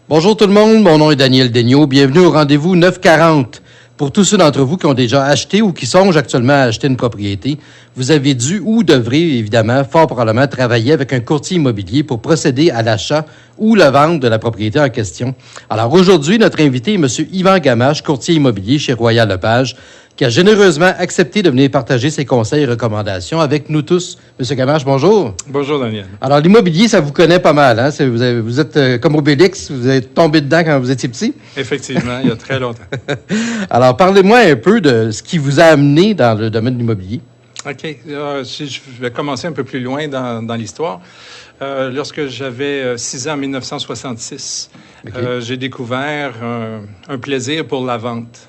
Bonjour tout le monde, mon nom est Daniel Daigneault. Bienvenue au rendez-vous 940. Pour tous ceux d'entre vous qui ont déjà acheté ou qui songent actuellement à acheter une propriété, vous avez dû ou devrez évidemment fort probablement travailler avec un courtier immobilier pour procéder à l'achat ou la vente de la propriété en question. Alors aujourd'hui, notre invité est M. Yvan Gamache, courtier immobilier chez Royal Lepage, qui a généreusement accepté de venir partager ses conseils et recommandations avec nous tous. Monsieur Gamache, bonjour. Bonjour, Daniel. Alors, l'immobilier, ça vous connaît pas mal, hein? Vous êtes comme Obélix, vous êtes tombé dedans quand vous étiez petit? Effectivement, il y a très longtemps. Alors, parlez-moi un peu de ce qui vous a amené dans le domaine de l'immobilier. OK. Si je vais commencer un peu plus loin dans l'histoire. Lorsque j'avais 6 ans, en 1966, okay. J'ai découvert un plaisir pour la vente.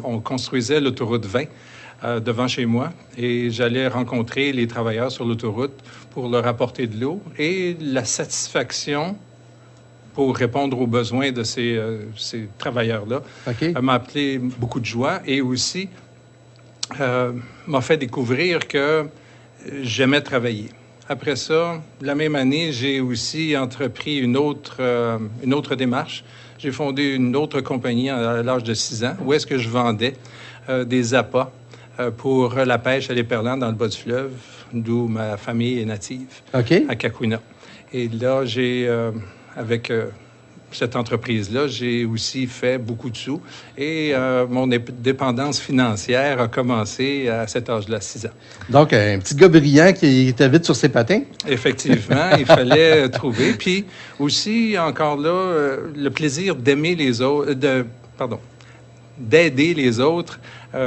On construisait l'autoroute 20 devant chez moi et j'allais rencontrer les travailleurs sur l'autoroute pour leur apporter de l'eau et la satisfaction pour répondre aux besoins de ces travailleurs-là okay. M'a appelé beaucoup de joie et aussi m'a fait découvrir que j'aimais travailler. Après ça, la même année, j'ai aussi entrepris une autre démarche. J'ai fondé une autre compagnie à l'âge de 6 ans où est-ce que je vendais des appâts pour la pêche à l'éperlan dans le bas du fleuve, d'où ma famille est native, okay. à Cacouna. Et là, avec cette entreprise-là, j'ai aussi fait beaucoup de sous et mon dépendance financière a commencé à cet âge-là, 6 ans. Donc, un petit gars brillant qui était vite sur ses patins? Effectivement, il fallait trouver. Puis aussi, encore là, le plaisir d'aimer les autres, d'aider les autres.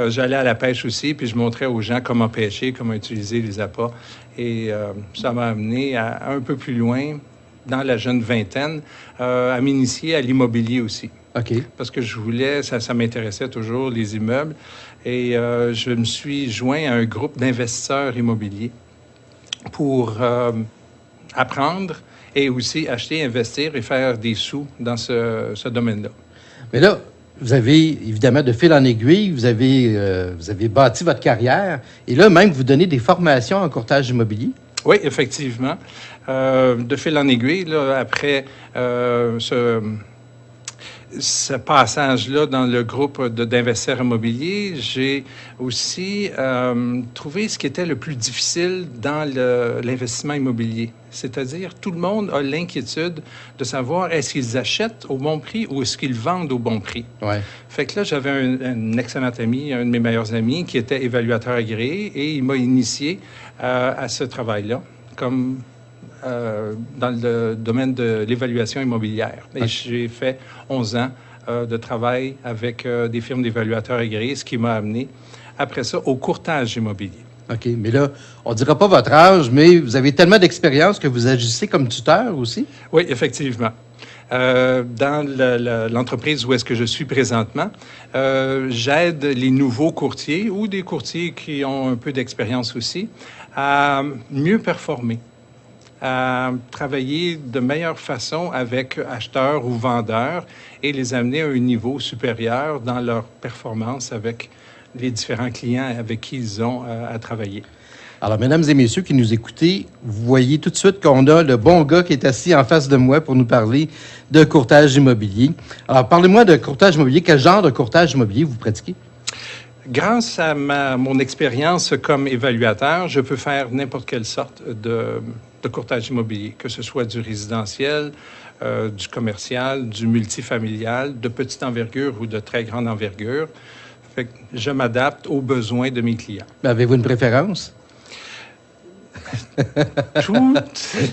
J'allais à la pêche aussi, puis je montrais aux gens comment pêcher, comment utiliser les appâts. Et ça m'a amené à un peu plus loin, dans la jeune vingtaine, à m'initier à l'immobilier aussi. OK. Parce que je voulais, ça m'intéressait toujours, les immeubles. Et je me suis joint à un groupe d'investisseurs immobiliers pour apprendre et aussi acheter, investir et faire des sous dans ce domaine-là. Mais là, vous avez, évidemment, de fil en aiguille, vous avez bâti votre carrière. Et là, même, vous donnez des formations en courtage immobilier? Oui, effectivement. De fil en aiguille, là, après ce passage-là dans le groupe d'investisseurs immobiliers, j'ai aussi trouvé ce qui était le plus difficile dans l'investissement immobilier. C'est-à-dire, tout le monde a l'inquiétude de savoir est-ce qu'ils achètent au bon prix ou est-ce qu'ils vendent au bon prix. Ouais. Fait que là, j'avais un excellent ami, un de mes meilleurs amis, qui était évaluateur agréé et il m'a initié à ce travail-là, comme dans le domaine de l'évaluation immobilière. Et j'ai fait 11 ans de travail avec des firmes d'évaluateurs agréés, ce qui m'a amené, après ça, au courtage immobilier. OK. Mais là, on ne dira pas votre âge, mais vous avez tellement d'expérience que vous agissez comme tuteur aussi? Oui, effectivement. Dans l'entreprise où est-ce que je suis présentement, j'aide les nouveaux courtiers ou des courtiers qui ont un peu d'expérience aussi à mieux performer, à travailler de meilleure façon avec acheteurs ou vendeurs et les amener à un niveau supérieur dans leur performance avec les différents clients avec qui ils ont à travailler. Alors, mesdames et messieurs qui nous écoutez, vous voyez tout de suite qu'on a le bon gars qui est assis en face de moi pour nous parler de courtage immobilier. Alors, parlez-moi de courtage immobilier. Quel genre de courtage immobilier vous pratiquez? Grâce à mon expérience comme évaluateur, je peux faire n'importe quelle sorte de courtage immobilier, que ce soit du résidentiel, du commercial, du multifamilial, de petite envergure ou de très grande envergure. Fait que je m'adapte aux besoins de mes clients. Mais avez-vous une préférence?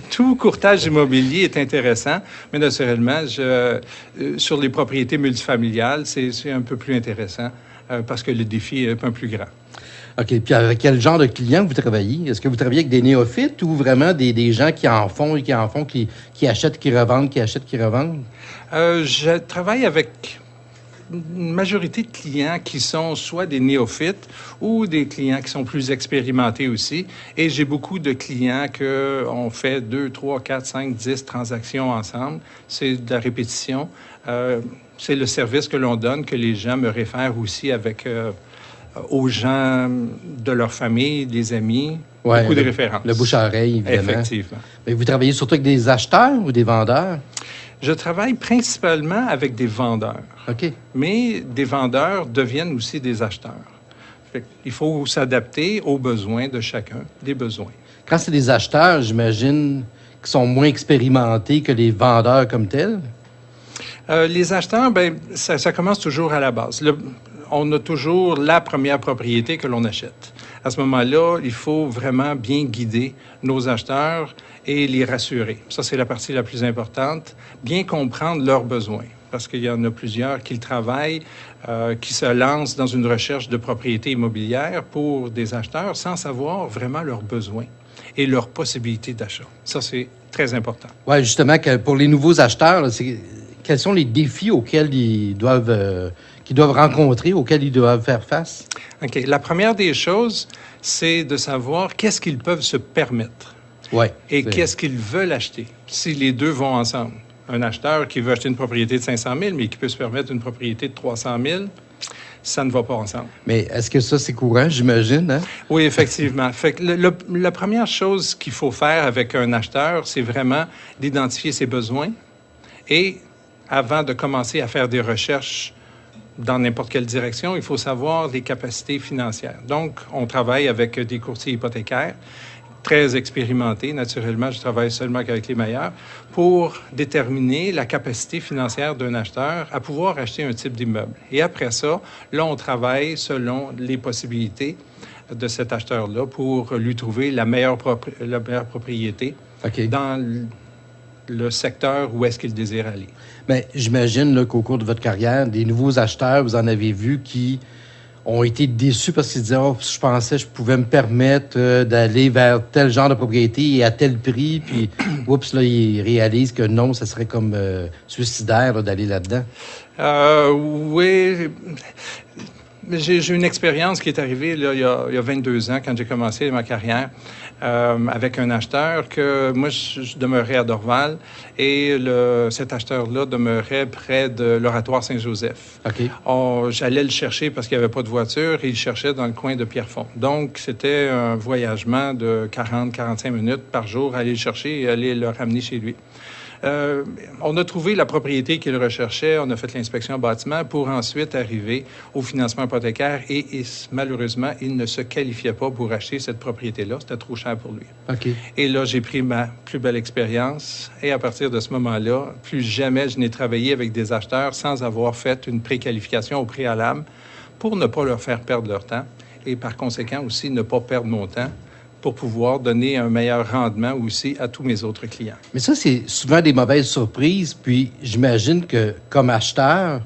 Tout courtage immobilier est intéressant, mais naturellement, sur les propriétés multifamiliales, c'est un peu plus intéressant parce que le défi est un peu plus grand. OK. Puis avec quel genre de clients vous travaillez? Est-ce que vous travaillez avec des néophytes ou vraiment des gens qui en font et qui achètent, qui revendent, qui achètent, qui revendent? Je travaille avec une majorité de clients qui sont soit des néophytes ou des clients qui sont plus expérimentés aussi. Et j'ai beaucoup de clients qu'on fait 2, 3, 4, 5, 10 transactions ensemble. C'est de la répétition. C'est le service que l'on donne, que les gens me réfèrent aussi avec aux gens de leur famille, des amis. Ouais, beaucoup de références. Le bouche à oreille, évidemment. Effectivement. Mais vous travaillez surtout avec des acheteurs ou des vendeurs? Je travaille principalement avec des vendeurs. OK. Mais des vendeurs deviennent aussi des acheteurs. Il faut s'adapter aux besoins de chacun, des besoins. Quand c'est des acheteurs, j'imagine qui sont moins expérimentés que les vendeurs comme tels? Les acheteurs, bien, ça commence toujours à la base. On a toujours la première propriété que l'on achète. À ce moment-là, il faut vraiment bien guider nos acheteurs et les rassurer. Ça, c'est la partie la plus importante. Bien comprendre leurs besoins, parce qu'il y en a plusieurs qui travaillent, qui se lancent dans une recherche de propriété immobilière pour des acheteurs sans savoir vraiment leurs besoins et leurs possibilités d'achat. Ça, c'est très important. Oui, justement, pour les nouveaux acheteurs, là, quels sont les défis auxquels qu'ils doivent rencontrer, auxquels ils doivent faire face? OK. La première des choses, c'est de savoir qu'est-ce qu'ils peuvent se permettre. Oui. Et qu'est-ce qu'ils veulent acheter, si les deux vont ensemble. Un acheteur qui veut acheter une propriété de 500 000, mais qui peut se permettre une propriété de 300 000, ça ne va pas ensemble. Mais est-ce que ça, c'est courant, j'imagine? Hein? Oui, effectivement. Fait que la première chose qu'il faut faire avec un acheteur, c'est vraiment d'identifier ses besoins et avant de commencer à faire des recherches dans n'importe quelle direction, il faut savoir les capacités financières. Donc, on travaille avec des courtiers hypothécaires très expérimentés. Naturellement, je travaille seulement avec les meilleurs pour déterminer la capacité financière d'un acheteur à pouvoir acheter un type d'immeuble. Et après ça, là, on travaille selon les possibilités de cet acheteur-là pour lui trouver la meilleure propriété dans le secteur où est-ce qu'il désire aller. Bien, j'imagine là, qu'au cours de votre carrière, des nouveaux acheteurs, vous en avez vu qui ont été déçus parce qu'ils disaient « Oh, je pensais que je pouvais me permettre d'aller vers tel genre de propriété et à tel prix. » Puis, oups, là, ils réalisent que non, ça serait comme suicidaire là, d'aller là-dedans. Oui. J'ai une expérience qui est arrivée là, il y a 22 ans, quand j'ai commencé ma carrière, avec un acheteur que moi, je demeurais à Dorval et cet acheteur-là demeurait près de l'Oratoire Saint-Joseph. OK. J'allais le chercher parce qu'il n'y avait pas de voiture et il cherchait dans le coin de Pierrefonds. Donc, c'était un voyagement de 40-45 minutes par jour, aller le chercher et aller le ramener chez lui. On a trouvé la propriété qu'il recherchait, on a fait l'inspection bâtiment pour ensuite arriver au financement hypothécaire et malheureusement, il ne se qualifiait pas pour acheter cette propriété-là. C'était trop cher pour lui. OK. Et là, j'ai pris ma plus belle expérience et à partir de ce moment-là, plus jamais je n'ai travaillé avec des acheteurs sans avoir fait une préqualification au préalable pour ne pas leur faire perdre leur temps et par conséquent aussi ne pas perdre mon temps pour pouvoir donner un meilleur rendement aussi à tous mes autres clients. Mais ça, c'est souvent des mauvaises surprises. Puis, j'imagine que, comme acheteur,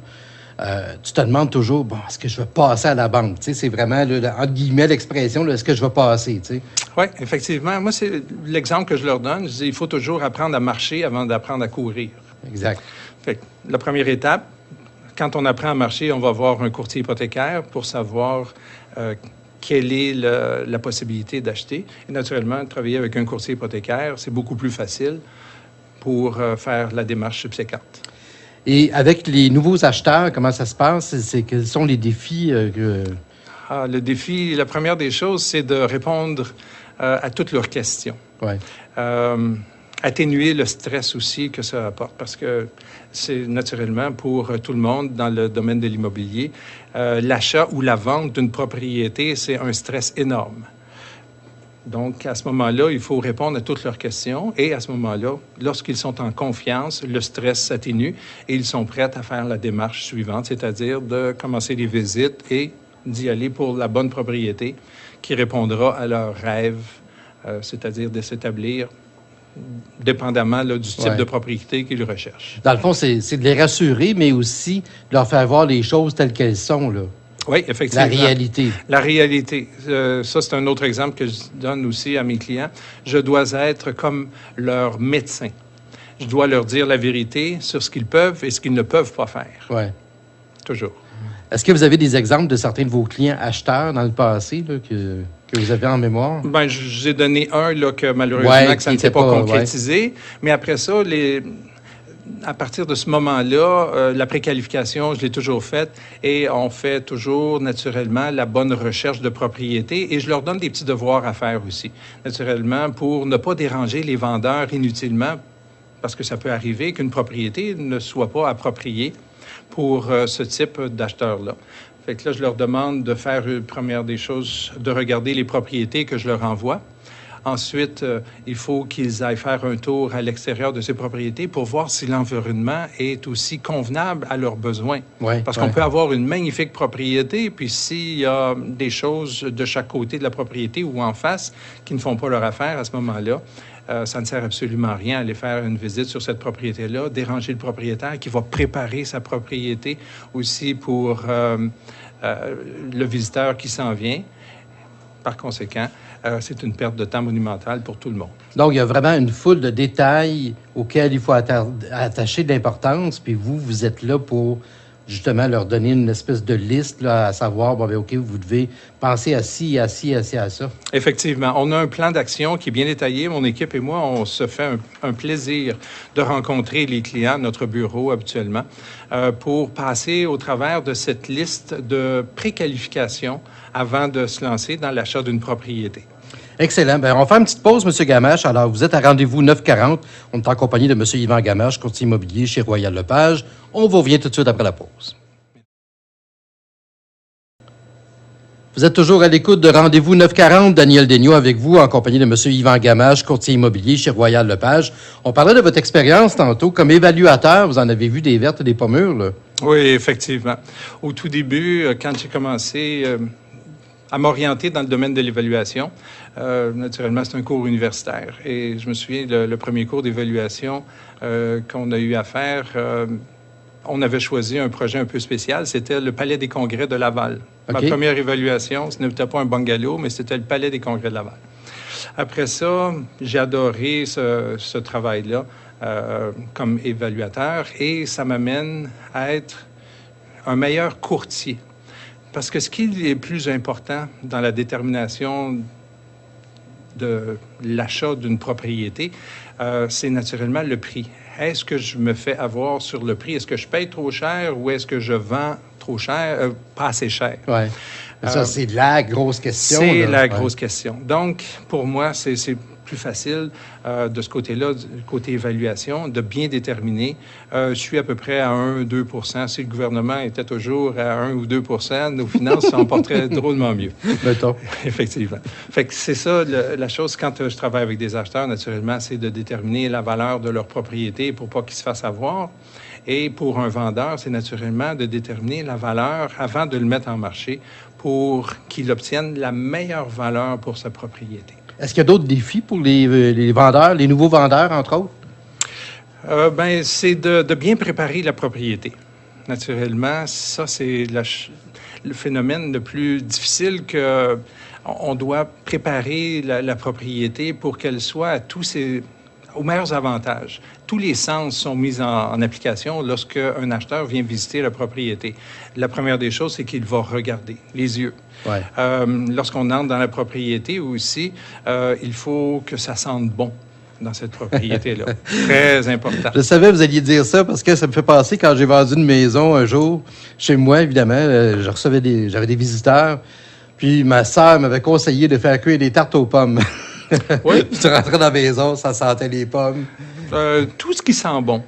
tu te demandes toujours, bon, est-ce que je vais passer à la banque? Tu sais, c'est vraiment, là, entre guillemets, l'expression, là, est-ce que je vais passer? Tu sais? Oui, effectivement. Moi, c'est l'exemple que je leur donne. Je dis, il faut toujours apprendre à marcher avant d'apprendre à courir. Exact. Fait que, la première étape, quand on apprend à marcher, on va voir un courtier hypothécaire pour savoir quelle est la possibilité d'acheter. Et naturellement, travailler avec un courtier hypothécaire, c'est beaucoup plus facile pour faire la démarche subséquente. Et avec les nouveaux acheteurs, comment ça se passe? Quels sont les défis? Le défi, la première des choses, c'est de répondre à toutes leurs questions. Ouais. Atténuer le stress aussi que ça apporte, parce que c'est naturellement pour tout le monde dans le domaine de l'immobilier, l'achat ou la vente d'une propriété, c'est un stress énorme. Donc, à ce moment-là, il faut répondre à toutes leurs questions et à ce moment-là, lorsqu'ils sont en confiance, le stress s'atténue et ils sont prêts à faire la démarche suivante, c'est-à-dire de commencer les visites et d'y aller pour la bonne propriété qui répondra à leurs rêves, c'est-à-dire de s'établir dépendamment là, du type de propriété qu'ils recherchent. Dans le fond, c'est de les rassurer, mais aussi de leur faire voir les choses telles qu'elles sont, là. Oui, effectivement. La réalité. La réalité. Ça, c'est un autre exemple que je donne aussi à mes clients. Je dois être comme leur médecin. Je dois leur dire la vérité sur ce qu'ils peuvent et ce qu'ils ne peuvent pas faire. Oui. Toujours. Est-ce que vous avez des exemples de certains de vos clients acheteurs dans le passé là, que vous avez en mémoire? Bien, je vous ai donné un là, que malheureusement que ça ne s'est pas concrétisé. Ouais. Mais après ça, à partir de ce moment-là, la préqualification, je l'ai toujours faite et on fait toujours naturellement la bonne recherche de propriété et je leur donne des petits devoirs à faire aussi, naturellement, pour ne pas déranger les vendeurs inutilement parce que ça peut arriver qu'une propriété ne soit pas appropriée pour ce type d'acheteur-là. Fait que là, je leur demande de faire, première des choses, de regarder les propriétés que je leur envoie. Ensuite, il faut qu'ils aillent faire un tour à l'extérieur de ces propriétés pour voir si l'environnement est aussi convenable à leurs besoins. Parce qu'on peut avoir une magnifique propriété, puis s'il y a des choses de chaque côté de la propriété ou en face qui ne font pas leur affaire à ce moment-là, ça ne sert absolument à rien aller faire une visite sur cette propriété-là, déranger le propriétaire qui va préparer sa propriété aussi pour le visiteur qui s'en vient. Par conséquent, c'est une perte de temps monumentale pour tout le monde. Donc, il y a vraiment une foule de détails auxquels il faut attacher de l'importance, puis vous êtes là pour justement leur donner une espèce de liste, là, à savoir, bon, bien, OK, vous devez penser à ci, à ci, à ci, à ça. Effectivement. On a un plan d'action qui est bien détaillé. Mon équipe et moi, on se fait un plaisir de rencontrer les clients à notre bureau habituellement pour passer au travers de cette liste de préqualification avant de se lancer dans l'achat d'une propriété. Excellent. Bien, on va faire une petite pause, M. Gamache. Alors, vous êtes à rendez-vous 9h40. On est en compagnie de M. Yvan Gamache, courtier immobilier chez Royal Lepage. On vous revient tout de suite après la pause. Vous êtes toujours à l'écoute de Rendez-vous 9h40. Daniel Daigneault avec vous, en compagnie de M. Yvan Gamache, courtier immobilier chez Royal Lepage. On parlait de votre expérience tantôt. Comme évaluateur, vous en avez vu des vertes et des pas mûres, là? Oui, effectivement. Au tout début, quand j'ai commencé à m'orienter dans le domaine de l'évaluation, naturellement, c'est un cours universitaire. Et je me souviens, le premier cours d'évaluation qu'on a eu à faire, on avait choisi un projet un peu spécial. C'était le Palais des Congrès de Laval. Okay. Ma première évaluation, ce n'était pas un bungalow, mais c'était le Palais des Congrès de Laval. Après ça, j'ai adoré ce travail-là comme évaluateur et ça m'amène à être un meilleur courtier. Parce que ce qui est plus important dans la détermination de l'achat d'une propriété, c'est naturellement le prix. Est-ce que je me fais avoir sur le prix? Est-ce que je paye trop cher ou est-ce que je vends trop cher, pas assez cher? Oui. Ça, c'est la grosse question. C'est la grosse question. Donc, pour moi, c'est plus facile de ce côté-là, du côté évaluation, de bien déterminer. Je suis à peu près à 1-2 %. Si le gouvernement était toujours à 1 ou 2 % nos finances s'en porteraient drôlement mieux. Mettons. Effectivement. Fait que c'est ça, la chose, quand je travaille avec des acheteurs, naturellement, c'est de déterminer la valeur de leur propriété pour pas qu'ils se fassent avoir. Et pour un vendeur, c'est naturellement de déterminer la valeur avant de le mettre en marché pour qu'il obtienne la meilleure valeur pour sa propriété. Est-ce qu'il y a d'autres défis pour les vendeurs, les nouveaux vendeurs, entre autres? Bien, c'est de bien préparer la propriété. Naturellement, ça, c'est le phénomène le plus difficile que on doit préparer la propriété pour qu'elle soit aux meilleurs avantages. Tous les sens sont mis en application lorsque un acheteur vient visiter la propriété. La première des choses, c'est qu'il va regarder les yeux. Ouais. Lorsqu'on entre dans la propriété aussi, il faut que ça sente bon dans cette propriété-là. Très important. Je savais que vous alliez dire ça parce que ça me fait penser quand j'ai vendu une maison un jour, chez moi, évidemment, j'avais des visiteurs, puis ma sœur m'avait conseillé de faire cuire des tartes aux pommes. Oui. Puis tu rentrais dans la maison, ça sentait les pommes. Tout ce qui sent bon,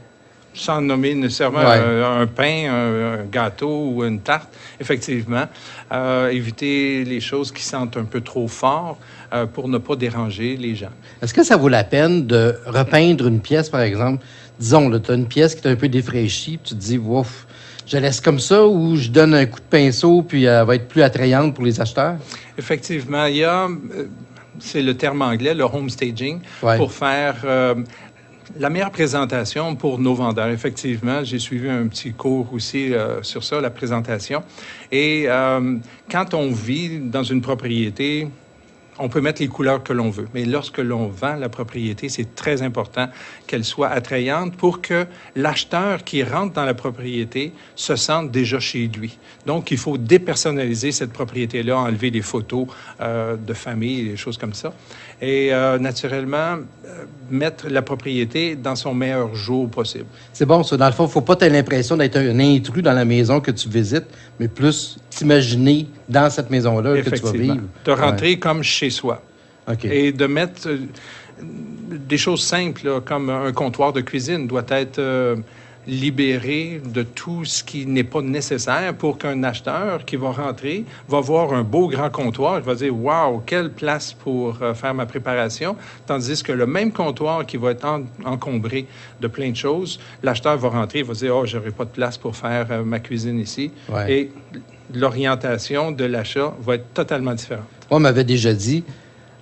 sans nommer nécessairement un pain, un gâteau ou une tarte, effectivement. Éviter les choses qui sentent un peu trop fort pour ne pas déranger les gens. Est-ce que ça vaut la peine de repeindre une pièce, par exemple? Disons, tu as une pièce qui est un peu défraîchie, puis tu te dis, ouf, je laisse comme ça ou je donne un coup de pinceau, puis elle va être plus attrayante pour les acheteurs? Effectivement, il y a... c'est le terme anglais, le home staging, pour faire la meilleure présentation pour nos vendeurs. Effectivement, j'ai suivi un petit cours aussi sur ça, la présentation. Et quand on vit dans une propriété, on peut mettre les couleurs que l'on veut. Mais lorsque l'on vend la propriété, c'est très important qu'elle soit attrayante pour que l'acheteur qui rentre dans la propriété se sente déjà chez lui. Donc, il faut dépersonnaliser cette propriété-là, enlever les photos de famille, des choses comme ça. Et naturellement, mettre la propriété dans son meilleur jour possible. C'est bon, ça. Dans le fond, il ne faut pas avoir l'impression d'être un intrus dans la maison que tu visites, mais plus t'imaginer dans cette maison-là que tu vas vivre. De rentrer comme chez soi. Okay. Et de mettre des choses simples, là, comme un comptoir de cuisine doit être libéré de tout ce qui n'est pas nécessaire pour qu'un acheteur qui va rentrer va voir un beau grand comptoir. Il va dire « Wow, quelle place pour faire ma préparation », tandis que le même comptoir qui va être encombré de plein de choses, l'acheteur va rentrer, il va dire « Oh, j'aurai pas de place pour faire ma cuisine ici. Ouais. » Et l'orientation de l'achat va être totalement différente. On m'avait déjà dit,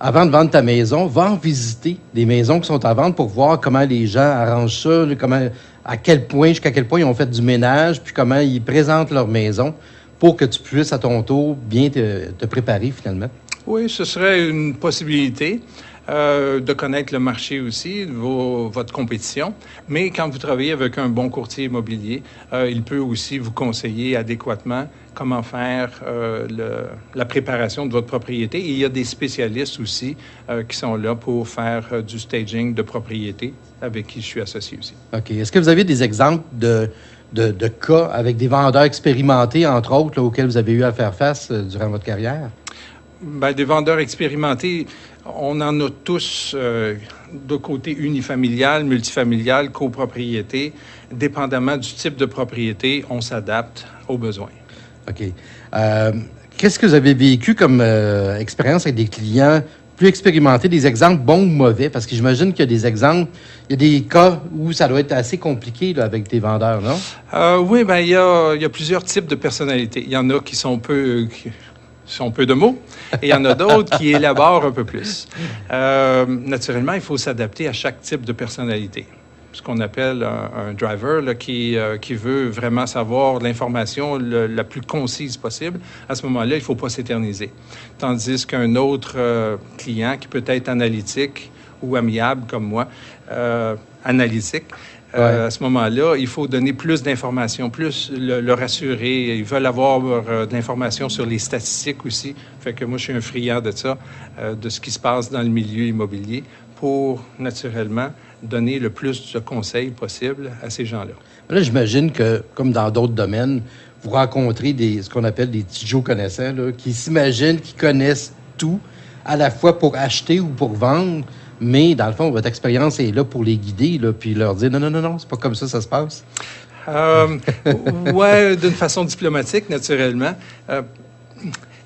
avant de vendre ta maison, va en visiter des maisons qui sont à vendre pour voir comment les gens arrangent ça, jusqu'à quel point ils ont fait du ménage, puis comment ils présentent leur maison pour que tu puisses, à ton tour, bien te préparer finalement. Oui, ce serait une possibilité de connaître le marché aussi, votre compétition. Mais quand vous travaillez avec un bon courtier immobilier, il peut aussi vous conseiller adéquatement comment faire la préparation de votre propriété. Et il y a des spécialistes aussi qui sont là pour faire du staging de propriété avec qui je suis associé aussi. OK. Est-ce que vous avez des exemples de cas avec des vendeurs expérimentés, entre autres, là, auxquels vous avez eu à faire face durant votre carrière? Bien, des vendeurs expérimentés, on en a tous de côté unifamilial, multifamilial, copropriété. Dépendamment du type de propriété, on s'adapte aux besoins. OK. Qu'est-ce que vous avez vécu comme expérience avec des clients plus expérimentés, des exemples bons ou mauvais? Parce que j'imagine qu'il y a des exemples, il y a des cas où ça doit être assez compliqué là, avec tes vendeurs, non? Oui, bien, il y a plusieurs types de personnalités. Il y en a qui sont peu de mots, et il y en a d'autres qui élaborent un peu plus. Naturellement, il faut s'adapter à chaque type de personnalité. Ce qu'on appelle un driver là, qui veut vraiment savoir l'information la plus concise possible. À ce moment-là, il ne faut pas s'éterniser. Tandis qu'un autre client qui peut être analytique ou amiable comme moi, analytique, à ce moment-là, il faut donner plus d'informations, plus le rassurer. Ils veulent avoir de l'information sur les statistiques aussi. Fait que moi, je suis un friand de ça, de ce qui se passe dans le milieu immobilier pour, naturellement, donner le plus de conseils possible à ces gens-là. Là, j'imagine que, comme dans d'autres domaines, vous rencontrez ce qu'on appelle des petits Joe connaissants, là, qui s'imaginent qu'ils connaissent tout, à la fois pour acheter ou pour vendre, mais dans le fond, votre expérience est là pour les guider, là, puis leur dire non, c'est pas comme ça se passe. Oui, d'une façon diplomatique, naturellement.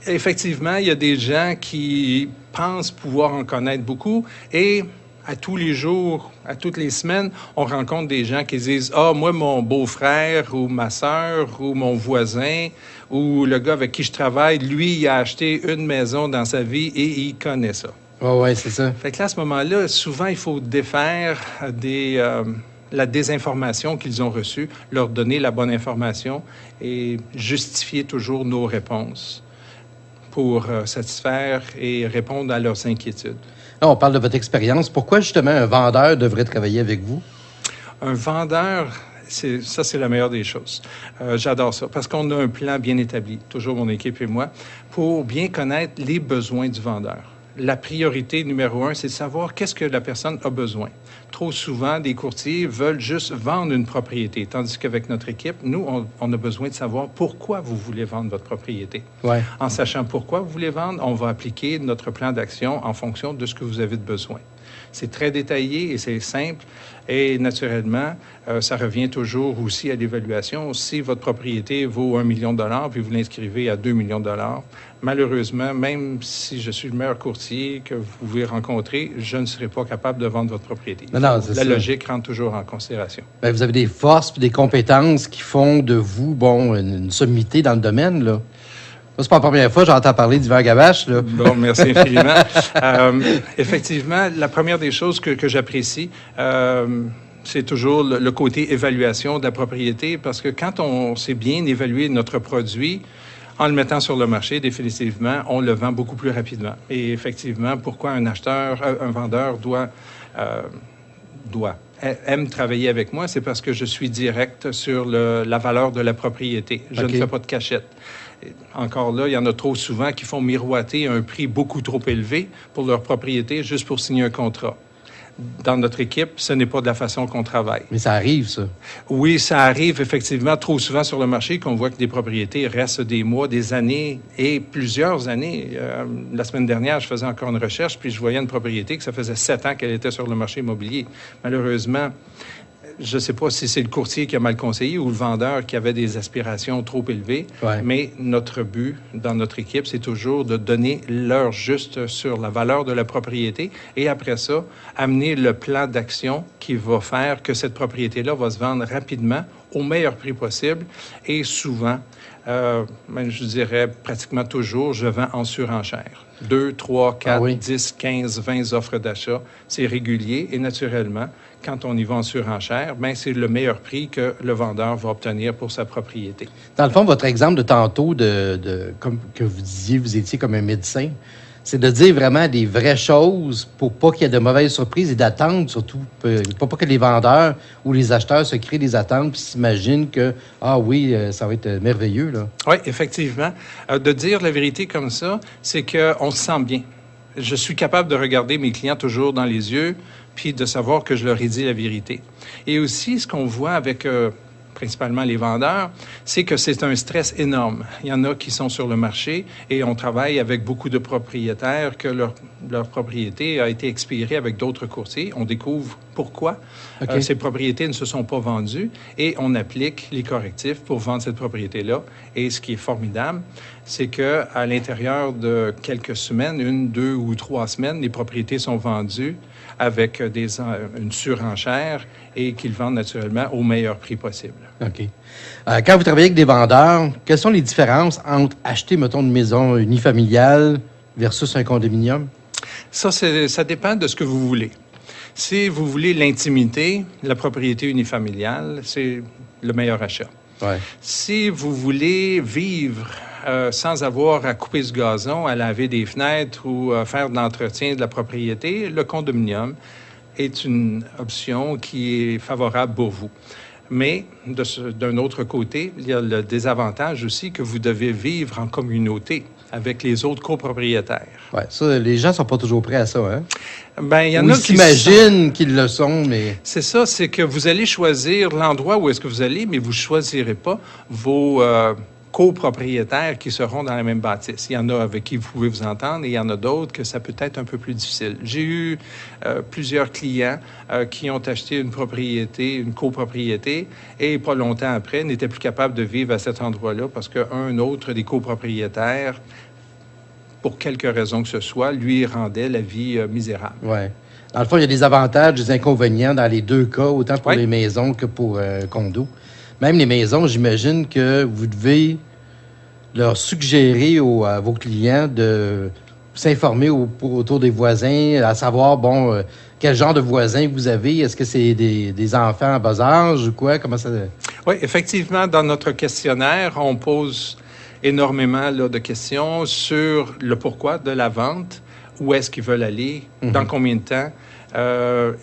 Effectivement, il y a des gens qui pensent pouvoir en connaître beaucoup et à tous les jours, à toutes les semaines, on rencontre des gens qui disent « Ah, moi, mon beau-frère ou ma sœur ou mon voisin ou le gars avec qui je travaille, lui, il a acheté une maison dans sa vie et il connaît ça. » Oui, c'est ça. Fait que là, à ce moment-là, souvent, il faut défaire la désinformation qu'ils ont reçue, leur donner la bonne information et justifier toujours nos réponses pour satisfaire et répondre à leurs inquiétudes. Là, on parle de votre expérience. Pourquoi, justement, un vendeur devrait travailler avec vous? Un vendeur, c'est la meilleure des choses. J'adore ça parce qu'on a un plan bien établi, toujours mon équipe et moi, pour bien connaître les besoins du vendeur. La priorité numéro 1, c'est de savoir qu'est-ce que la personne a besoin. Trop souvent, des courtiers veulent juste vendre une propriété, tandis qu'avec notre équipe, nous, on a besoin de savoir pourquoi vous voulez vendre votre propriété. Ouais. En sachant pourquoi vous voulez vendre, on va appliquer notre plan d'action en fonction de ce que vous avez de besoin. C'est très détaillé et c'est simple. Et naturellement, ça revient toujours aussi à l'évaluation. Si votre propriété vaut 1 million de dollars puis vous l'inscrivez à 2 millions de dollars, malheureusement, même si je suis le meilleur courtier que vous pouvez rencontrer, je ne serai pas capable de vendre votre propriété. La logique rentre toujours en considération. Bien, vous avez des forces et des compétences qui font de vous, une sommité dans le domaine, là. C'est pas la première fois que j'entends parler d'Yvan Gabache, là. Bon, merci infiniment. Effectivement, la première des choses que j'apprécie, c'est toujours le côté évaluation de la propriété, parce que quand on sait bien évaluer notre produit, en le mettant sur le marché, définitivement, on le vend beaucoup plus rapidement. Et effectivement, pourquoi un vendeur aime travailler avec moi, c'est parce que je suis direct sur la valeur de la propriété. Je ne fais pas de cachette. Encore là, il y en a trop souvent qui font miroiter un prix beaucoup trop élevé pour leur propriété juste pour signer un contrat. dans notre équipe, ce n'est pas de la façon qu'on travaille. Mais ça arrive, ça. Oui, ça arrive effectivement trop souvent sur le marché qu'on voit que des propriétés restent des mois, des années et plusieurs années. La semaine dernière, je faisais encore une recherche, puis je voyais une propriété que ça faisait 7 ans qu'elle était sur le marché immobilier. Malheureusement, je ne sais pas si c'est le courtier qui a mal conseillé ou le vendeur qui avait des aspirations trop élevées, mais notre but dans notre équipe, c'est toujours de donner l'heure juste sur la valeur de la propriété et après ça, amener le plan d'action qui va faire que cette propriété-là va se vendre rapidement au meilleur prix possible et souvent, je dirais pratiquement toujours, je vends en surenchère. 2, 3, 4, 10, 15, 20 offres d'achat, c'est régulier et naturellement, quand on y va en surenchère, c'est le meilleur prix que le vendeur va obtenir pour sa propriété. Dans le fond, votre exemple de tantôt, comme que vous disiez, vous étiez comme un médecin, c'est de dire vraiment des vraies choses pour pas qu'il y ait de mauvaises surprises et d'attendre surtout, pour pas que les vendeurs ou les acheteurs se créent des attentes et s'imaginent que, ça va être merveilleux, là. Oui, effectivement. De dire la vérité comme ça, c'est qu'on se sent bien. Je suis capable de regarder mes clients toujours dans les yeux puis de savoir que je leur ai dit la vérité. Et aussi, ce qu'on voit avec principalement les vendeurs, c'est que c'est un stress énorme. Il y en a qui sont sur le marché et on travaille avec beaucoup de propriétaires que leur propriété a été expirée avec d'autres courtiers. On découvre pourquoi ces propriétés ne se sont pas vendues et on applique les correctifs pour vendre cette propriété-là. Et ce qui est formidable, c'est qu'à l'intérieur de quelques semaines, 1, 2 ou 3 semaines, les propriétés sont vendues avec une surenchère et qu'ils vendent naturellement au meilleur prix possible. OK. Quand vous travaillez avec des vendeurs, quelles sont les différences entre acheter, mettons, une maison unifamiliale versus un condominium? Ça dépend de ce que vous voulez. Si vous voulez l'intimité, la propriété unifamiliale, c'est le meilleur achat. Ouais. Si vous voulez vivre sans avoir à couper ce gazon, à laver des fenêtres ou faire de l'entretien de la propriété, le condominium est une option qui est favorable pour vous. Mais d'un autre côté, il y a le désavantage aussi que vous devez vivre en communauté avec les autres copropriétaires. Oui, ça, les gens ne sont pas toujours prêts à ça, hein? Il y en a qui s'imaginent qu'ils le sont, mais... C'est ça, c'est que vous allez choisir l'endroit où est-ce que vous allez, mais vous ne choisirez pas vos copropriétaires qui seront dans la même bâtisse. Il y en a avec qui vous pouvez vous entendre et il y en a d'autres que ça peut être un peu plus difficile. J'ai eu plusieurs clients qui ont acheté une propriété, une copropriété, et pas longtemps après, n'étaient plus capables de vivre à cet endroit-là parce qu'un autre des copropriétaires, pour quelque raison que ce soit, lui rendait la vie misérable. Oui. Dans le fond, il y a des avantages, des inconvénients dans les deux cas, autant pour les maisons que pour condos. Même les maisons, j'imagine que vous devez leur suggérer à vos clients de s'informer autour des voisins, à savoir, quel genre de voisins vous avez. Est-ce que c'est des enfants en bas âge ou quoi? Comment ça... Oui, effectivement, dans notre questionnaire, on pose énormément de questions sur le pourquoi de la vente, où est-ce qu'ils veulent aller, dans combien de temps,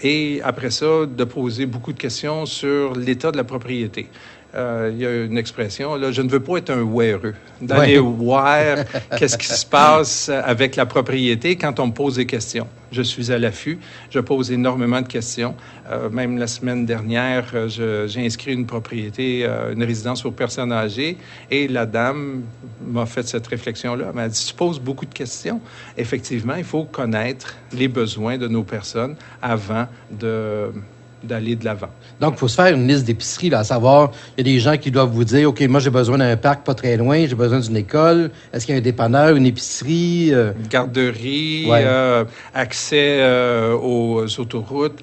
et après ça, de poser beaucoup de questions sur l'état de la propriété. Il y a une expression, là, je ne veux pas être un ouéreux, d'aller voir qu'est-ce qui se passe avec la propriété quand on me pose des questions. Je suis à l'affût, je pose énormément de questions. Même la semaine dernière, j'ai inscrit une propriété, une résidence pour personnes âgées, et la dame m'a fait cette réflexion-là. Elle m'a dit, tu poses beaucoup de questions. Effectivement, il faut connaître les besoins de nos personnes avant d'aller de l'avant. Donc, il faut se faire une liste d'épiceries, là, à savoir, il y a des gens qui doivent vous dire, OK, moi, j'ai besoin d'un parc pas très loin, j'ai besoin d'une école, est-ce qu'il y a un dépanneur, une épicerie? Une garderie, accès aux autoroutes,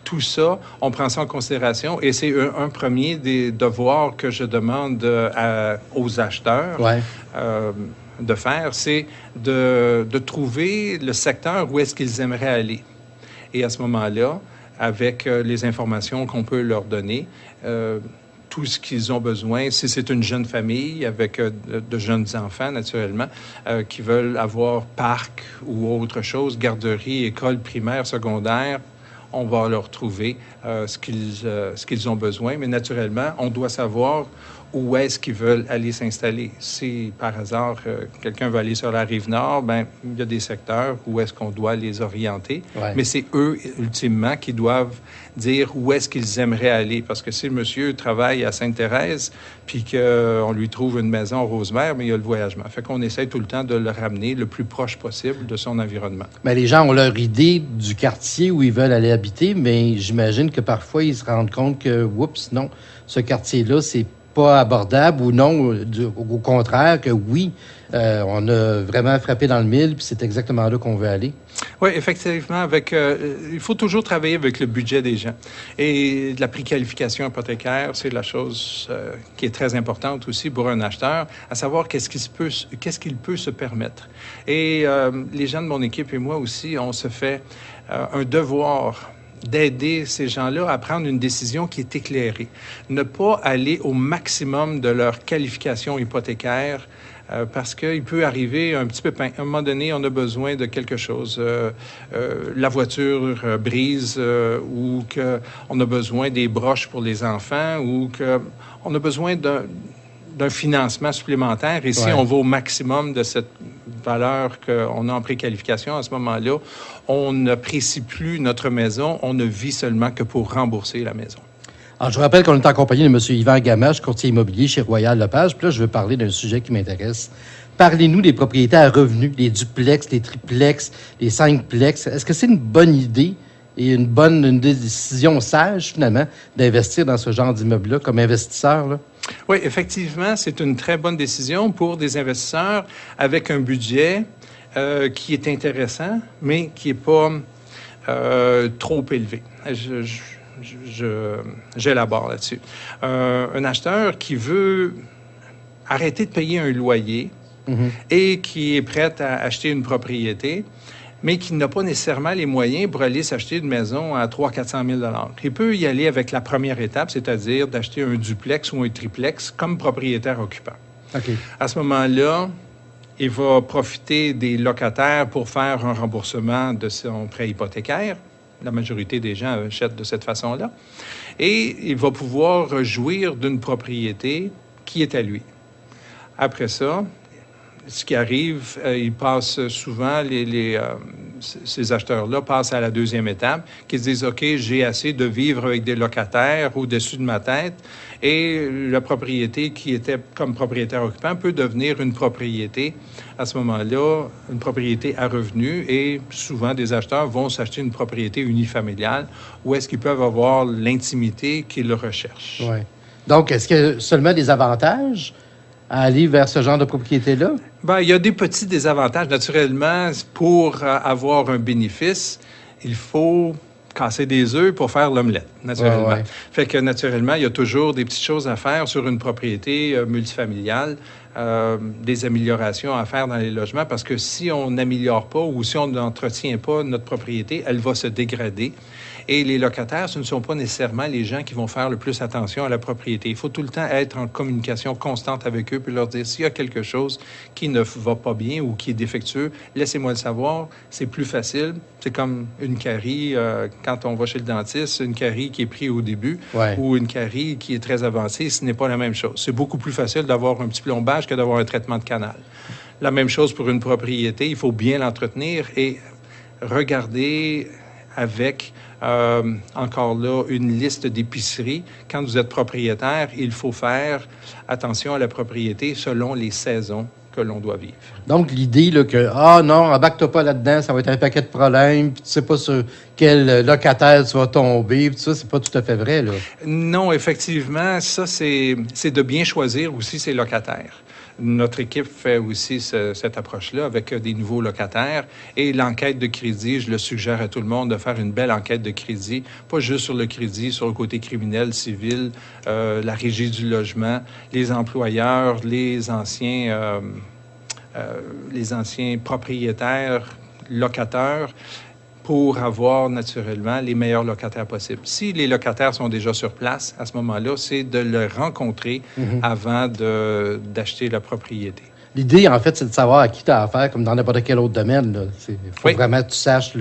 tout ça, on prend ça en considération et c'est un premier des devoirs que je demande aux acheteurs de faire, c'est de trouver le secteur où est-ce qu'ils aimeraient aller. Et à ce moment-là, avec les informations qu'on peut leur donner, tout ce qu'ils ont besoin, si c'est une jeune famille avec de jeunes enfants, naturellement, qui veulent avoir parc ou autre chose, garderie, école primaire, secondaire, on va leur trouver ce qu'ils ont besoin. Mais naturellement, on doit savoir où est-ce qu'ils veulent aller s'installer. Si, par hasard, quelqu'un veut aller sur la Rive-Nord, bien, il y a des secteurs où est-ce qu'on doit les orienter. Ouais. Mais c'est eux, ultimement, qui doivent dire où est-ce qu'ils aimeraient aller. Parce que si le monsieur travaille à Sainte-Thérèse, puis qu'on lui trouve une maison à Rosemère, mais il y a le voyagement. Fait qu'on essaie tout le temps de le ramener le plus proche possible de son environnement. Mais les gens ont leur idée du quartier où ils veulent aller habiter, mais j'imagine que parfois, ils se rendent compte que, oups, non, ce quartier-là, c'est pas abordable ou non, au contraire, que oui, on a vraiment frappé dans le mille, puis c'est exactement là qu'on veut aller. Oui, effectivement, il faut toujours travailler avec le budget des gens. Et la préqualification hypothécaire, c'est la chose qui est très importante aussi pour un acheteur, à savoir qu'est-ce qu'il peut se permettre. Et les gens de mon équipe et moi aussi, on se fait un devoir d'aider ces gens-là à prendre une décision qui est éclairée. Ne pas aller au maximum de leur qualification hypothécaire parce qu'il peut arriver un petit pépin. À un moment donné, on a besoin de quelque chose. La voiture brise ou qu'on a besoin des broches pour les enfants ou qu'on a besoin d'un financement supplémentaire. Et si on va au maximum de cette valeur qu'on a en préqualification, à ce moment-là, on n'apprécie plus notre maison, on ne vit seulement que pour rembourser la maison. Alors, je vous rappelle qu'on est en compagnie de M. Yvan Gamache, courtier immobilier chez Royal Lepage. Puis là, je veux parler d'un sujet qui m'intéresse. Parlez-nous des propriétés à revenus, les duplex, les triplex, les cinqplex. Est-ce que c'est une bonne idée et une décision sage, finalement, d'investir dans ce genre d'immeuble-là comme investisseur, là? Oui, effectivement, c'est une très bonne décision pour des investisseurs avec un budget qui est intéressant, mais qui n'est pas trop élevé. J'élabore là-dessus. Un acheteur qui veut arrêter de payer un loyer et qui est prêt à acheter une propriété, mais qui n'a pas nécessairement les moyens pour aller s'acheter une maison à 300 000 $400 000. Il peut y aller avec la première étape, c'est-à-dire d'acheter un duplex ou un triplex comme propriétaire occupant. Okay. À ce moment-là, il va profiter des locataires pour faire un remboursement de son prêt hypothécaire. La majorité des gens achètent de cette façon-là. Et il va pouvoir jouir d'une propriété qui est à lui. Après ça, ce qui arrive, ils passent souvent, ces acheteurs-là passent à la deuxième étape, qui se disent, OK, j'ai assez de vivre avec des locataires au-dessus de ma tête, et la propriété qui était comme propriétaire occupant peut devenir une propriété, à ce moment-là, une propriété à revenus, et souvent des acheteurs vont s'acheter une propriété unifamiliale où est-ce qu'ils peuvent avoir l'intimité qu'ils recherchent. Ouais. Donc, est-ce qu'il y a seulement des avantages à aller vers ce genre de propriété-là? Bien, il y a des petits désavantages. Naturellement, pour avoir un bénéfice, il faut casser des œufs pour faire l'omelette, naturellement. Ouais. Fait que, naturellement, il y a toujours des petites choses à faire sur une propriété multifamiliale, des améliorations à faire dans les logements, parce que si on n'améliore pas ou si on n'entretient pas notre propriété, elle va se dégrader. Et les locataires, ce ne sont pas nécessairement les gens qui vont faire le plus attention à la propriété. Il faut tout le temps être en communication constante avec eux puis leur dire s'il y a quelque chose qui ne va pas bien ou qui est défectueux, laissez-moi le savoir. C'est plus facile. C'est comme une carie, quand on va chez le dentiste, une carie qui est prise au début ou une carie qui est très avancée, ce n'est pas la même chose. C'est beaucoup plus facile d'avoir un petit plombage que d'avoir un traitement de canal. La même chose pour une propriété. Il faut bien l'entretenir et regarder avec, encore là, une liste d'épiceries. Quand vous êtes propriétaire, il faut faire attention à la propriété selon les saisons que l'on doit vivre. Donc, l'idée là, que, non, embarque-toi pas là-dedans, ça va être un paquet de problèmes, puis tu sais pas sur quel locataire tu vas tomber, puis tout ça, c'est pas tout à fait vrai, là. Non, effectivement, ça, c'est de bien choisir aussi ses locataires. Notre équipe fait aussi cette approche-là avec des nouveaux locataires. Et l'enquête de crédit, je le suggère à tout le monde de faire une belle enquête de crédit, pas juste sur le crédit, sur le côté criminel, civil, la régie du logement, les employeurs, les anciens propriétaires, locataires, pour avoir naturellement les meilleurs locataires possibles. Si les locataires sont déjà sur place, à ce moment-là, c'est de les rencontrer avant d'acheter la propriété. L'idée, en fait, c'est de savoir à qui tu as affaire, comme dans n'importe quel autre domaine. Il faut vraiment que tu saches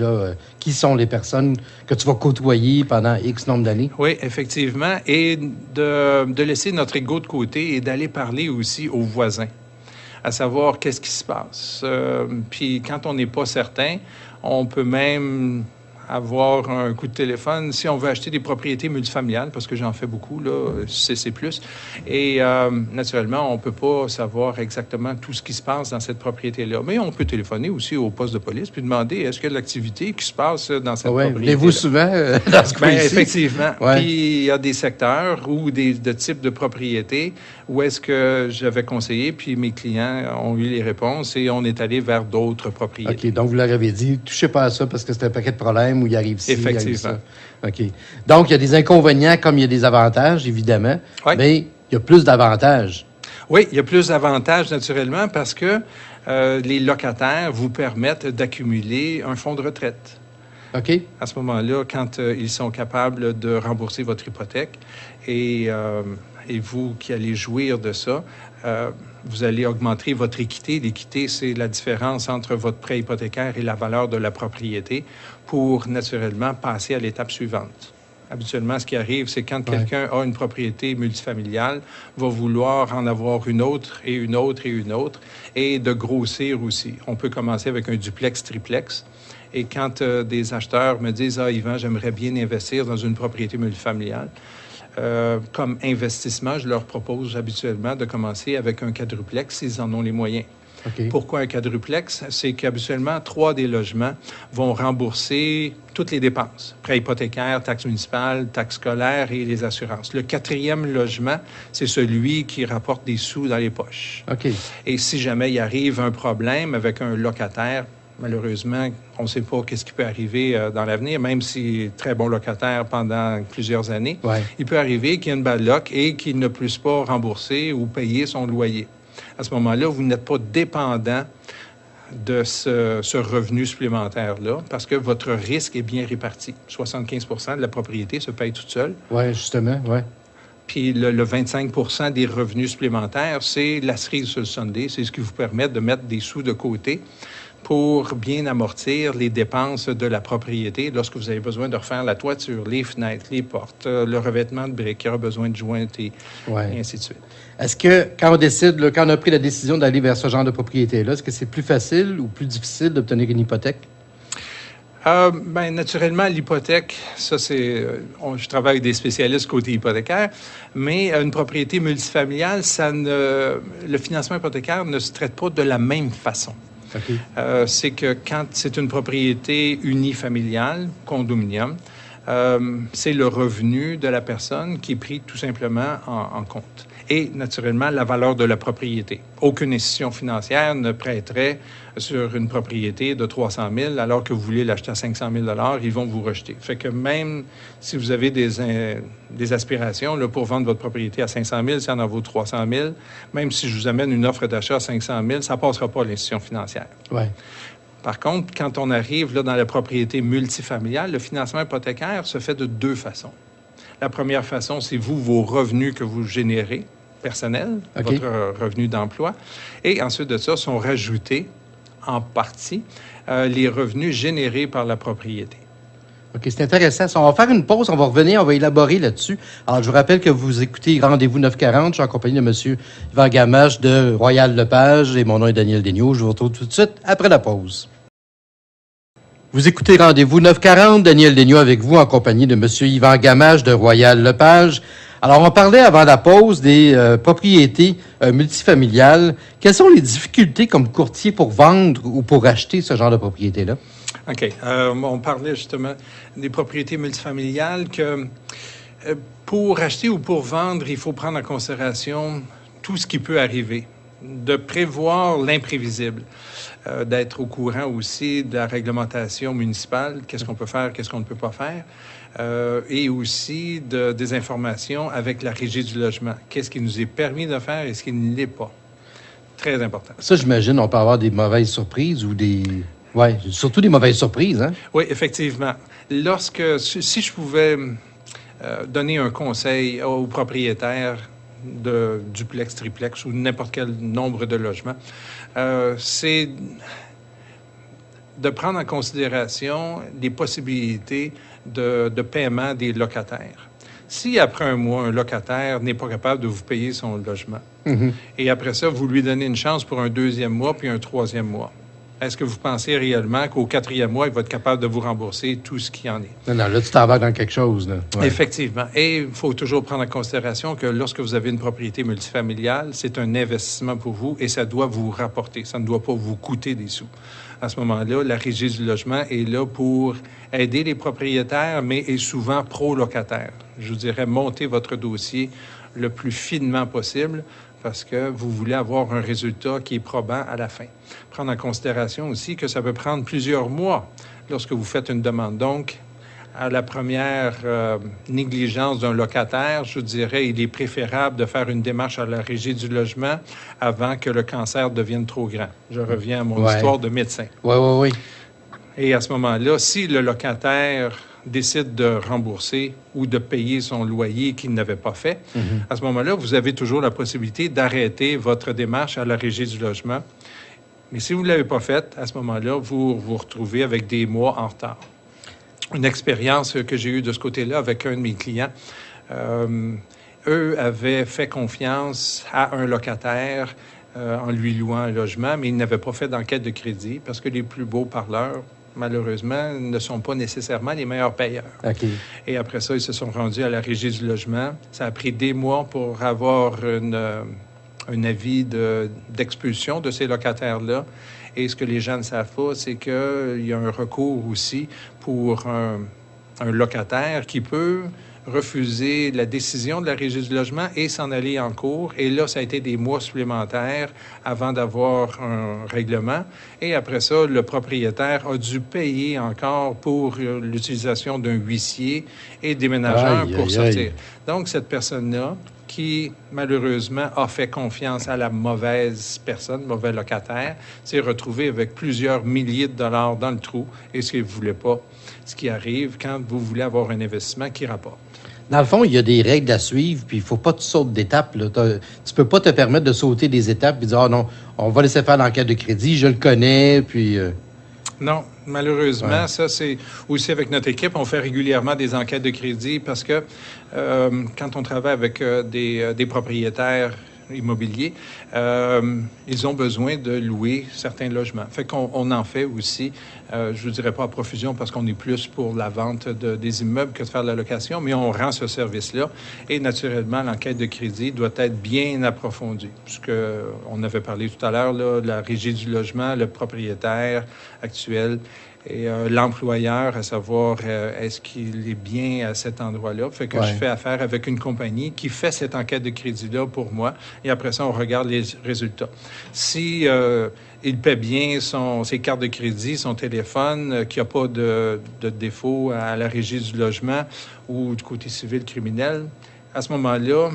qui sont les personnes que tu vas côtoyer pendant X nombre d'années. Oui, effectivement. Et de laisser notre ego de côté et d'aller parler aussi aux voisins, à savoir qu'est-ce qui se passe. Puis quand on n'est pas certain, on peut même avoir un coup de téléphone si on veut acheter des propriétés multifamiliales, parce que j'en fais beaucoup, là, CC+. Et naturellement, on ne peut pas savoir exactement tout ce qui se passe dans cette propriété-là. Mais on peut téléphoner aussi au poste de police puis demander est-ce qu'il y a de l'activité qui se passe dans cette propriété. Venez-vous souvent dans ce cas-ci? Effectivement. Puis il y a des secteurs ou de types de propriétés où est-ce que j'avais conseillé, puis mes clients ont eu les réponses et on est allé vers d'autres propriétés. OK. Donc, vous leur avez dit, touchez pas à ça parce que c'est un paquet de problèmes où il arrive ci, effectivement. Il arrive ça. OK. Donc, il y a des inconvénients comme il y a des avantages, évidemment, mais il y a plus d'avantages. Oui, il y a plus d'avantages, naturellement, parce que les locataires vous permettent d'accumuler un fonds de retraite. OK. À ce moment-là, quand ils sont capables de rembourser votre hypothèque et vous qui allez jouir de ça, vous allez augmenter votre équité. L'équité, c'est la différence entre votre prêt hypothécaire et la valeur de la propriété pour, naturellement, passer à l'étape suivante. Habituellement, ce qui arrive, c'est quand quelqu'un a une propriété multifamiliale, va vouloir en avoir une autre et une autre et une autre, et de grossir aussi. On peut commencer avec un duplex, triplex. Et quand des acheteurs me disent « Ah, Yvan, j'aimerais bien investir dans une propriété multifamiliale », comme investissement, je leur propose habituellement de commencer avec un quadruplex s'ils en ont les moyens. Okay. Pourquoi un quadruplex? C'est qu'habituellement, 3 des logements vont rembourser toutes les dépenses. Prêt hypothécaire, taxes municipales, taxes scolaires et les assurances. Le 4e logement, c'est celui qui rapporte des sous dans les poches. Okay. Et si jamais il arrive un problème avec un locataire, malheureusement, on ne sait pas qu'est-ce qui peut arriver dans l'avenir, même s'il est très bon locataire pendant plusieurs années. Il peut arriver qu'il y ait une bad luck et qu'il ne puisse pas rembourser ou payer son loyer. À ce moment-là, vous n'êtes pas dépendant de ce revenu supplémentaire-là parce que votre risque est bien réparti. 75 % de la propriété se paye toute seule. Oui, justement, oui. Puis le 25 % des revenus supplémentaires, c'est la cerise sur le sundae. C'est ce qui vous permet de mettre des sous de côté pour bien amortir les dépenses de la propriété lorsque vous avez besoin de refaire la toiture, les fenêtres, les portes, le revêtement de briques, il y aura besoin de jointes et ainsi de suite. Est-ce que quand on décide, quand on a pris la décision d'aller vers ce genre de propriété-là, est-ce que c'est plus facile ou plus difficile d'obtenir une hypothèque? Naturellement, l'hypothèque, ça c'est... je travaille avec des spécialistes côté hypothécaire, mais une propriété multifamiliale, le financement hypothécaire ne se traite pas de la même façon. Okay. C'est que quand c'est une propriété unifamiliale, condominium, c'est le revenu de la personne qui est pris tout simplement en compte. Et naturellement, la valeur de la propriété. Aucune institution financière ne prêterait sur une propriété de 300 000 alors que vous voulez l'acheter à 500 000 $, ils vont vous rejeter. Fait que même si vous avez des aspirations là, pour vendre votre propriété à 500 000, ça en vaut 300 000, même si je vous amène une offre d'achat à 500 000, ça ne passera pas à l'institution financière. Ouais. Par contre, quand on arrive là, dans la propriété multifamiliale, le financement hypothécaire se fait de 2 façons. La première façon, c'est vos revenus que vous générez, personnels, votre revenu d'emploi. Et ensuite de ça, sont rajoutés en partie les revenus générés par la propriété. OK, c'est intéressant. On va faire une pause, on va revenir, on va élaborer là-dessus. Alors, je vous rappelle que vous écoutez Rendez-vous 940. Je suis en compagnie de M. Yvan Gamache de Royal Lepage et mon nom est Daniel Daigneault. Je vous retrouve tout de suite après la pause. Vous écoutez Rendez-vous 940, Daniel Daigneault avec vous en compagnie de M. Yvan Gamache de Royal Lepage. Alors, on parlait avant la pause des propriétés multifamiliales. Quelles sont les difficultés comme courtier pour vendre ou pour acheter ce genre de propriété-là? OK. On parlait justement des propriétés multifamiliales que pour acheter ou pour vendre, il faut prendre en considération tout ce qui peut arriver, de prévoir l'imprévisible, d'être au courant aussi de la réglementation municipale, qu'est-ce qu'on peut faire, qu'est-ce qu'on ne peut pas faire, et aussi des informations avec la Régie du logement. Qu'est-ce qui nous est permis de faire et ce qui ne l'est pas. Très important. Ça, j'imagine, on peut avoir des mauvaises surprises ou des... Oui, surtout des mauvaises surprises, hein? Oui, effectivement. Si je pouvais donner un conseil aux propriétaires de duplex, triplex ou n'importe quel nombre de logements, c'est de prendre en considération les possibilités de paiement des locataires. Si après un mois, un locataire n'est pas capable de vous payer son logement, et après ça, vous lui donnez une chance pour un deuxième mois puis un troisième mois, est-ce que vous pensez réellement qu'au quatrième mois, il va être capable de vous rembourser tout ce qu'il y en est? Non, là, tu t'embarques dans quelque chose. Là. Ouais. Effectivement. Et il faut toujours prendre en considération que lorsque vous avez une propriété multifamiliale, c'est un investissement pour vous et ça doit vous rapporter. Ça ne doit pas vous coûter des sous. À ce moment-là, la Régie du logement est là pour aider les propriétaires, mais est souvent pro-locataire. Je vous dirais, montez votre dossier le plus finement possible parce que vous voulez avoir un résultat qui est probant à la fin. Prendre en considération aussi que ça peut prendre plusieurs mois lorsque vous faites une demande. Donc, à la première négligence d'un locataire, je dirais, il est préférable de faire une démarche à la Régie du logement avant que le cancer devienne trop grand. Je reviens à mon histoire de médecin. Oui. Et à ce moment-là, si le locataire décide de rembourser ou de payer son loyer qu'il n'avait pas fait, à ce moment-là, vous avez toujours la possibilité d'arrêter votre démarche à la Régie du logement. Mais si vous ne l'avez pas faite, à ce moment-là, vous vous retrouvez avec des mois en retard. Une expérience que j'ai eue de ce côté-là avec un de mes clients, eux avaient fait confiance à un locataire en lui louant un logement, mais ils n'avaient pas fait d'enquête de crédit parce que les plus beaux parleurs, malheureusement, ne sont pas nécessairement les meilleurs payeurs. Okay. Et après ça, ils se sont rendus à la Régie du logement. Ça a pris des mois pour avoir un avis d'expulsion de ces locataires-là. Et ce que les gens ne savent pas, c'est qu'il y a un recours aussi pour un locataire qui peut refuser la décision de la Régie du logement et s'en aller en cours. Et là, ça a été des mois supplémentaires avant d'avoir un règlement. Et après ça, le propriétaire a dû payer encore pour l'utilisation d'un huissier et déménageur pour sortir. Donc, cette personne-là, qui, malheureusement, a fait confiance à la mauvaise personne, mauvais locataire, s'est retrouvé avec plusieurs milliers de dollars dans le trou. Et ce qu'il ne voulait pas, ce qui arrive quand vous voulez avoir un investissement qui rapporte. Dans le fond, il y a des règles à suivre, puis il ne faut pas que tu sautes d'étapes. Tu ne peux pas te permettre de sauter des étapes et dire « Ah non, on va laisser faire l'enquête de crédit, je le connais, puis... Non, malheureusement, ça, c'est aussi avec notre équipe, on fait régulièrement des enquêtes de crédit parce que quand on travaille avec des propriétaires immobiliers, ils ont besoin de louer certains logements. Fait qu'on en fait aussi, je ne vous dirais pas à profusion parce qu'on est plus pour la vente des immeubles que de faire de la location, mais on rend ce service-là. Et naturellement, l'enquête de crédit doit être bien approfondie. Puisqu'on avait parlé tout à l'heure de la Régie du logement, le propriétaire actuel et l'employeur, à savoir est-ce qu'il est bien à cet endroit-là. Fait que je fais affaire avec une compagnie qui fait cette enquête de crédit-là pour moi. Et après ça, on regarde les résultats. Si il paie bien ses cartes de crédit, son téléphone, qu'il n'y a pas de défaut à la Régie du logement ou du côté civil criminel, à ce moment-là,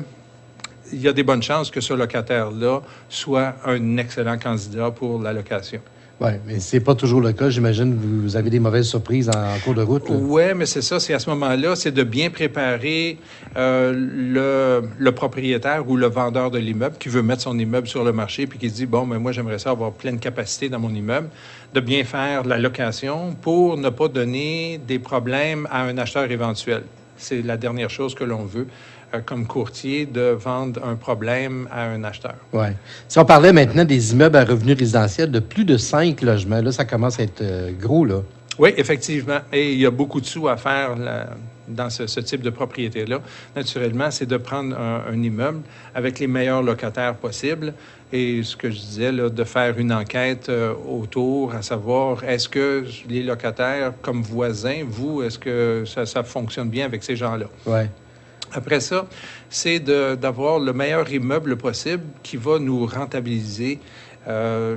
il y a des bonnes chances que ce locataire-là soit un excellent candidat pour la location. Oui, mais c'est pas toujours le cas. J'imagine que vous avez des mauvaises surprises en cours de route. Oui, mais c'est ça. C'est à ce moment-là, c'est de bien préparer le propriétaire ou le vendeur de l'immeuble qui veut mettre son immeuble sur le marché puis qui se dit, bon, mais moi, j'aimerais ça avoir pleine capacité dans mon immeuble, de bien faire la location pour ne pas donner des problèmes à un acheteur éventuel. C'est la dernière chose que l'on veut comme courtier, de vendre un problème à un acheteur. Oui. Si on parlait maintenant des immeubles à revenus résidentiels de plus de 5 logements, là, ça commence à être gros, là. Oui, effectivement. Et il y a beaucoup de sous à faire dans ce type de propriété-là. Naturellement, c'est de prendre un immeuble avec les meilleurs locataires possibles. Et ce que je disais, là, de faire une enquête autour, à savoir, est-ce que les locataires, comme voisins, vous, est-ce que ça fonctionne bien avec ces gens-là? Oui. Après ça, c'est d'avoir le meilleur immeuble possible qui va nous rentabiliser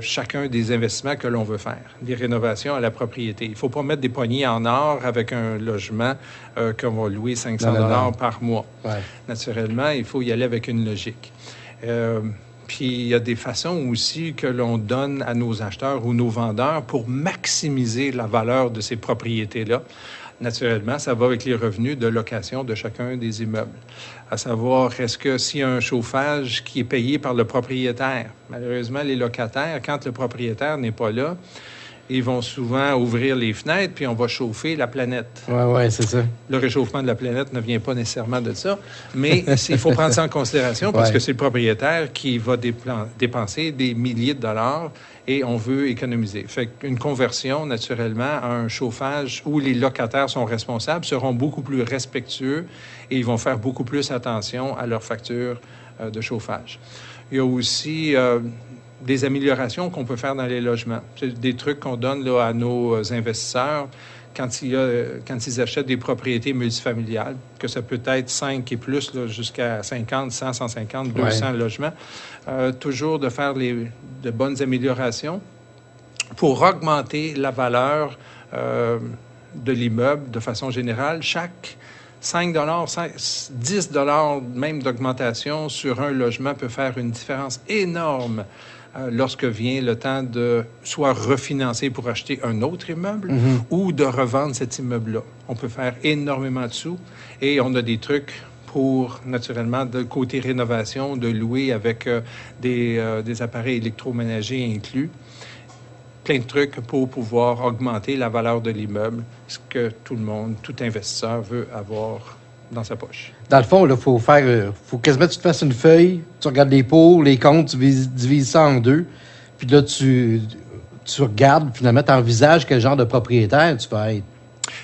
chacun des investissements que l'on veut faire, des rénovations à la propriété. Il ne faut pas mettre des poignées en or avec un logement qu'on va louer 500 $ par mois. Ouais. Naturellement, il faut y aller avec une logique. Puis il y a des façons aussi que l'on donne à nos acheteurs ou nos vendeurs pour maximiser la valeur de ces propriétés-là. Naturellement, ça va avec les revenus de location de chacun des immeubles. À savoir, est-ce que s'il y a un chauffage qui est payé par le propriétaire? Malheureusement, les locataires, quand le propriétaire n'est pas là, ils vont souvent ouvrir les fenêtres, puis on va chauffer la planète. Oui, c'est ça. Le réchauffement de la planète ne vient pas nécessairement de ça, mais il faut prendre ça en considération parce que c'est le propriétaire qui va dépenser des milliers de dollars et on veut économiser. Fait qu'une conversion, naturellement, à un chauffage où les locataires sont responsables seront beaucoup plus respectueux et ils vont faire beaucoup plus attention à leur facture de chauffage. Il y a aussi des améliorations qu'on peut faire dans les logements. C'est des trucs qu'on donne là, à nos investisseurs quand ils achètent des propriétés multifamiliales, que ça peut être 5 et plus, là, jusqu'à 50, 100, 150, 200 logements. Toujours de faire de bonnes améliorations pour augmenter la valeur de l'immeuble de façon générale. Chaque 5 10 même d'augmentation sur un logement peut faire une différence énorme lorsque vient le temps de soit refinancer pour acheter un autre immeuble ou de revendre cet immeuble-là. On peut faire énormément de sous et on a des trucs pour, naturellement, de côté rénovation, de louer avec des appareils électroménagers inclus. Plein de trucs pour pouvoir augmenter la valeur de l'immeuble, ce que tout investisseur veut avoir dans sa poche. Dans le fond, il faut quasiment que tu te fasses une feuille, tu regardes les pour, les contre, tu divises ça en deux, puis là, tu regardes, finalement, tu envisages quel genre de propriétaire tu vas être.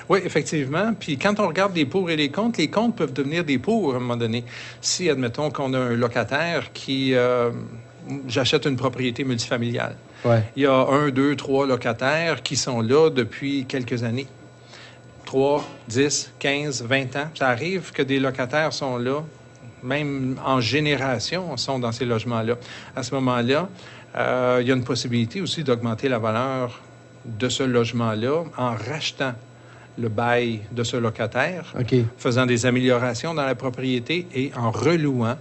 Oui, effectivement. Puis quand on regarde les pour et les comptes peuvent devenir des pour à un moment donné. Si, admettons qu'on a un locataire qui... j'achète une propriété multifamiliale. Ouais. Il y a 1, 2, 3 locataires qui sont là depuis quelques années. 3, 10, 15, 20 ans. Ça arrive que des locataires sont là, même en génération, sont dans ces logements-là. À ce moment-là, il y a une possibilité aussi d'augmenter la valeur de ce logement-là en rachetant le bail de ce locataire, faisant des améliorations dans la propriété et en relouant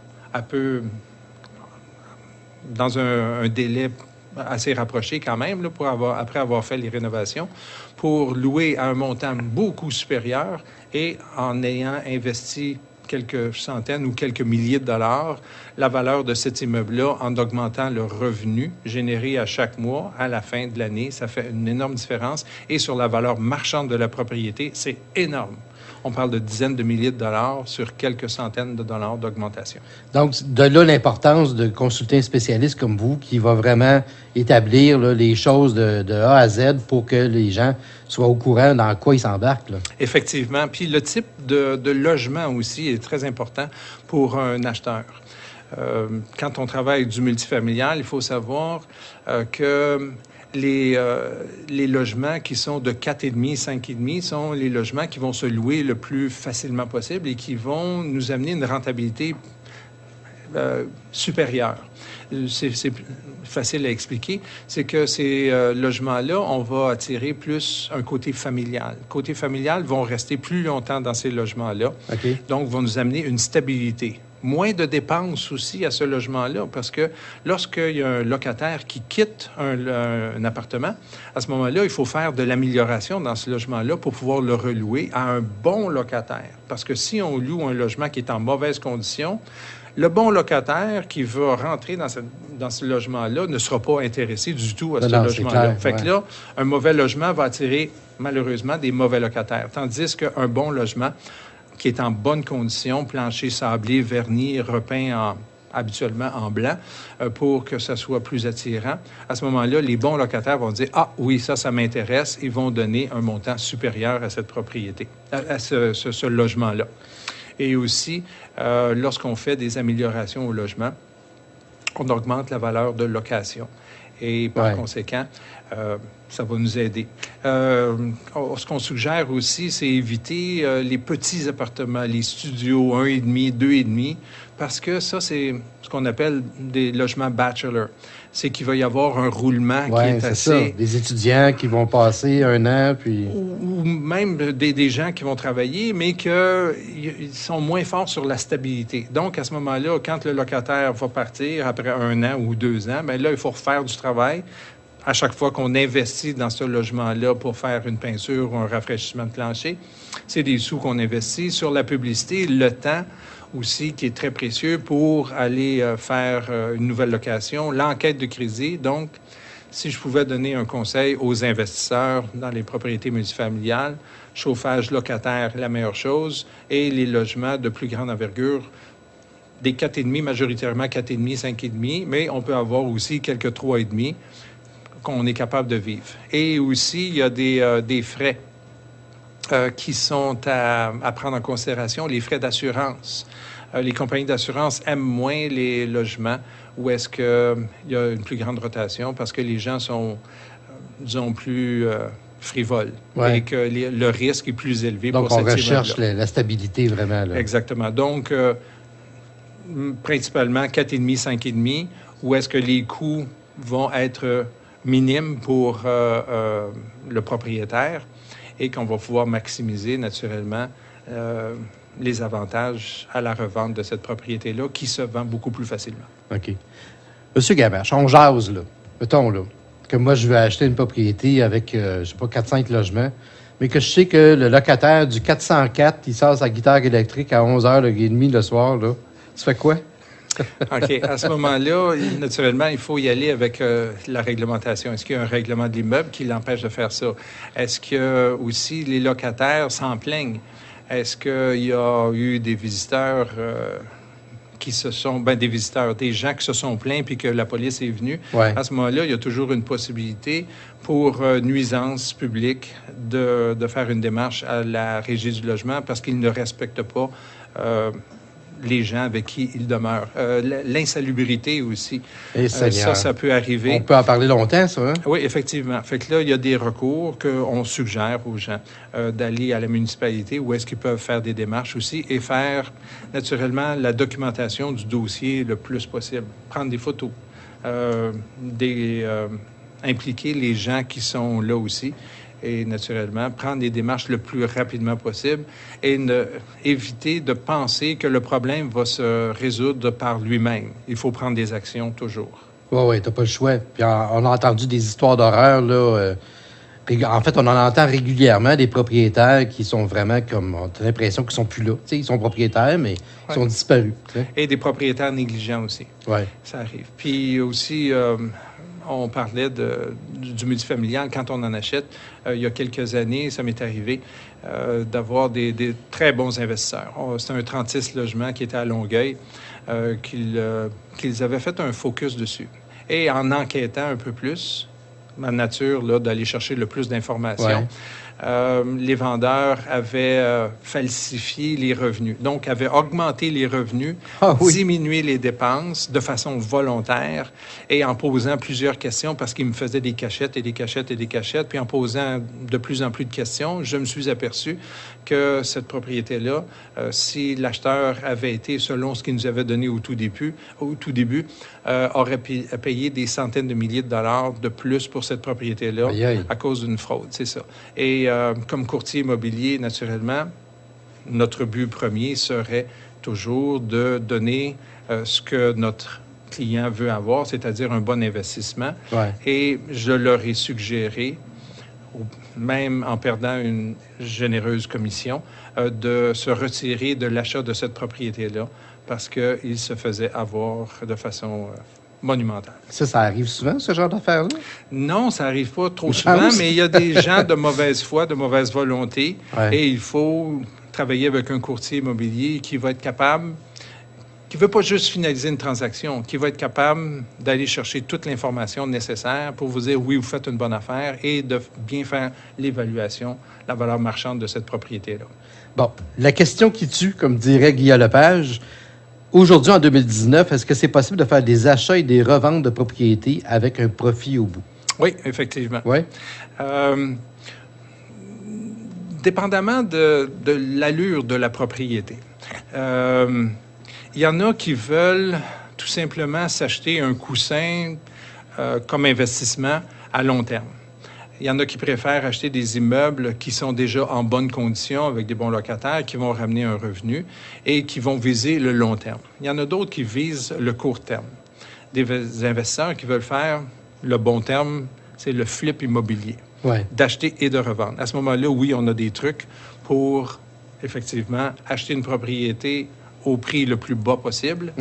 dans un délai assez rapproché quand même, là, après avoir fait les rénovations, pour louer à un montant beaucoup supérieur et en ayant investi quelques centaines ou quelques milliers de dollars, la valeur de cet immeuble-là en augmentant le revenu généré à chaque mois, à la fin de l'année. Ça fait une énorme différence. Et sur la valeur marchande de la propriété, c'est énorme. On parle de dizaines de milliers de dollars sur quelques centaines de dollars d'augmentation. Donc, de là l'importance de consulter un spécialiste comme vous qui va vraiment établir là, les choses de A à Z pour que les gens soient au courant dans quoi ils s'embarquent. Là. Effectivement. Puis le type de logement aussi est très important pour un acheteur. Quand on travaille avec du multifamilial, il faut savoir que les logements qui sont de 4,5, 5,5 sont les logements qui vont se louer le plus facilement possible et qui vont nous amener une rentabilité supérieure. C'est facile à expliquer. C'est que ces logements-là, on va attirer plus un côté familial. Côté familial, vont rester plus longtemps dans ces logements-là. Donc, vont nous amener une stabilité. Moins de dépenses aussi à ce logement-là, parce que lorsqu'il y a un locataire qui quitte un appartement, à ce moment-là, il faut faire de l'amélioration dans ce logement-là pour pouvoir le relouer à un bon locataire. Parce que si on loue un logement qui est en mauvaise condition, le bon locataire qui va rentrer dans ce logement-là ne sera pas intéressé du tout à ce logement-là. Fait que là, un mauvais logement va attirer malheureusement des mauvais locataires. Tandis qu'un bon logement qui est en bonne condition, plancher sablé, verni, repeint habituellement en blanc, pour que ça soit plus attirant. À ce moment-là, les bons locataires vont dire « Ah oui, ça m'intéresse », ils vont donner un montant supérieur à cette propriété, à ce logement-là. Et aussi, lorsqu'on fait des améliorations au logement, on augmente la valeur de location. Et par conséquent, ça va nous aider. Ce qu'on suggère aussi, c'est éviter les petits appartements, les studios 1,5, 2,5, parce que ça, c'est ce qu'on appelle des logements bachelor. c'est qu'il va y avoir un roulement qui est assez... Ça. Des étudiants qui vont passer 1 an, puis... Ou même des gens qui vont travailler, mais qu'ils sont moins forts sur la stabilité. Donc, à ce moment-là, quand le locataire va partir après 1 an ou 2 ans, bien là, il faut refaire du travail. À chaque fois qu'on investit dans ce logement-là pour faire une peinture ou un rafraîchissement de plancher, c'est des sous qu'on investit sur la publicité, le temps aussi qui est très précieux pour aller faire une nouvelle location, l'enquête de crédit. Donc, si je pouvais donner un conseil aux investisseurs dans les propriétés multifamiliales, chauffage locataire, la meilleure chose, et les logements de plus grande envergure, des 4,5, majoritairement 4,5, 5,5, mais on peut avoir aussi quelques 3,5 qu'on est capable de vivre. Et aussi, il y a des frais qui sont à prendre en considération, les frais d'assurance. Les compagnies d'assurance aiment moins les logements où est-ce qu'il y a une plus grande rotation parce que les gens sont, disons, plus frivoles et que le risque est plus élevé pour cette Donc, on recherche la stabilité vraiment. Là. Exactement. Donc, principalement 4,5, 5,5, où est-ce que les coûts vont être minimes pour le propriétaire et qu'on va pouvoir maximiser naturellement les avantages à la revente de cette propriété-là qui se vend beaucoup plus facilement. OK. Monsieur Gabache, on jase, là. Mettons, là, que moi, je veux acheter une propriété avec, je sais pas, 4-5 logements, mais que je sais que le locataire du 404, il sort sa guitare électrique à 11h30 le soir, là. Tu fais quoi? OK. À ce moment-là, naturellement, il faut y aller avec la réglementation. Est-ce qu'il y a un règlement de l'immeuble qui l'empêche de faire ça? Est-ce que aussi les locataires s'en plaignent? Est-ce qu'il y a eu des visiteurs qui se sont... des gens qui se sont plaints puis que la police est venue? Ouais. À ce moment-là, il y a toujours une possibilité pour nuisance publique de faire une démarche à la Régie du logement parce qu'ils ne respectent pas les gens avec qui ils demeurent. L'insalubrité aussi, ça peut arriver. On peut en parler longtemps, ça, hein? Oui, effectivement. Fait que là, il y a des recours qu'on suggère aux gens d'aller à la municipalité où est-ce qu'ils peuvent faire des démarches aussi et faire, naturellement, la documentation du dossier le plus possible. Prendre des photos, impliquer les gens qui sont là aussi et naturellement, prendre des démarches le plus rapidement possible et éviter de penser que le problème va se résoudre par lui-même. Il faut prendre des actions toujours. Oui, t'as pas le choix. Puis on a entendu des histoires d'horreur, là. En fait, on en entend régulièrement des propriétaires qui sont vraiment comme... On a l'impression qu'ils sont plus là. T'sais, ils sont propriétaires, mais ils sont disparus. T'sais. Et des propriétaires négligents aussi. Oui. Ça arrive. Puis aussi... on parlait du multifamilial quand on en achète. Il y a quelques années, ça m'est arrivé d'avoir des très bons investisseurs. C'était un 36 logements qui était à Longueuil, qu'ils avaient fait un focus dessus. Et en enquêtant un peu plus, ma nature là, d'aller chercher le plus d'informations, les vendeurs avaient falsifié les revenus. Donc, avaient augmenté les revenus, diminué les dépenses de façon volontaire et en posant plusieurs questions parce qu'ils me faisaient des cachettes et des cachettes et des cachettes. Puis en posant de plus en plus de questions, je me suis aperçu que cette propriété-là, si l'acheteur avait été, selon ce qu'il nous avait donné au tout début, aurait payé des centaines de milliers de dollars de plus pour cette propriété-là à cause d'une fraude, c'est ça. Et comme courtier immobilier, naturellement, notre but premier serait toujours de donner ce que notre client veut avoir, c'est-à-dire un bon investissement. Ouais. Et je leur ai suggéré, même en perdant une généreuse commission, de se retirer de l'achat de cette propriété-là parce qu'ils se faisaient avoir de façon monumentale. Ça arrive souvent, ce genre d'affaires-là? Non, ça n'arrive pas trop souvent, mais il y a des gens de mauvaise foi, de mauvaise volonté, et il faut travailler avec un courtier immobilier qui va être capable, qui ne veut pas juste finaliser une transaction, qui va être capable d'aller chercher toute l'information nécessaire pour vous dire oui, vous faites une bonne affaire et de bien faire l'évaluation, la valeur marchande de cette propriété-là. Bon, la question qui tue, comme dirait Guillaume Lepage, aujourd'hui, en 2019, est-ce que c'est possible de faire des achats et des reventes de propriétés avec un profit au bout? Oui, effectivement. Oui. Dépendamment de l'allure de la propriété. Il y en a qui veulent tout simplement s'acheter un coussin comme investissement à long terme. Il y en a qui préfèrent acheter des immeubles qui sont déjà en bonne condition avec des bons locataires, qui vont ramener un revenu et qui vont viser le long terme. Il y en a d'autres qui visent le court terme. Des investisseurs qui veulent faire le bon terme, c'est le flip immobilier, d'acheter et de revendre. À ce moment-là, oui, on a des trucs pour, effectivement, acheter une propriété au prix le plus bas possible,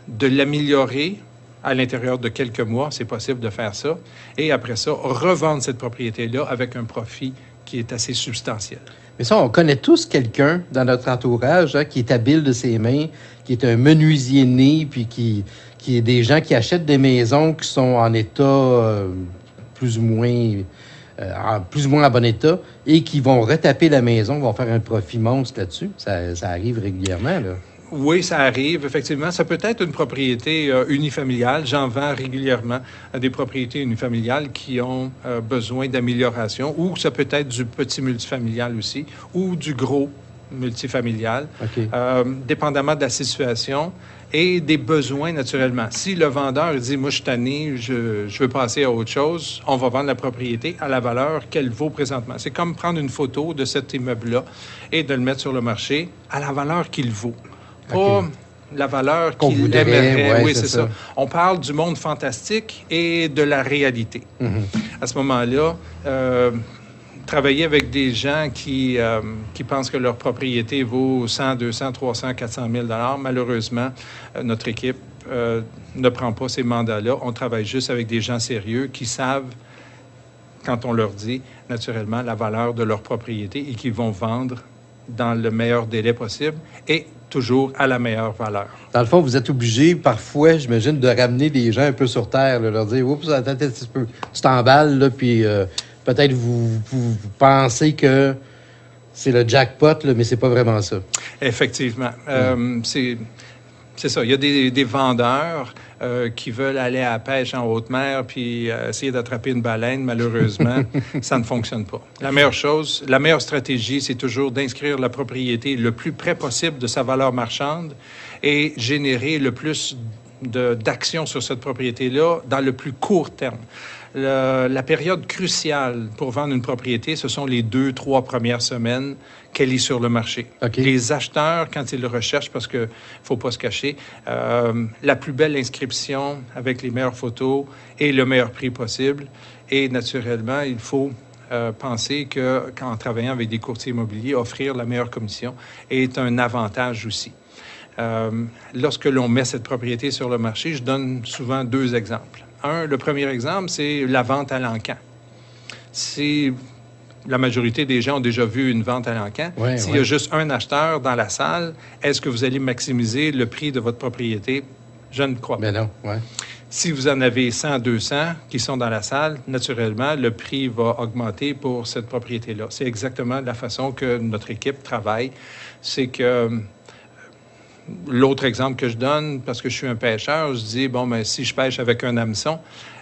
de l'améliorer à l'intérieur de quelques mois, c'est possible de faire ça, et après ça, revendre cette propriété-là avec un profit qui est assez substantiel. Mais ça, on connaît tous quelqu'un dans notre entourage qui est habile de ses mains, qui est un menuisier né, puis qui est des gens qui achètent des maisons qui sont en état plus ou moins en bon état et qui vont retaper la maison, vont faire un profit monstre là-dessus. Ça arrive régulièrement, là. Oui, ça arrive, effectivement. Ça peut être une propriété unifamiliale. J'en vends régulièrement des propriétés unifamiliales qui ont besoin d'amélioration, ou ça peut être du petit multifamilial aussi, ou du gros multifamilial, dépendamment de la situation et des besoins, naturellement. Si le vendeur dit « Moi, je suis tanné, je veux passer à autre chose », on va vendre la propriété à la valeur qu'elle vaut présentement. C'est comme prendre une photo de cet immeuble-là et de le mettre sur le marché à la valeur qu'il vaut. Pas la valeur qu'il aimerait. Oui, c'est ça. On parle du monde fantastique et de la réalité. À ce moment-là, travailler avec des gens qui pensent que leur propriété vaut 100, 200, 300, 400 000 $, malheureusement, notre équipe ne prend pas ces mandats-là. On travaille juste avec des gens sérieux qui savent, quand on leur dit, naturellement, la valeur de leur propriété et qui vont vendre dans le meilleur délai possible et toujours à la meilleure valeur. Dans le fond, vous êtes obligé, parfois, j'imagine, de ramener des gens un peu sur terre, là, leur dire « Oups, attends un petit peu, tu t'emballes, là, puis peut-être vous pensez que c'est le jackpot, là, mais c'est pas vraiment ça. » Effectivement. C'est ça. Il y a des vendeurs qui veulent aller à la pêche en haute mer puis essayer d'attraper une baleine. Malheureusement, ça ne fonctionne pas. La meilleure stratégie, c'est toujours d'inscrire la propriété le plus près possible de sa valeur marchande et générer le plus d'actions sur cette propriété-là dans le plus court terme. La période cruciale pour vendre une propriété, ce sont les 2-3 premières semaines qu'elle est sur le marché. Les acheteurs, quand ils le recherchent, parce qu'il ne faut pas se cacher, la plus belle inscription avec les meilleures photos et le meilleur prix possible. Et naturellement, il faut penser qu'en travaillant avec des courtiers immobiliers, offrir la meilleure commission est un avantage aussi. Lorsque l'on met cette propriété sur le marché, je donne souvent 2 exemples. Le premier exemple, c'est la vente à l'encan. Si la majorité des gens ont déjà vu une vente à l'encan, s'il y a juste un acheteur dans la salle, est-ce que vous allez maximiser le prix de votre propriété? Je ne crois pas. Non. Si vous en avez 100, 200 qui sont dans la salle, naturellement, le prix va augmenter pour cette propriété-là. C'est exactement la façon que notre équipe travaille. C'est que l'autre exemple que je donne, parce que je suis un pêcheur, je dis, si je pêche avec un hameçon,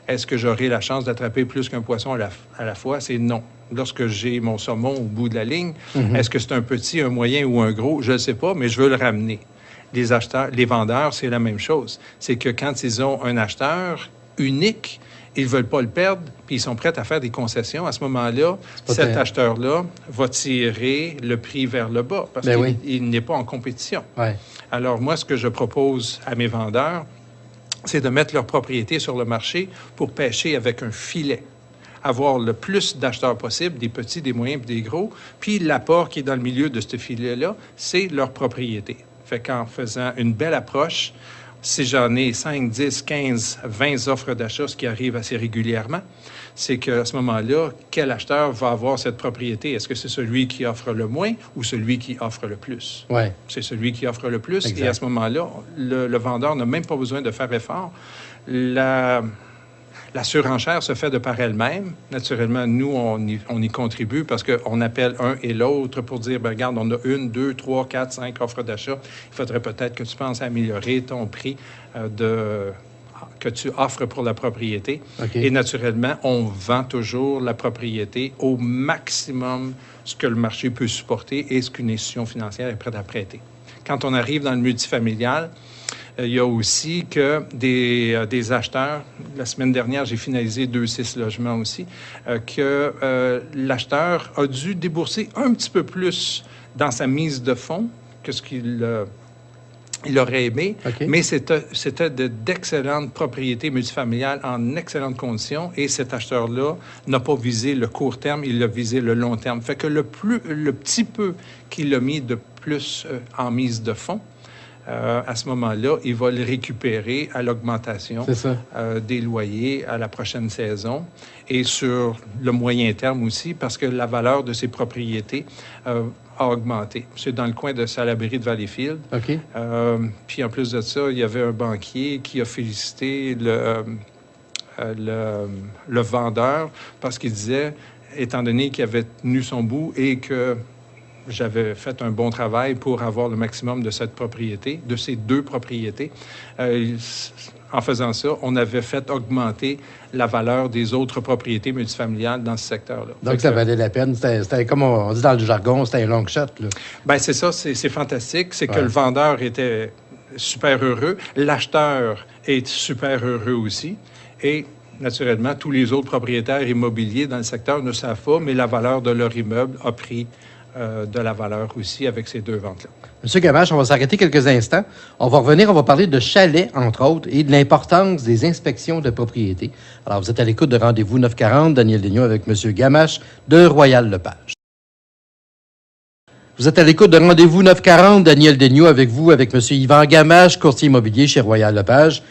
est-ce que j'aurai la chance d'attraper plus qu'un poisson à la fois? C'est non. Lorsque j'ai mon saumon au bout de la ligne, est-ce que c'est un petit, un moyen ou un gros? Je ne sais pas, mais je veux le ramener. Les vendeurs, c'est la même chose. C'est que quand ils ont un acheteur unique, ils ne veulent pas le perdre, puis ils sont prêts à faire des concessions. À ce moment-là, cet acheteur-là va tirer le prix vers le bas parce qu'il n'est pas en compétition. Alors, moi, ce que je propose à mes vendeurs, c'est de mettre leur propriété sur le marché pour pêcher avec un filet. Avoir le plus d'acheteurs possible, des petits, des moyens et des gros. Puis l'apport qui est dans le milieu de ce filet-là, c'est leur propriété. Fait qu'en faisant une belle approche, si j'en ai 5, 10, 15, 20 offres d'achat, ce qui arrive assez régulièrement, c'est qu'à ce moment-là, quel acheteur va avoir cette propriété? Est-ce que c'est celui qui offre le moins ou celui qui offre le plus? C'est celui qui offre le plus. Exact. Et à ce moment-là, le vendeur n'a même pas besoin de faire effort. La surenchère se fait de par elle-même. Naturellement, nous, on y contribue parce qu'on appelle un et l'autre pour dire, regarde, on a 1, 2, 3, 4, 5 offres d'achat. Il faudrait peut-être que tu penses à améliorer ton prix que tu offres pour la propriété. Et naturellement, on vend toujours la propriété au maximum ce que le marché peut supporter et ce qu'une institution financière est prête à prêter. Quand on arrive dans le multifamilial, Il y a aussi que des acheteurs, la semaine dernière, j'ai finalisé 2-6 logements aussi, que l'acheteur a dû débourser un petit peu plus dans sa mise de fonds que ce qu'il il aurait aimé, mais c'était d'excellentes propriétés multifamiliales en excellentes conditions et cet acheteur-là n'a pas visé le court terme, il a visé le long terme. Fait que le petit peu qu'il a mis de plus en mise de fonds, à ce moment-là, il va le récupérer à l'augmentation des loyers à la prochaine saison et sur le moyen terme aussi, parce que la valeur de ses propriétés a augmenté. C'est dans le coin de Salaberry de Valleyfield. Puis en plus de ça, il y avait un banquier qui a félicité le vendeur parce qu'il disait, étant donné qu'il avait tenu son bout et que j'avais fait un bon travail pour avoir le maximum de cette propriété, de ces 2 propriétés. En faisant ça, on avait fait augmenter la valeur des autres propriétés multifamiliales dans ce secteur-là. Donc, ça valait la peine. C'était comme on dit dans le jargon, c'était un long shot, là. Bien, c'est ça, c'est fantastique. C'est que le vendeur était super heureux. L'acheteur est super heureux aussi. Et naturellement, tous les autres propriétaires immobiliers dans le secteur ne savent pas, mais la valeur de leur immeuble a pris de la valeur aussi avec ces 2 ventes-là. Monsieur Gamache, on va s'arrêter quelques instants. On va revenir, on va parler de chalets, entre autres, et de l'importance des inspections de propriété. Alors, vous êtes à l'écoute de Rendez-vous 940, Daniel Daigneault avec Monsieur Gamache de Royal-Lepage. Vous êtes à l'écoute de Rendez-vous 940, Daniel Daigneault avec vous, avec Monsieur Yvan Gamache, courtier immobilier chez Royal-Lepage.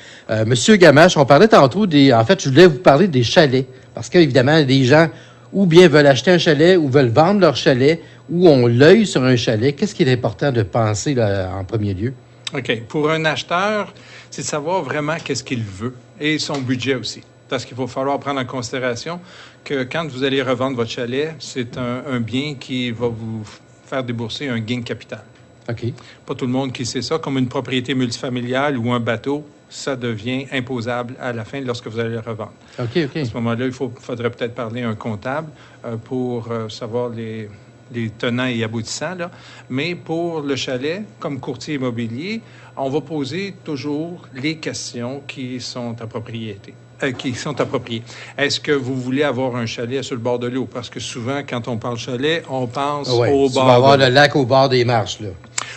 Monsieur Gamache, on parlait tantôt en fait, je voulais vous parler des chalets, parce qu'évidemment, des gens ou bien veulent acheter un chalet ou veulent vendre leur chalet ou ont l'œil sur un chalet. Qu'est-ce qui est important de penser là, en premier lieu? OK. Pour un acheteur, c'est de savoir vraiment qu'est-ce qu'il veut et son budget aussi. Parce qu'il va falloir prendre en considération que quand vous allez revendre votre chalet, c'est un bien qui va vous faire débourser un gain de capital. OK. Pas tout le monde qui sait ça. Comme une propriété multifamiliale ou un bateau, ça devient imposable à la fin lorsque vous allez le revendre. OK. À ce moment-là, il faudrait peut-être parler à un comptable pour savoir les tenants et aboutissants. Là. Mais pour le chalet, comme courtier immobilier, on va poser toujours les questions qui sont appropriées. Est-ce que vous voulez avoir un chalet sur le bord de l'eau? Parce que souvent, quand on parle chalet, on pense au bord de l'eau. Tu vas avoir le lac au bord des marches, là.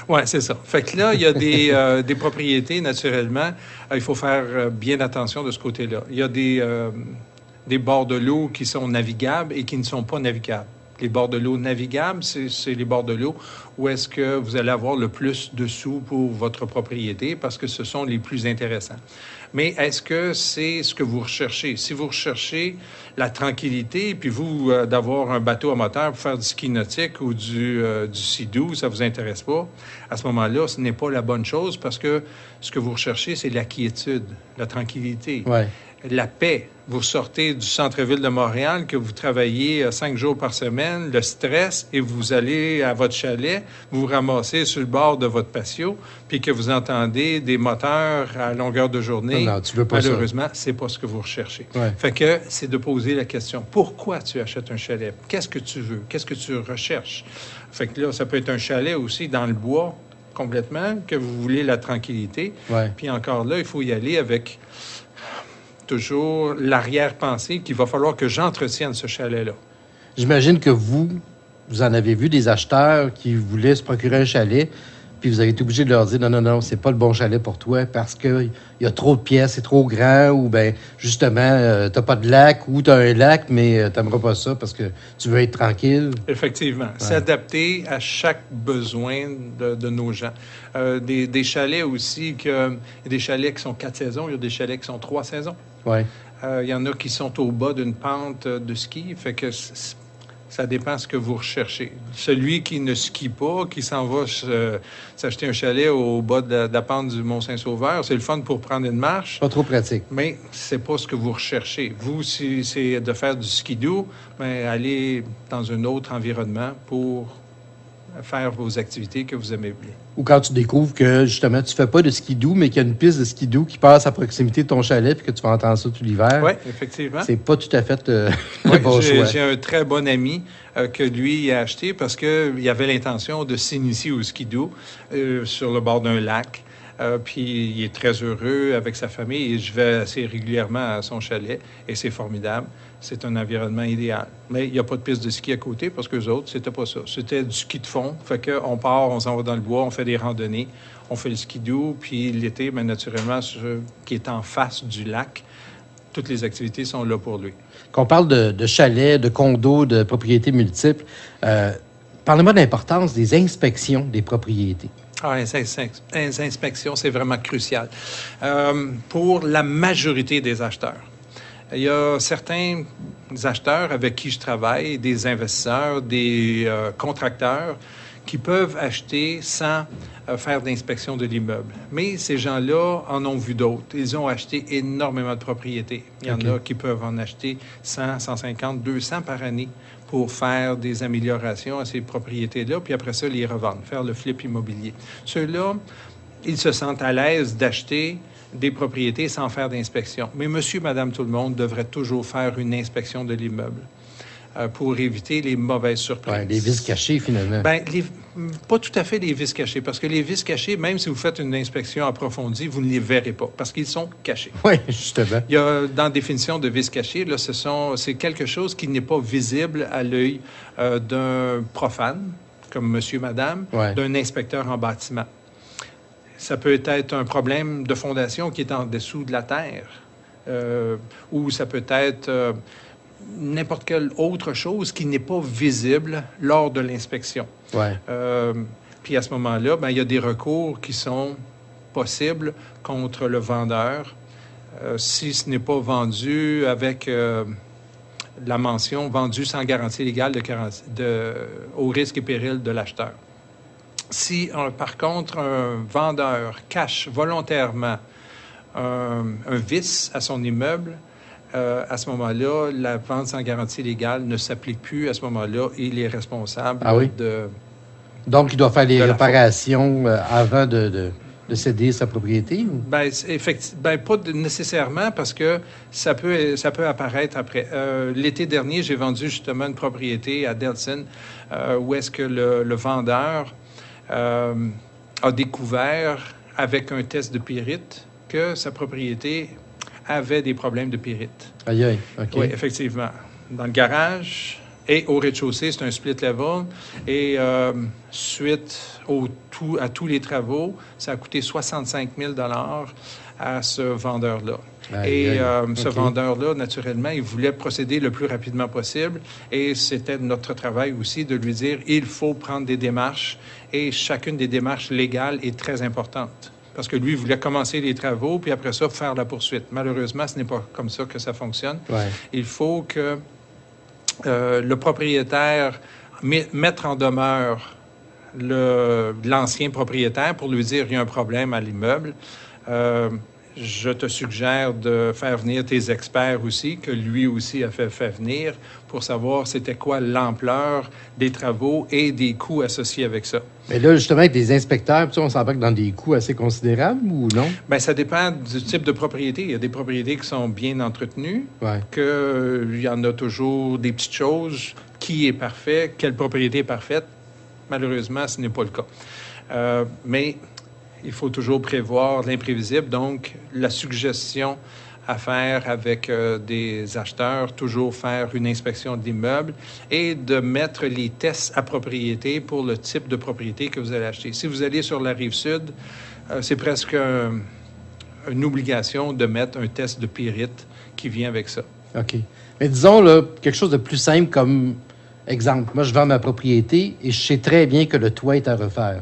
Oui, c'est ça. Fait que là, il y a des propriétés, naturellement. Il faut faire bien attention de ce côté-là. Il y a des bords de l'eau qui sont navigables et qui ne sont pas navigables. Les bords de l'eau navigables, c'est les bords de l'eau où est-ce que vous allez avoir le plus de sous pour votre propriété parce que ce sont les plus intéressants. Mais est-ce que c'est ce que vous recherchez? Si vous recherchez la tranquillité, puis vous, d'avoir un bateau à moteur pour faire du ski nautique ou du skidoo, ça ne vous intéresse pas, à ce moment-là, ce n'est pas la bonne chose parce que ce que vous recherchez, c'est la quiétude, la tranquillité. La paix. Vous sortez du centre-ville de Montréal, que vous travaillez 5 jours par semaine, le stress, et vous allez à votre chalet, vous vous ramassez sur le bord de votre patio, puis que vous entendez des moteurs à longueur de journée. Non, tu veux pas malheureusement, c'est pas ce que vous recherchez. Fait que c'est de poser la question, pourquoi tu achètes un chalet? Qu'est-ce que tu veux? Qu'est-ce que tu recherches? Fait que là, ça peut être un chalet aussi dans le bois, complètement, que vous voulez la tranquillité. Puis encore là, il faut y aller avec toujours l'arrière-pensée qu'il va falloir que j'entretienne ce chalet-là. J'imagine que vous en avez vu des acheteurs qui voulaient se procurer un chalet, puis vous avez été obligé de leur dire non, c'est pas le bon chalet pour toi parce qu'il y a trop de pièces, c'est trop grand, ou bien justement, t'as pas de lac, ou t'as un lac, mais t'aimeras pas ça parce que tu veux être tranquille. Effectivement. S'adapter à chaque besoin de nos gens. Des chalets aussi, il y a des chalets qui sont 4 saisons, il y a des chalets qui sont 3 saisons. Il y en a qui sont au bas d'une pente de ski, fait que ça dépend ce que vous recherchez. Celui qui ne skie pas, qui s'en va s'acheter un chalet au bas de la pente du Mont-Saint-Sauveur, c'est le fun pour prendre une marche. Pas trop pratique. Mais c'est pas ce que vous recherchez. Vous, si c'est de faire du skidoo, bien, allez dans un autre environnement pour faire vos activités que vous aimez bien. Ou quand tu découvres que, justement, tu fais pas de skidoo, mais qu'il y a une piste de skidoo qui passe à proximité de ton chalet puis que tu vas entendre ça tout l'hiver. Oui, effectivement. C'est pas tout à fait le bon choix. J'ai un très bon ami que lui a acheté parce qu'il avait l'intention de s'initier au skidoo sur le bord d'un lac. Puis il est très heureux avec sa famille et je vais assez régulièrement à son chalet et c'est formidable. C'est un environnement idéal. Mais il n'y a pas de piste de ski à côté parce que les autres, c'était pas ça. C'était du ski de fond. Fait qu'on part, on s'en va dans le bois, on fait des randonnées, on fait le skidoo. Puis l'été, bien, naturellement, ce qui est en face du lac, toutes les activités sont là pour lui. Qu'on parle de chalets, de condos, de propriétés multiples, parlez-moi de l'importance des inspections des propriétés. Ah, les inspections, c'est vraiment crucial. Pour la majorité des acheteurs. Il y a certains acheteurs avec qui je travaille, des investisseurs, des contracteurs, qui peuvent acheter sans faire d'inspection de l'immeuble. Mais ces gens-là en ont vu d'autres. Ils ont acheté énormément de propriétés. Il y en a qui peuvent en acheter 100, 150, 200 par année pour faire des améliorations à ces propriétés-là, puis après ça, les revendre, faire le flip immobilier. Ceux-là, ils se sentent à l'aise d'acheter des propriétés sans faire d'inspection. Mais monsieur, madame, tout le monde devrait toujours faire une inspection de l'immeuble pour éviter les mauvaises surprises. Ouais, les vices cachés, finalement. Bien, pas tout à fait les vices cachés, parce que les vices cachés, même si vous faites une inspection approfondie, vous ne les verrez pas, parce qu'ils sont cachés. Oui, justement. Il y a, dans la définition de vices cachés, là, c'est quelque chose qui n'est pas visible à l'œil d'un profane, comme monsieur, madame, d'un inspecteur en bâtiment. Ça peut être un problème de fondation qui est en dessous de la terre, ou ça peut être n'importe quelle autre chose qui n'est pas visible lors de l'inspection. Puis à ce moment-là, bien, il y a des recours qui sont possibles contre le vendeur si ce n'est pas vendu avec la mention « vendu sans garantie légale au risque et péril de l'acheteur ». Si, par contre, un vendeur cache volontairement un vice à son immeuble, à ce moment-là, la vente sans garantie légale ne s'applique plus. À ce moment-là, il est responsable de... Donc, il doit faire les réparations avant de céder sa propriété? Ou? Bien, pas nécessairement, parce que ça peut apparaître après. L'été dernier, j'ai vendu justement une propriété à Delson, où est-ce que le vendeur a découvert, avec un test de pyrite, que sa propriété avait des problèmes de pyrite. Aïe, aïe, OK. Oui, effectivement. Dans le garage et au rez-de-chaussée, c'est un split level. Et suite à tous les travaux, ça a coûté 65 000 à ce vendeur-là. Ce vendeur-là, naturellement, il voulait procéder le plus rapidement possible. Et c'était notre travail aussi de lui dire, il faut prendre des démarches. Et chacune des démarches légales est très importante. Parce que lui, il voulait commencer les travaux, puis après ça, faire la poursuite. Malheureusement, ce n'est pas comme ça que ça fonctionne. Il faut que le propriétaire mette en demeure l'ancien propriétaire pour lui dire, il y a un problème à l'immeuble. Je te suggère de faire venir tes experts aussi, que lui aussi a fait venir, pour savoir c'était quoi l'ampleur des travaux et des coûts associés avec ça. Mais là, justement, avec des inspecteurs, on s'embarque dans des coûts assez considérables ou non? Bien, ça dépend du type de propriété. Il y a des propriétés qui sont bien entretenues, qu'il y en a toujours des petites choses. Qui est parfait? Quelle propriété est parfaite? Malheureusement, ce n'est pas le cas. Mais il faut toujours prévoir l'imprévisible. Donc, la suggestion à faire avec des acheteurs, toujours faire une inspection de l'immeuble et de mettre les tests à propriété pour le type de propriété que vous allez acheter. Si vous allez sur la Rive-Sud, c'est presque une obligation de mettre un test de pyrite qui vient avec ça. OK. Mais disons, là, quelque chose de plus simple comme exemple. Moi, je vends ma propriété et je sais très bien que le toit est à refaire.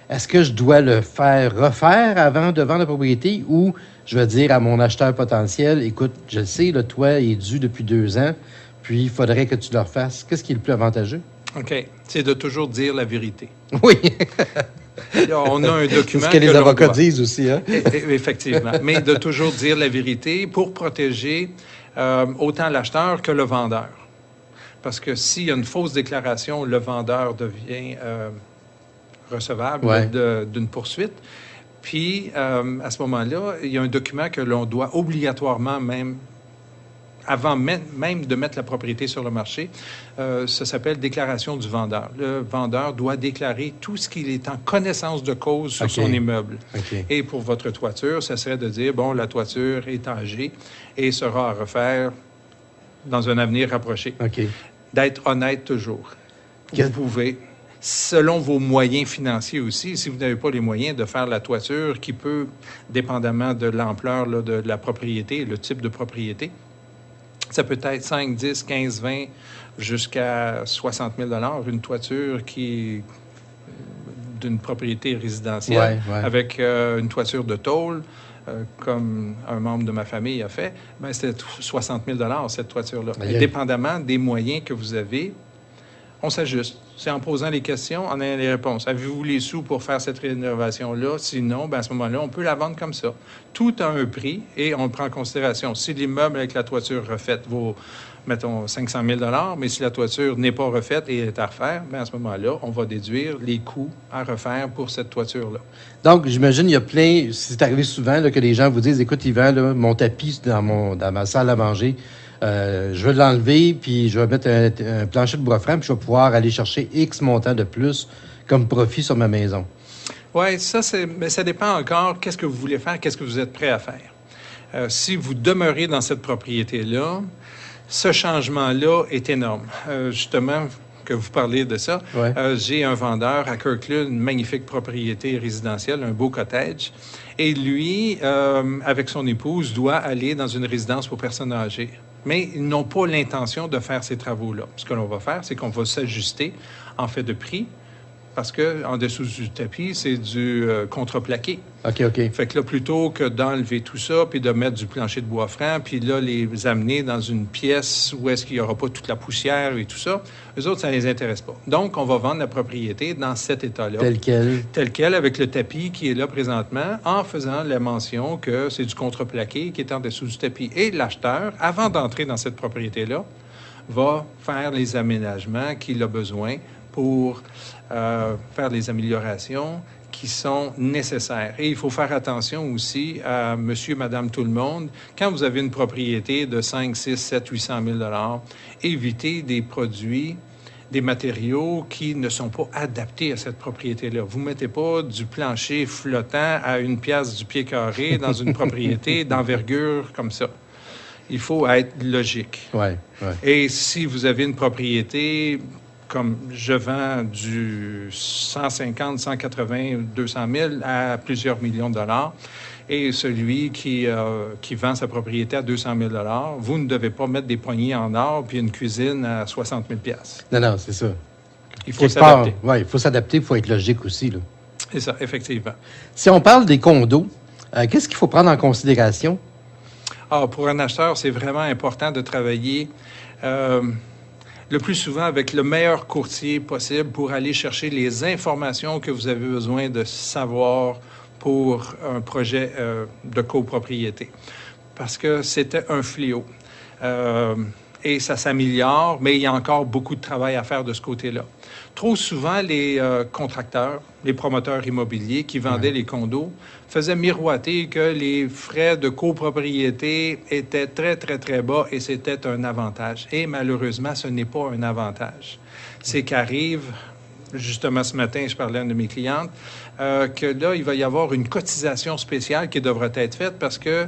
Est-ce que je dois le faire refaire avant de vendre la propriété ou je vais dire à mon acheteur potentiel, écoute, je sais, le toit est dû depuis 2 ans, puis il faudrait que tu le refasses. Qu'est-ce qui est le plus avantageux? OK. C'est de toujours dire la vérité. Oui. On a un document. C'est ce que les avocats disent aussi, hein? Effectivement. Mais de toujours dire la vérité pour protéger autant l'acheteur que le vendeur. Parce que s'il y a une fausse déclaration, le vendeur devient recevable d'une poursuite. Puis, à ce moment-là, il y a un document que l'on doit obligatoirement même avant même de mettre la propriété sur le marché, ça s'appelle déclaration du vendeur. Le vendeur doit déclarer tout ce qu'il est en connaissance de cause sur son immeuble. Et pour votre toiture, ça serait de dire, bon, la toiture est âgée et sera à refaire dans un avenir rapproché. D'être honnête toujours. Vous pouvez, selon vos moyens financiers aussi, si vous n'avez pas les moyens de faire la toiture qui peut, dépendamment de l'ampleur là, de la propriété, le type de propriété, ça peut être 5, 10, 15, 20, jusqu'à 60 000 $, une toiture qui d'une propriété résidentielle avec une toiture de tôle, comme un membre de ma famille a fait, bien, c'était 60 000 $, cette toiture-là. Dépendamment des moyens que vous avez, on s'ajuste. C'est en posant les questions, en ayant les réponses. Avez-vous les sous pour faire cette rénovation-là? Sinon, bien, à ce moment-là, on peut la vendre comme ça. Tout a un prix et on le prend en considération. Si l'immeuble avec la toiture refaite vaut, mettons, 500 000 $, mais si la toiture n'est pas refaite et est à refaire, bien, à ce moment-là, on va déduire les coûts à refaire pour cette toiture-là. Donc, j'imagine, il y a plein... C'est arrivé souvent là, que les gens vous disent, écoute, Yvan, là, mon tapis dans ma salle à manger, je vais l'enlever, puis je vais mettre un plancher de bois franc, puis je vais pouvoir aller chercher X montant de plus comme profit sur ma maison. Oui, mais ça dépend encore qu'est-ce que vous voulez faire, qu'est-ce que vous êtes prêt à faire. Si vous demeurez dans cette propriété-là, ce changement-là est énorme. Justement, que vous parlez de ça, j'ai un vendeur à Kirkland, une magnifique propriété résidentielle, un beau cottage, et lui, avec son épouse, doit aller dans une résidence pour personnes âgées. Mais ils n'ont pas l'intention de faire ces travaux-là. Ce que l'on va faire, c'est qu'on va s'ajuster en fait de prix, parce qu'en dessous du tapis, c'est du contreplaqué. Fait que là, plutôt que d'enlever tout ça, puis de mettre du plancher de bois franc, puis là, les amener dans une pièce où est-ce qu'il n'y aura pas toute la poussière et tout ça, eux autres, ça ne les intéresse pas. Donc, on va vendre la propriété dans cet état-là. Tel quel, avec le tapis qui est là présentement, en faisant la mention que c'est du contreplaqué qui est en dessous du tapis. Et l'acheteur, avant d'entrer dans cette propriété-là, va faire les aménagements qu'il a besoin pour faire les améliorations qui sont nécessaires. Et il faut faire attention aussi à monsieur, madame, tout le monde. Quand vous avez une propriété de 5, 6, 7, 800 000 $, évitez des produits, des matériaux qui ne sont pas adaptés à cette propriété-là. Vous ne mettez pas du plancher flottant à 1 piastre du pied carré dans une propriété d'envergure comme ça. Il faut être logique. Et si vous avez une propriété... comme je vends du 150, 180, 200 000 à plusieurs millions de dollars, et celui qui vend sa propriété à 200 000 $, vous ne devez pas mettre des poignées en or puis une cuisine à 60 000 $. Non, c'est ça. Il faut s'adapter. Oui, il faut s'adapter, il faut être logique aussi, là. C'est ça, effectivement. Si on parle des condos, qu'est-ce qu'il faut prendre en considération? Pour un acheteur, c'est vraiment important de travailler... le plus souvent avec le meilleur courtier possible pour aller chercher les informations que vous avez besoin de savoir pour un projet de copropriété. Parce que c'était un fléau. Et ça s'améliore, mais il y a encore beaucoup de travail à faire de ce côté-là. Trop souvent, les contracteurs, les promoteurs immobiliers qui vendaient les condos faisaient miroiter que les frais de copropriété étaient très, très, très bas et c'était un avantage. Et malheureusement, ce n'est pas un avantage. C'est qu'arrive, justement ce matin, je parlais à une de mes clientes, que là, il va y avoir une cotisation spéciale qui devrait être faite parce que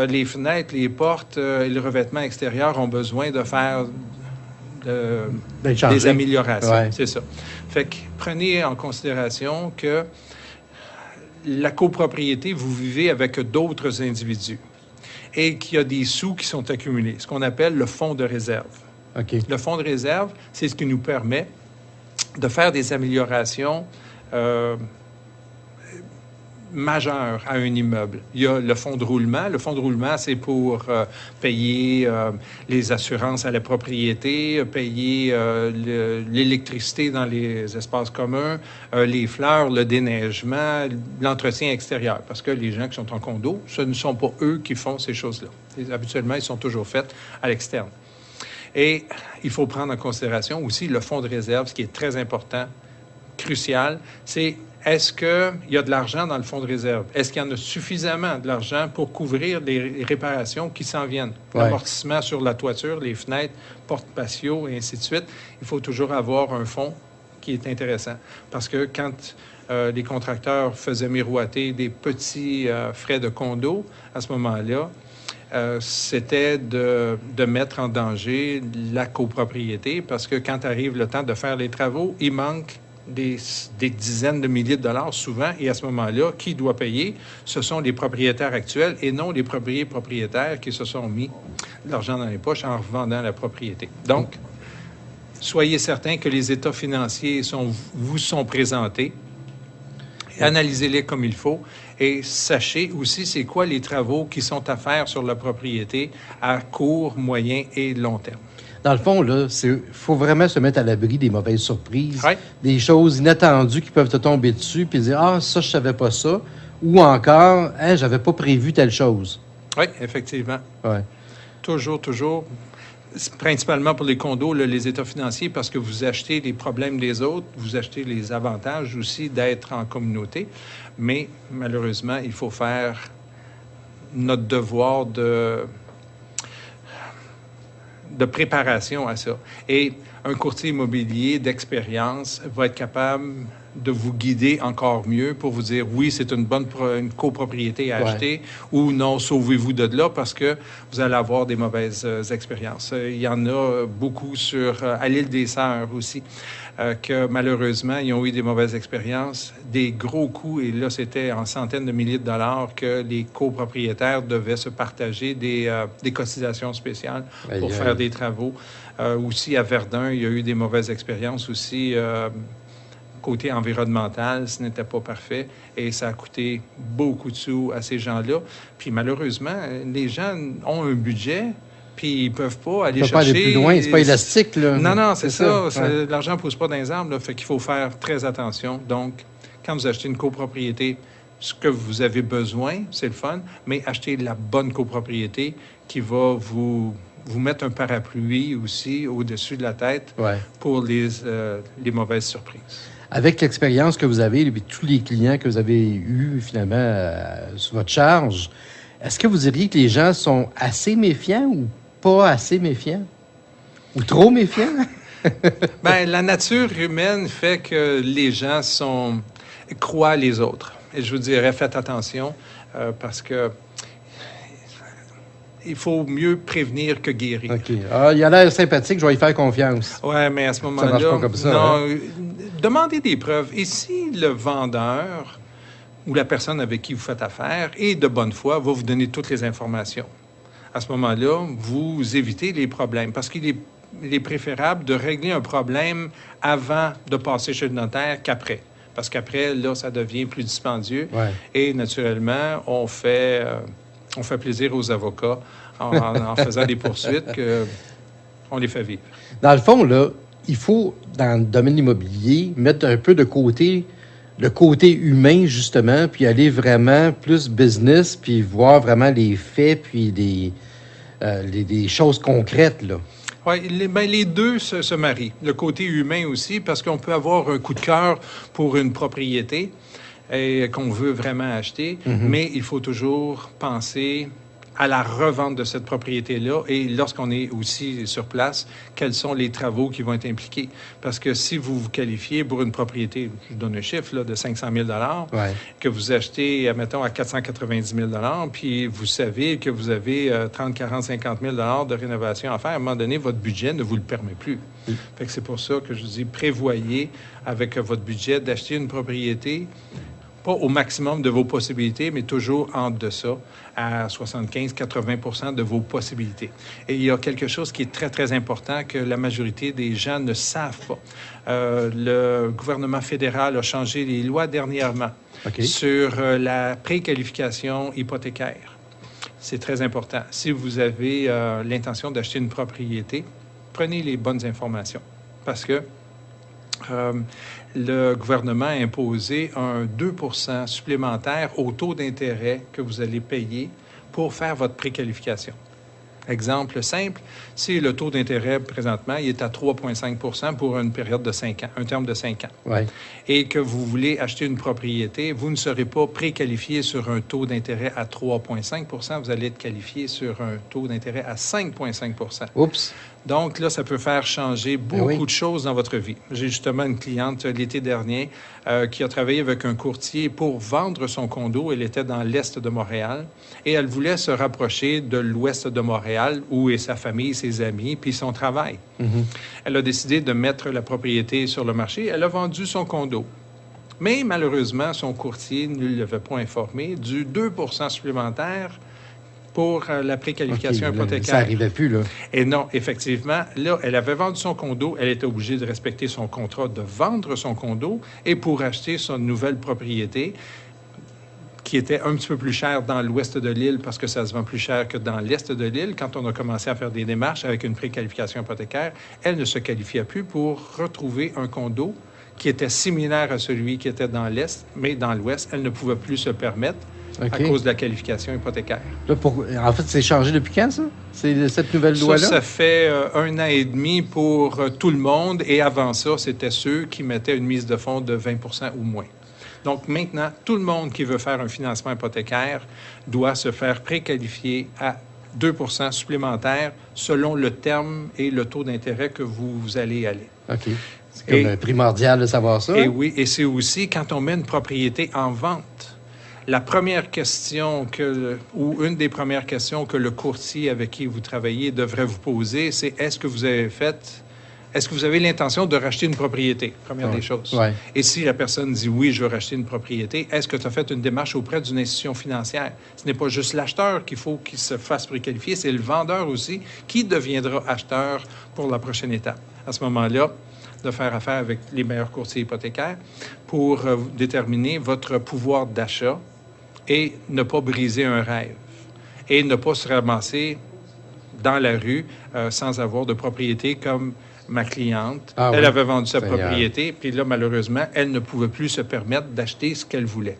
les fenêtres, les portes et le revêtement extérieur ont besoin de faire des améliorations. C'est ça. Fait que prenez en considération que la copropriété, vous vivez avec d'autres individus et qu'il y a des sous qui sont accumulés, ce qu'on appelle le fonds de réserve. Le fonds de réserve, c'est ce qui nous permet de faire des améliorations majeures à un immeuble. Il y a le fonds de roulement. Le fonds de roulement, c'est pour payer les assurances à la propriété, payer l'électricité dans les espaces communs, les fleurs, le déneigement, l'entretien extérieur. Parce que les gens qui sont en condo, ce ne sont pas eux qui font ces choses-là. Habituellement, ils sont toujours faits à l'externe. Et il faut prendre en considération aussi le fonds de réserve, ce qui est très important, crucial, c'est est-ce qu'il y a de l'argent dans le fonds de réserve? Est-ce qu'il y en a suffisamment de l'argent pour couvrir les réparations qui s'en viennent? Ouais. L'amortissement sur la toiture, les fenêtres, portes patio et ainsi de suite. Il faut toujours avoir un fonds qui est intéressant. Parce que quand les contracteurs faisaient miroiter des petits frais de condo, à ce moment-là, c'était de mettre en danger la copropriété parce que quand arrive le temps de faire les travaux, il manque des dizaines de milliers de dollars souvent, et à ce moment-là, qui doit payer? Ce sont les propriétaires actuels et non les propriétaires qui se sont mis de l'argent dans les poches en revendant la propriété. Donc, soyez certains que les états financiers vous sont présentés. Analysez-les comme il faut et sachez aussi c'est quoi les travaux qui sont à faire sur la propriété à court, moyen et long terme. Dans le fond, là, faut vraiment se mettre à l'abri des mauvaises surprises, Ouais. des choses inattendues qui peuvent te tomber dessus, puis dire « Ah, ça, je savais pas ça », ou encore « Hey, j'avais pas prévu telle chose Oui, effectivement. ». Ouais. Toujours. Principalement pour les condos, là, les états financiers, parce que vous achetez les problèmes des autres, vous achetez les avantages aussi d'être en communauté. Mais malheureusement, il faut faire notre devoir de préparation à ça. Et un courtier immobilier d'expérience va être capable de vous guider encore mieux pour vous dire oui, c'est une copropriété à acheter ou non, sauvez-vous de là parce que vous allez avoir des mauvaises expériences. Il y en a beaucoup à l'île des Sœurs aussi, que malheureusement, ils ont eu des mauvaises expériences, des gros coûts, et là, c'était en centaines de milliers de dollars que les copropriétaires devaient se partager des cotisations spéciales pour faire des travaux. Aussi, à Verdun, il y a eu des mauvaises expériences aussi. Côté environnemental, ce n'était pas parfait et ça a coûté beaucoup de sous à ces gens-là. Puis malheureusement, les gens ont un budget, puis ils peuvent pas aller chercher... Pas aller plus loin, c'est pas élastique, là. Non, c'est ça. Ouais. L'argent ne pousse pas dans les arbres, là, fait qu'il faut faire très attention. Donc, quand vous achetez une copropriété, ce que vous avez besoin, c'est le fun, mais achetez la bonne copropriété qui va vous mettre un parapluie aussi au-dessus de la tête pour les mauvaises surprises. Avec l'expérience que vous avez et tous les clients que vous avez eus finalement sur votre charge, est-ce que vous diriez que les gens sont assez méfiants ou pas assez méfiants? Ou trop méfiants? Bien, la nature humaine fait que les gens croient les autres. Et je vous dirais, faites attention parce que il faut mieux prévenir que guérir. OK. Ah, il a l'air sympathique, je vais y faire confiance. Oui, mais à ce moment-là... Ça marche pas comme ça, non, demandez des preuves. Et si le vendeur ou la personne avec qui vous faites affaire est de bonne foi, va vous donner toutes les informations. À ce moment-là, vous évitez les problèmes parce qu'il est préférable de régler un problème avant de passer chez le notaire qu'après. Parce qu'après, là, ça devient plus dispendieux. Ouais. Et naturellement, on fait plaisir aux avocats en faisant des poursuites qu'on les fait vivre. Dans le fond, là, il faut, dans le domaine immobilier, mettre un peu de côté le côté humain, justement, puis aller vraiment plus business, puis voir vraiment les faits, puis des choses concrètes, là. Oui, les deux se marient. Le côté humain aussi, parce qu'on peut avoir un coup de cœur pour une propriété et qu'on veut vraiment acheter, mais il faut toujours penser à la revente de cette propriété-là et lorsqu'on est aussi sur place, quels sont les travaux qui vont être impliqués. Parce que si vous vous qualifiez pour une propriété, je donne un chiffre là, de 500 000 que vous achetez, mettons, à 490 000 puis vous savez que vous avez 30, 40, 50 000 de rénovation à faire, à un moment donné, votre budget ne vous le permet plus. Fait que c'est pour ça que je vous dis, prévoyez avec votre budget d'acheter une propriété pas au maximum de vos possibilités, mais toujours en deçà, à 75-80 % de vos possibilités. Et il y a quelque chose qui est très, très important que la majorité des gens ne savent pas. Le gouvernement fédéral a changé les lois dernièrement sur la préqualification hypothécaire. C'est très important. Si vous avez l'intention d'acheter une propriété, prenez les bonnes informations parce que le gouvernement a imposé un 2 % supplémentaire au taux d'intérêt que vous allez payer pour faire votre préqualification. Exemple simple, si le taux d'intérêt présentement il est à 3,5 pour une période de 5 ans, un terme de 5 ans, ouais. et que vous voulez acheter une propriété, vous ne serez pas préqualifié sur un taux d'intérêt à 3,5 vous allez être qualifié sur un taux d'intérêt à 5,5 Oups! Donc là, ça peut faire changer beaucoup de choses dans votre vie. J'ai justement une cliente l'été dernier qui a travaillé avec un courtier pour vendre son condo. Elle était dans l'est de Montréal et elle voulait se rapprocher de l'ouest de Montréal où est sa famille, ses amis, puis son travail. Elle a décidé de mettre la propriété sur le marché. Elle a vendu son condo. Mais malheureusement, son courtier ne l'avait pas informé du 2 supplémentaire pour la préqualification hypothécaire. Ça n'arrivait plus, là. Et non, effectivement, là, elle avait vendu son condo, elle était obligée de respecter son contrat de vendre son condo et pour acheter son nouvelle propriété, qui était un petit peu plus chère dans l'ouest de l'île parce que ça se vend plus cher que dans l'est de l'île. Quand on a commencé à faire des démarches avec une préqualification hypothécaire, elle ne se qualifiait plus pour retrouver un condo qui était similaire à celui qui était dans l'est, mais dans l'ouest, elle ne pouvait plus se permettre à cause de la qualification hypothécaire. Là, en fait, c'est changé depuis quand, ça? C'est cette nouvelle loi-là? Ça fait 1 an et demi pour tout le monde. Et avant ça, c'était ceux qui mettaient une mise de fonds de 20 ou moins. Donc maintenant, tout le monde qui veut faire un financement hypothécaire doit se faire préqualifier à 2 supplémentaires selon le terme et le taux d'intérêt que vous allez aller. OK. C'est comme primordial de savoir ça. Et oui, et c'est aussi quand on met une propriété en vente. La première question ou une des premières questions que le courtier avec qui vous travaillez devrait vous poser, c'est est-ce que vous avez l'intention de racheter une propriété? Première des choses. Ouais. Et si la personne dit oui, je veux racheter une propriété, est-ce que tu as fait une démarche auprès d'une institution financière? Ce n'est pas juste l'acheteur qu'il faut qu'il se fasse préqualifier, c'est le vendeur aussi qui deviendra acheteur pour la prochaine étape. À ce moment-là, de faire affaire avec les meilleurs courtiers hypothécaires pour déterminer votre pouvoir d'achat et ne pas briser un rêve et ne pas se ramasser dans la rue sans avoir de propriété comme ma cliente. Elle avait vendu sa propriété, puis là, malheureusement, elle ne pouvait plus se permettre d'acheter ce qu'elle voulait.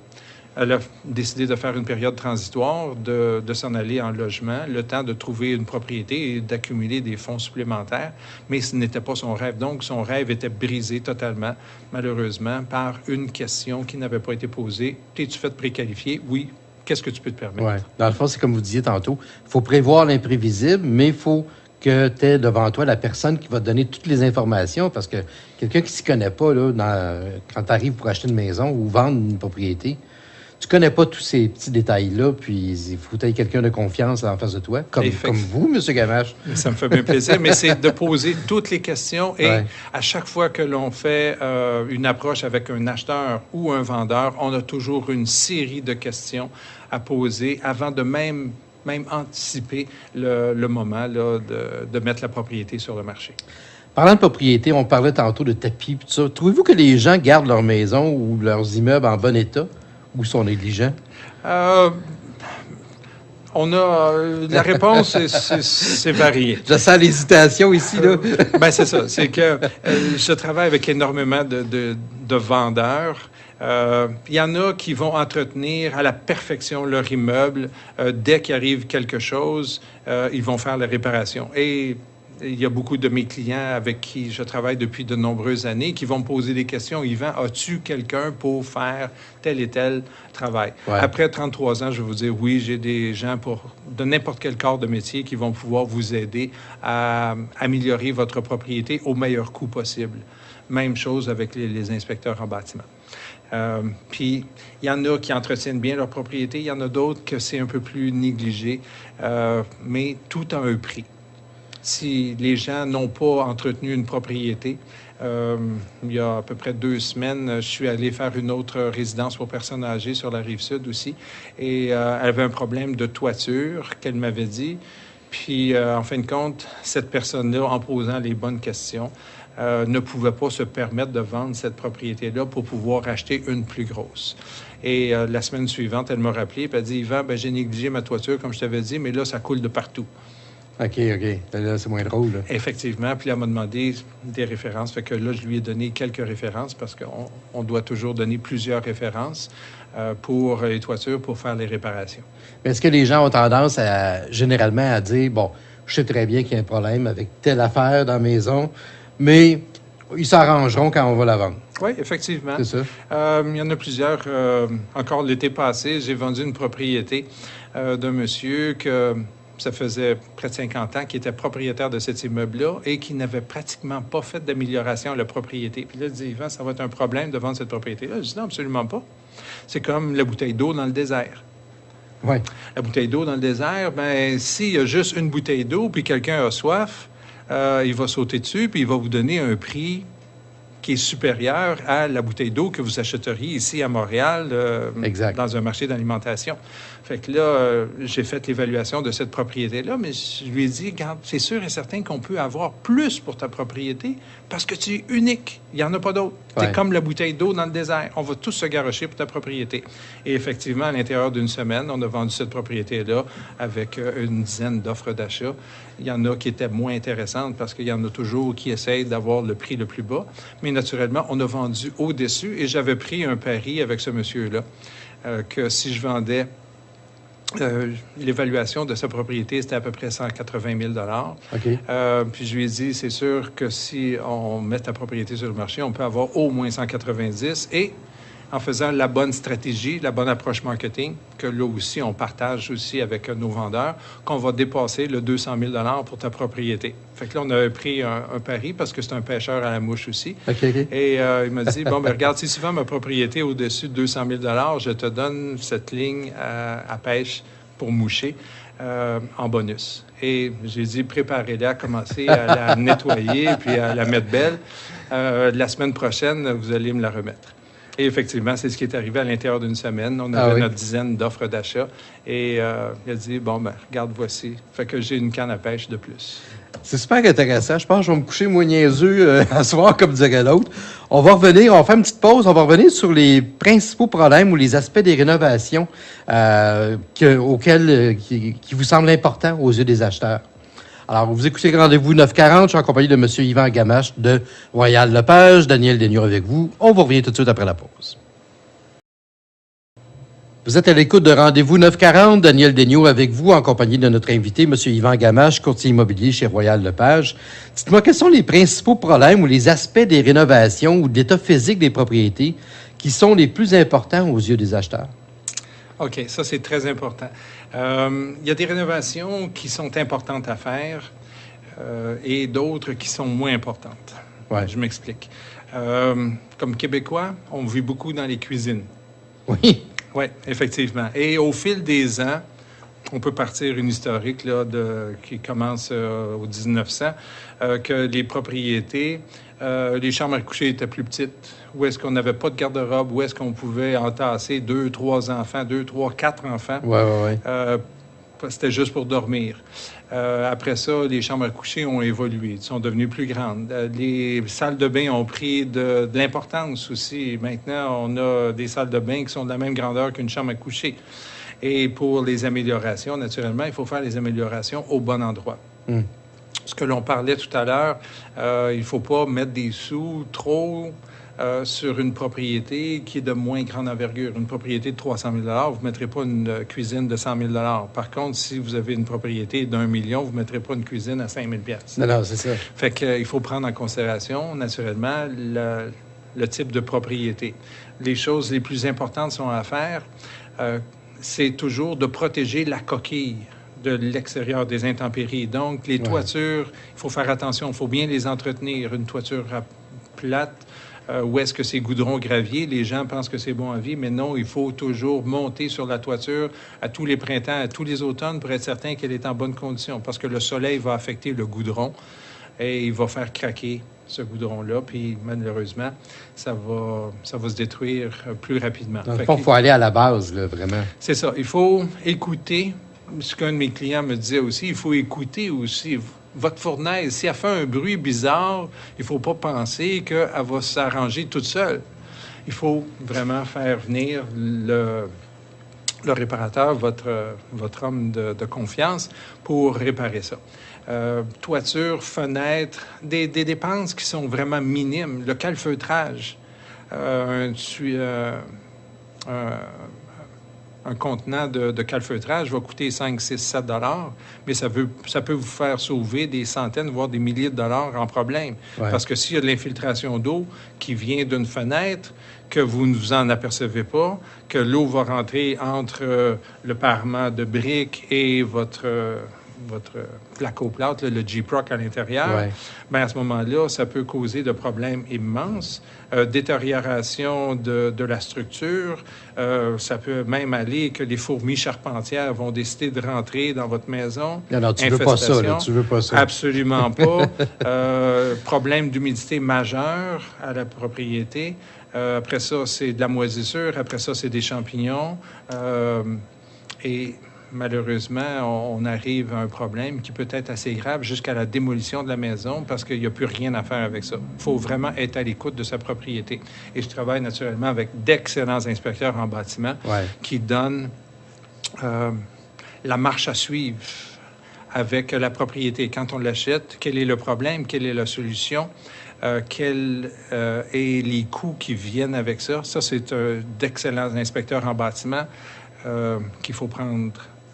Elle a décidé de faire une période transitoire, de s'en aller en logement, le temps de trouver une propriété et d'accumuler des fonds supplémentaires, mais ce n'était pas son rêve. Donc, son rêve était brisé totalement, malheureusement, par une question qui n'avait pas été posée. T'es-tu fait préqualifier? Oui. Qu'est-ce que tu peux te permettre? Oui. Dans le fond, c'est comme vous disiez tantôt, il faut prévoir l'imprévisible, mais il faut que tu aies devant toi la personne qui va te donner toutes les informations, parce que quelqu'un qui ne s'y connaît pas, là, quand tu arrives pour acheter une maison ou vendre une propriété, tu connais pas tous ces petits détails-là, puis il faut que tu aies quelqu'un de confiance en face de toi, comme vous, M. Gamache. Ça me fait bien plaisir, mais c'est de poser toutes les questions et à chaque fois que l'on fait une approche avec un acheteur ou un vendeur, on a toujours une série de questions à poser avant de même anticiper le moment là, de mettre la propriété sur le marché. Parlant de propriété, on parlait tantôt de tapis, tout ça. Trouvez-vous que les gens gardent leur maison ou leurs immeubles en bon état? Ou sont négligents? La réponse, c'est varié. Je sens l'hésitation ici, là. Ben c'est ça. C'est que je travaille avec énormément de vendeurs. Il y en a qui vont entretenir à la perfection leur immeuble. Dès qu'il arrive quelque chose, ils vont faire la réparation. Et il y a beaucoup de mes clients avec qui je travaille depuis de nombreuses années qui vont me poser des questions. Yvan, as-tu quelqu'un pour faire tel et tel travail? Ouais. Après 33 ans, je vais vous dire oui, j'ai des gens de n'importe quel corps de métier qui vont pouvoir vous aider à améliorer votre propriété au meilleur coût possible. Même chose avec les inspecteurs en bâtiment. Puis, il y en a qui entretiennent bien leur propriété, il y en a d'autres que c'est un peu plus négligé, mais tout a un prix. Si les gens n'ont pas entretenu une propriété, il y a à peu près 2 semaines, je suis allé faire une autre résidence pour personnes âgées sur la Rive-Sud aussi, et elle avait un problème de toiture qu'elle m'avait dit. Puis, en fin de compte, cette personne-là, en posant les bonnes questions, ne pouvait pas se permettre de vendre cette propriété-là pour pouvoir acheter une plus grosse. Et la semaine suivante, elle m'a rappelé et elle a dit « Yvan, j'ai négligé ma toiture, comme je t'avais dit, mais là, ça coule de partout. » OK. Là, c'est moins drôle. Là. Effectivement. Puis elle m'a demandé des références. Fait que là, je lui ai donné quelques références parce qu'on doit toujours donner plusieurs références pour les toitures pour faire les réparations. Mais est-ce que les gens ont tendance généralement à dire, bon, je sais très bien qu'il y a un problème avec telle affaire dans la maison, mais ils s'arrangeront quand on va la vendre. Oui, effectivement. C'est ça. Il y en a plusieurs. Encore l'été passé, j'ai vendu une propriété d'un monsieur que ça faisait près de 50 ans, qui était propriétaire de cet immeuble-là et qui n'avait pratiquement pas fait d'amélioration à la propriété. Puis là, il dit, Yvan, ça va être un problème de vendre cette propriété-là. Je dis, non, absolument pas. C'est comme la bouteille d'eau dans le désert. Oui. La bouteille d'eau dans le désert, bien, s'il y a juste une bouteille d'eau puis quelqu'un a soif, il va sauter dessus puis il va vous donner un prix qui est supérieur à la bouteille d'eau que vous achèteriez ici à Montréal dans un marché d'alimentation. Fait que là, j'ai fait l'évaluation de cette propriété-là, mais je lui ai dit, regarde, c'est sûr et certain qu'on peut avoir plus pour ta propriété parce que tu es unique. Il n'y en a pas d'autres. Ouais. Tu es comme la bouteille d'eau dans le désert. On va tous se garrocher pour ta propriété. Et effectivement, à l'intérieur d'une semaine, on a vendu cette propriété-là avec une dizaine d'offres d'achat. Il y en a qui étaient moins intéressantes parce qu'il y en a toujours qui essayent d'avoir le prix le plus bas. Mais naturellement, on a vendu au-dessus et j'avais pris un pari avec ce monsieur-là que si je vendais l'évaluation de sa propriété, c'était à peu près 180 000 Okay. Puis je lui ai dit, c'est sûr que si on met ta propriété sur le marché, on peut avoir au moins 190 et en faisant la bonne stratégie, la bonne approche marketing, que là aussi, on partage aussi avec nos vendeurs, qu'on va dépasser le 200 000 pour ta propriété. Fait que là, on a pris un pari parce que c'est un pêcheur à la mouche aussi. Okay. Et il m'a dit, bon, ben regarde, si tu vends ma propriété au-dessus de 200 000 je te donne cette ligne à pêche pour moucher en bonus. Et j'ai dit, préparez-la, commencez à la nettoyer puis à la mettre belle. La semaine prochaine, vous allez me la remettre. Et effectivement, c'est ce qui est arrivé à l'intérieur d'une semaine. On avait notre dizaine d'offres d'achat. Et il a dit, bon, ben regarde, voici. Fait que j'ai une canne à pêche de plus. C'est super intéressant. Je pense que je vais me coucher moins niaiseux à soir, comme dirait l'autre. On va revenir, on va faire une petite pause. On va revenir sur les principaux problèmes ou les aspects des rénovations auxquels qui vous semblent importants aux yeux des acheteurs. Alors, vous écoutez Rendez-vous 940. Je suis en compagnie de M. Yvan Gamache de Royal Lepage. Daniel Daigneault avec vous. On va revenir tout de suite après la pause. Vous êtes à l'écoute de Rendez-vous 940. Daniel Daigneault avec vous en compagnie de notre invité, M. Yvan Gamache, courtier immobilier chez Royal Lepage. Dites-moi, quels sont les principaux problèmes ou les aspects des rénovations ou de l'état physique des propriétés qui sont les plus importants aux yeux des acheteurs? OK, ça, c'est très important. Il y a des rénovations qui sont importantes à faire et d'autres qui sont moins importantes. Ouais. Je m'explique. Comme Québécois, on vit beaucoup dans les cuisines. Oui. Oui, effectivement. Et au fil des ans, on peut partir une historique là, qui commence au 1900, que les propriétés, les chambres à coucher étaient plus petites, où est-ce qu'on n'avait pas de garde-robe, où est-ce qu'on pouvait entasser 2, 3 enfants, 2, 3, 4 enfants. Oui. C'était juste pour dormir. Après ça, les chambres à coucher ont évolué, sont devenues plus grandes. Les salles de bain ont pris de l'importance aussi. Maintenant, on a des salles de bain qui sont de la même grandeur qu'une chambre à coucher. Et pour les améliorations, naturellement, il faut faire les améliorations au bon endroit. Ce que l'on parlait tout à l'heure, il ne faut pas mettre des sous trop sur une propriété qui est de moins grande envergure. Une propriété de 300 000 $, vous ne mettrez pas une cuisine de 100 000 $. Par contre, si vous avez une propriété d'1 million, vous ne mettrez pas une cuisine à 5 000 $. Non, c'est ça. Fait qu'il faut prendre en considération, naturellement, le type de propriété. Les choses les plus importantes sont à faire, c'est toujours de protéger la coquille de l'extérieur des intempéries. Donc, les toitures, il faut faire attention, il faut bien les entretenir. Une toiture plate, où est-ce que c'est goudron-gravier, les gens pensent que c'est bon à vie, mais non, il faut toujours monter sur la toiture à tous les printemps, à tous les automnes pour être certain qu'elle est en bonne condition, parce que le soleil va affecter le goudron et il va faire craquer ce goudron-là, puis malheureusement, ça va se détruire plus rapidement. Dans le fond, il faut aller à la base, là, vraiment. C'est ça, il faut écouter. Ce qu'un de mes clients me disait aussi, il faut écouter aussi. Votre fournaise, si elle fait un bruit bizarre, il ne faut pas penser qu'elle va s'arranger toute seule. Il faut vraiment faire venir le réparateur, votre homme de confiance, pour réparer ça. Toiture, fenêtre, des dépenses qui sont vraiment minimes. Le calfeutrage, un contenant de calfeutrage va coûter 5, 6, 7 $, mais ça peut vous faire sauver des centaines, voire des milliers de dollars en problème. Ouais. Parce que s'il y a de l'infiltration d'eau qui vient d'une fenêtre, que vous ne vous en apercevez pas, que l'eau va rentrer entre le parement de briques et votre placo-plâtre, le Gyproc à l'intérieur, Ouais. bien, à ce moment-là, ça peut causer de problèmes immenses, détérioration de la structure. Ça peut même aller que les fourmis charpentières vont décider de rentrer dans votre maison. Non, tu veux pas ça, là, tu veux pas ça. Absolument pas. Problème d'humidité majeur à la propriété. Après ça, c'est de la moisissure. Après ça, c'est des champignons. Et malheureusement, on arrive à un problème qui peut être assez grave jusqu'à la démolition de la maison parce qu'il n'y a plus rien à faire avec ça. Il faut vraiment être à l'écoute de sa propriété. Et je travaille naturellement avec d'excellents inspecteurs en bâtiment qui donnent la marche à suivre avec la propriété. Quand on l'achète, quel est le problème? Quelle est la solution? Quels sont les coûts qui viennent avec ça? Ça, c'est d'excellents inspecteurs en bâtiment qu'il faut prendre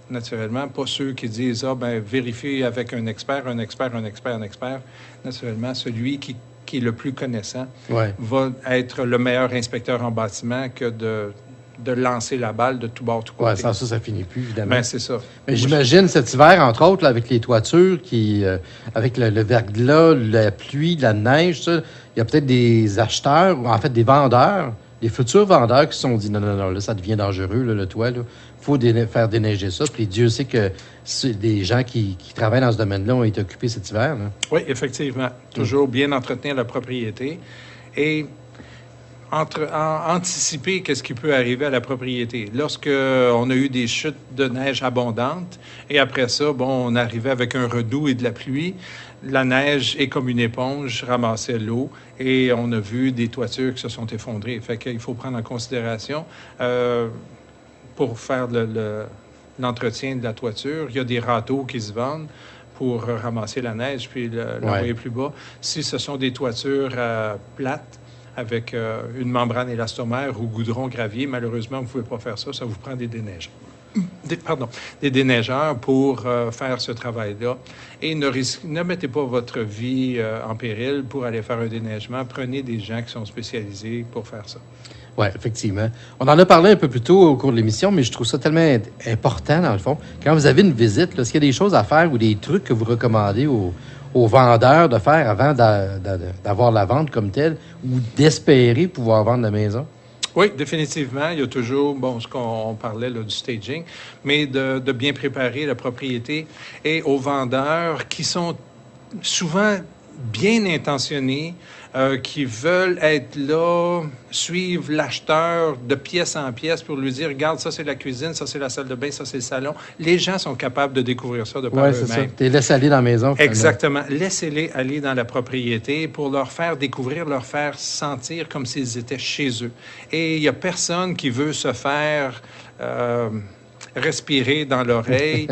naturellement. Pas ceux qui disent, vérifiez avec un expert. Naturellement, celui qui est le plus connaissant va être le meilleur inspecteur en bâtiment que de lancer la balle de tout bord, tout côté. Oui, sans ça finit plus, évidemment. Bien, c'est ça. Mais j'imagine cet hiver, entre autres, là, avec les toitures, avec le verglas, la pluie, la neige, ça, il y a peut-être des acheteurs, ou en fait des vendeurs, des futurs vendeurs qui se sont dit non, là, ça devient dangereux, là, le toit. Il faut faire déneiger ça. Puis Dieu sait que des gens qui travaillent dans ce domaine-là ont été occupés cet hiver. Là. Oui, effectivement. Toujours bien entretenir la propriété et anticiper qu'est-ce qui peut arriver à la propriété. Lorsqu'on a eu des chutes de neige abondantes et après ça, on arrivait avec un redoux et de la pluie, la neige est comme une éponge, ramassait l'eau et on a vu des toitures qui se sont effondrées. Fait qu'il faut prendre en considération pour faire l'entretien de la toiture. Il y a des râteaux qui se vendent pour ramasser la neige puis l'envoyer plus bas. Si ce sont des toitures plates, avec une membrane élastomère ou goudron gravier, malheureusement, vous ne pouvez pas faire ça. Ça vous prend des déneigeurs. Des déneigeurs pour faire ce travail-là. Et ne mettez pas votre vie en péril pour aller faire un déneigement. Prenez des gens qui sont spécialisés pour faire ça. Oui, effectivement. On en a parlé un peu plus tôt au cours de l'émission, mais je trouve ça tellement important, dans le fond. Quand vous avez une visite, est-ce qu'il y a des choses à faire ou des trucs que vous recommandez aux vendeurs de faire avant d'avoir la vente comme telle ou d'espérer pouvoir vendre la maison? Oui, définitivement. Il y a toujours, ce qu'on parlait là, du staging, mais de bien préparer la propriété et aux vendeurs qui sont souvent bien intentionnés, qui veulent être là, suivre l'acheteur de pièce en pièce pour lui dire, regarde, ça c'est la cuisine, ça c'est la salle de bain, ça c'est le salon. Les gens sont capables de découvrir ça de par eux-mêmes. Oui, c'est ça. Tu les laisses aller dans la maison. Exactement. Laissez-les aller dans la propriété pour leur faire découvrir, leur faire sentir comme s'ils étaient chez eux. Et il n'y a personne qui veut se faire respirer dans l'oreille.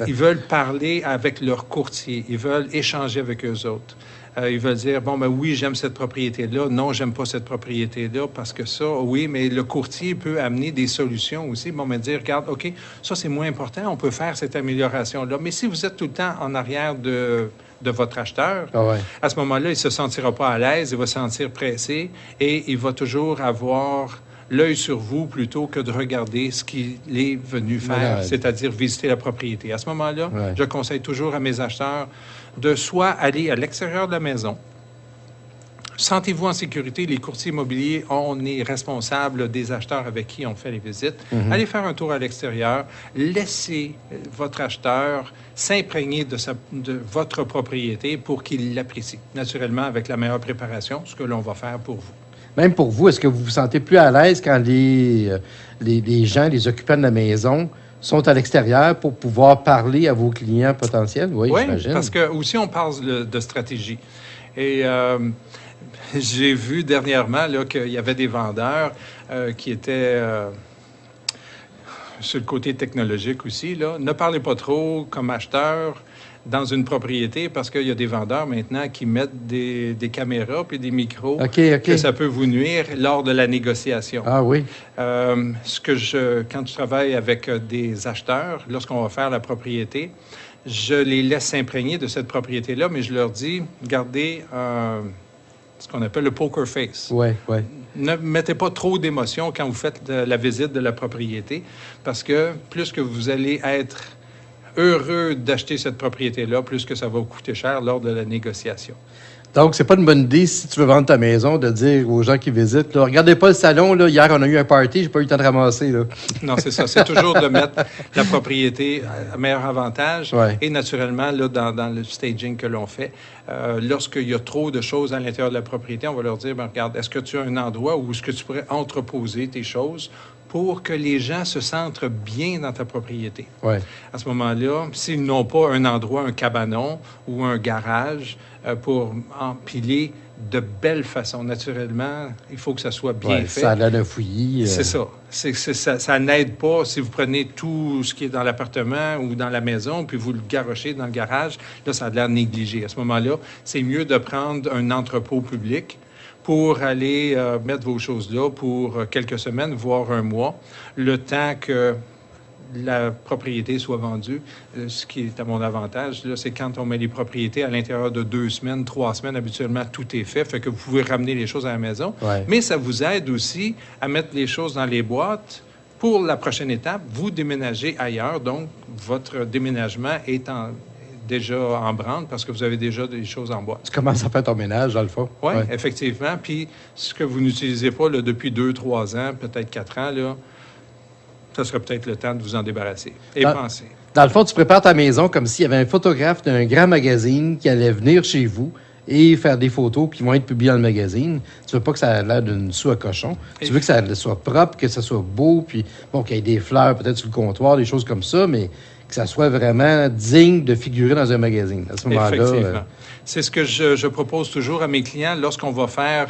Ils veulent parler avec leur courtier. Ils veulent échanger avec eux autres. Ils veulent dire, oui, j'aime cette propriété-là. Non, j'aime pas cette propriété-là parce que ça, oui, mais le courtier peut amener des solutions aussi. Dire, regarde, OK, ça, c'est moins important. On peut faire cette amélioration-là. Mais si vous êtes tout le temps en arrière de votre acheteur, à ce moment-là, il ne se sentira pas à l'aise, il va se sentir pressé et il va toujours avoir l'œil sur vous plutôt que de regarder ce qu'il est venu faire, c'est-à-dire visiter la propriété. À ce moment-là, je conseille toujours à mes acheteurs de soit aller à l'extérieur de la maison. Sentez-vous en sécurité. Les courtiers immobiliers, on est responsable des acheteurs avec qui on fait les visites. Allez faire un tour à l'extérieur. Laissez votre acheteur s'imprégner de votre propriété pour qu'il l'apprécie. Naturellement, avec la meilleure préparation, ce que l'on va faire pour vous. Même pour vous, est-ce que vous vous sentez plus à l'aise quand les gens, les occupants de la maison, sont à l'extérieur pour pouvoir parler à vos clients potentiels? Oui, j'imagine. Parce que aussi, on parle de stratégie. Et j'ai vu dernièrement qu'il y avait des vendeurs qui étaient sur le côté technologique aussi. Là. Ne parlez pas trop comme acheteur dans une propriété parce qu'il y a des vendeurs maintenant qui mettent des caméras puis des micros que ça peut vous nuire lors de la négociation. Ah oui? Quand je travaille avec des acheteurs, lorsqu'on va faire la propriété, je les laisse s'imprégner de cette propriété-là, mais je leur dis, gardez ce qu'on appelle le poker face. Oui, oui. Ne mettez pas trop d'émotion quand vous faites la visite de la propriété parce que plus que vous allez être heureux d'acheter cette propriété-là, plus que ça va vous coûter cher lors de la négociation. Donc, c'est pas une bonne idée, si tu veux vendre ta maison, de dire aux gens qui visitent, là, regardez pas le salon, là, hier, on a eu un party, j'ai pas eu le temps de ramasser. Là. Non, c'est ça. C'est toujours de mettre la propriété à meilleur avantage. Ouais. Et naturellement, là, dans le staging que l'on fait, lorsqu'il y a trop de choses à l'intérieur de la propriété, on va leur dire, regarde, est-ce que tu as un endroit où est-ce que tu pourrais entreposer tes choses pour que les gens se sentent bien dans ta propriété. Ouais. À ce moment-là, s'ils n'ont pas un endroit, un cabanon ou un garage pour empiler de belle façon, naturellement, il faut que ça soit bien fait. Ça a l'air d'un fouillis. C'est ça. Ça n'aide pas si vous prenez tout ce qui est dans l'appartement ou dans la maison, puis vous le garochez dans le garage. Là, ça a l'air négligé. À ce moment-là, c'est mieux de prendre un entrepôt public pour aller mettre vos choses là pour quelques semaines, voire un mois, le temps que la propriété soit vendue. Ce qui est à mon avantage, là, c'est quand on met les propriétés à l'intérieur de 2 semaines, 3 semaines, habituellement, tout est fait que vous pouvez ramener les choses à la maison. Ouais. Mais ça vous aide aussi à mettre les choses dans les boîtes. Pour la prochaine étape, vous déménagez ailleurs, donc votre déménagement est déjà en branle parce que vous avez déjà des choses en boîte. Tu commences à faire ton ménage, dans le fond. Oui, ouais. Effectivement. Puis, ce que vous n'utilisez pas là, depuis 2-3 ans, peut-être 4 ans, là, ça serait peut-être le temps de vous en débarrasser. Et penser. Dans le fond, tu prépares ta maison comme s'il y avait un photographe d'un grand magazine qui allait venir chez vous et faire des photos qui vont être publiées dans le magazine. Tu veux pas que ça ait l'air d'une soie à cochon. Tu veux que ça soit propre, que ça soit beau, puis bon, qu'il y ait des fleurs peut-être sur le comptoir, des choses comme ça, mais que ça soit vraiment digne de figurer dans un magazine. À ce moment-là... Effectivement. C'est ce que je propose toujours à mes clients lorsqu'on va faire...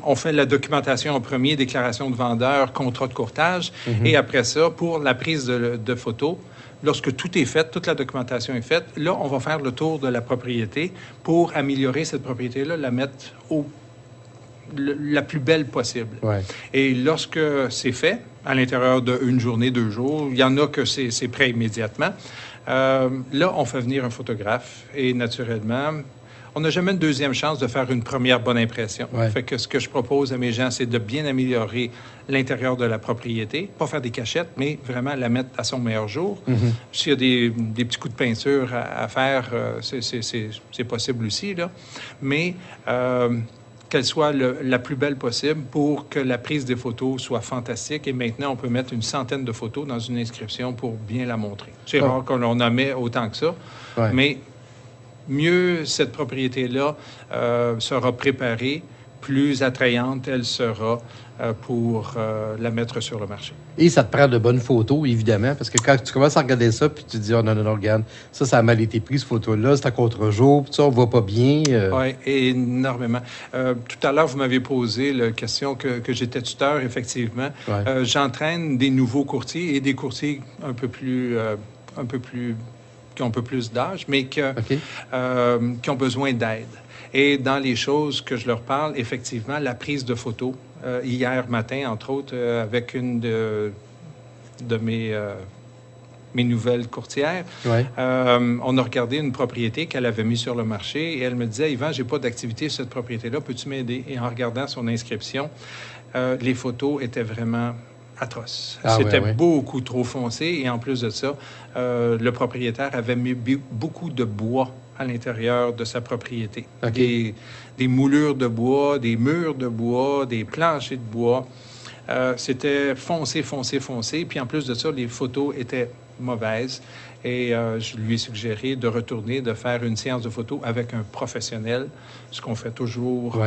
on fait la documentation en premier, déclaration de vendeur, contrat de courtage, et après ça, pour la prise de photos, lorsque tout est fait, toute la documentation est faite, là, on va faire le tour de la propriété pour améliorer cette propriété-là, la mettre la plus belle possible. Ouais. Et lorsque c'est fait, à l'intérieur d'une journée, 2 jours, il y en a que c'est prêt immédiatement, là, on fait venir un photographe et naturellement, on n'a jamais une deuxième chance de faire une première bonne impression. Ouais. Fait que ce que je propose à mes gens, c'est de bien améliorer l'intérieur de la propriété, pas faire des cachettes, mais vraiment la mettre à son meilleur jour. S'il y a des petits coups de peinture à faire, c'est possible aussi, là. Mais qu'elle soit la plus belle possible pour que la prise des photos soit fantastique. Et maintenant, on peut mettre une centaine de photos dans une inscription pour bien la montrer. C'est rare qu'on en met autant que ça, mais mieux cette propriété-là sera préparée, plus attrayante elle sera pour la mettre sur le marché. Et ça te prend de bonnes photos, évidemment, parce que quand tu commences à regarder ça, puis tu te dis, oh non, regarde, ça a mal été pris, cette photo-là, c'est à contre-jour, puis ça, on voit pas bien. Oui, énormément. Tout à l'heure, vous m'avez posé la question que j'étais tuteur, effectivement. Ouais. J'entraîne des nouveaux courtiers et des courtiers un peu plus qui ont un peu plus d'âge, mais qui ont besoin d'aide. Et dans les choses que je leur parle, effectivement, la prise de photos. Hier matin, entre autres, avec une de mes nouvelles courtières, on a regardé une propriété qu'elle avait mise sur le marché et elle me disait, Yvan, j'ai pas d'activité sur cette propriété-là, peux-tu m'aider? Et en regardant son inscription, les photos étaient vraiment atroce. C'était beaucoup trop foncé et en plus de ça, le propriétaire avait mis beaucoup de bois à l'intérieur de sa propriété. Okay. Des moulures de bois, des murs de bois, des planchers de bois. C'était foncé. Puis en plus de ça, les photos étaient mauvaises. Et je lui ai suggéré de retourner, de faire une séance de photos avec un professionnel, ce qu'on fait toujours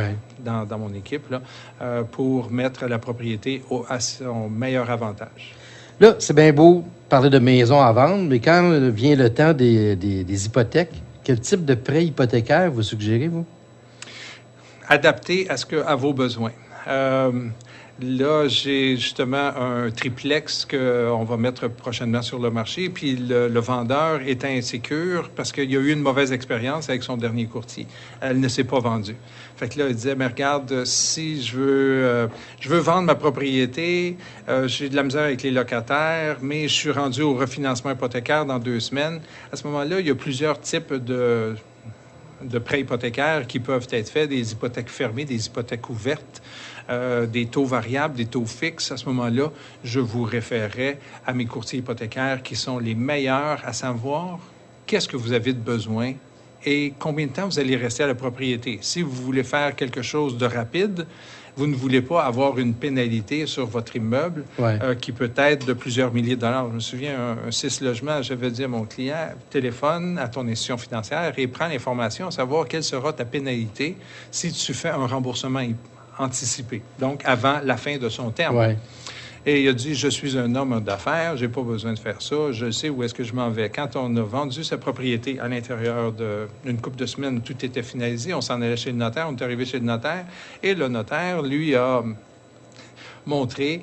dans mon équipe, là, pour mettre la propriété à son meilleur avantage. Là, c'est bien beau parler de maison à vendre, mais quand vient le temps des hypothèques, quel type de prêt hypothécaire vous suggérez, vous? Adapté à vos besoins. Là, j'ai justement un triplex qu'on va mettre prochainement sur le marché. Puis le vendeur est insécure parce qu'il y a eu une mauvaise expérience avec son dernier courtier. Elle ne s'est pas vendue. Fait que là, il disait, mais regarde, si je veux vendre ma propriété, j'ai de la misère avec les locataires, mais je suis rendu au refinancement hypothécaire dans 2 semaines. À ce moment-là, il y a plusieurs types de prêts hypothécaires qui peuvent être faits, des hypothèques fermées, des hypothèques ouvertes, des taux variables, des taux fixes. À ce moment-là, je vous référerai à mes courtiers hypothécaires qui sont les meilleurs à savoir qu'est-ce que vous avez de besoin et combien de temps vous allez rester à la propriété. Si vous voulez faire quelque chose de rapide, vous ne voulez pas avoir une pénalité sur votre immeuble qui peut être de plusieurs milliers de dollars. Je me souviens, un 6 logements, j'avais dit à mon client, téléphone à ton institution financière et prends l'information à savoir quelle sera ta pénalité si tu fais un remboursement anticipé, donc avant la fin de son terme. Ouais. Et il a dit, je suis un homme d'affaires, j'ai pas besoin de faire ça, je sais où est-ce que je m'en vais. Quand on a vendu sa propriété à l'intérieur d'une couple de semaines, tout était finalisé, on s'en allait chez le notaire, on est arrivé chez le notaire, et le notaire, lui, a montré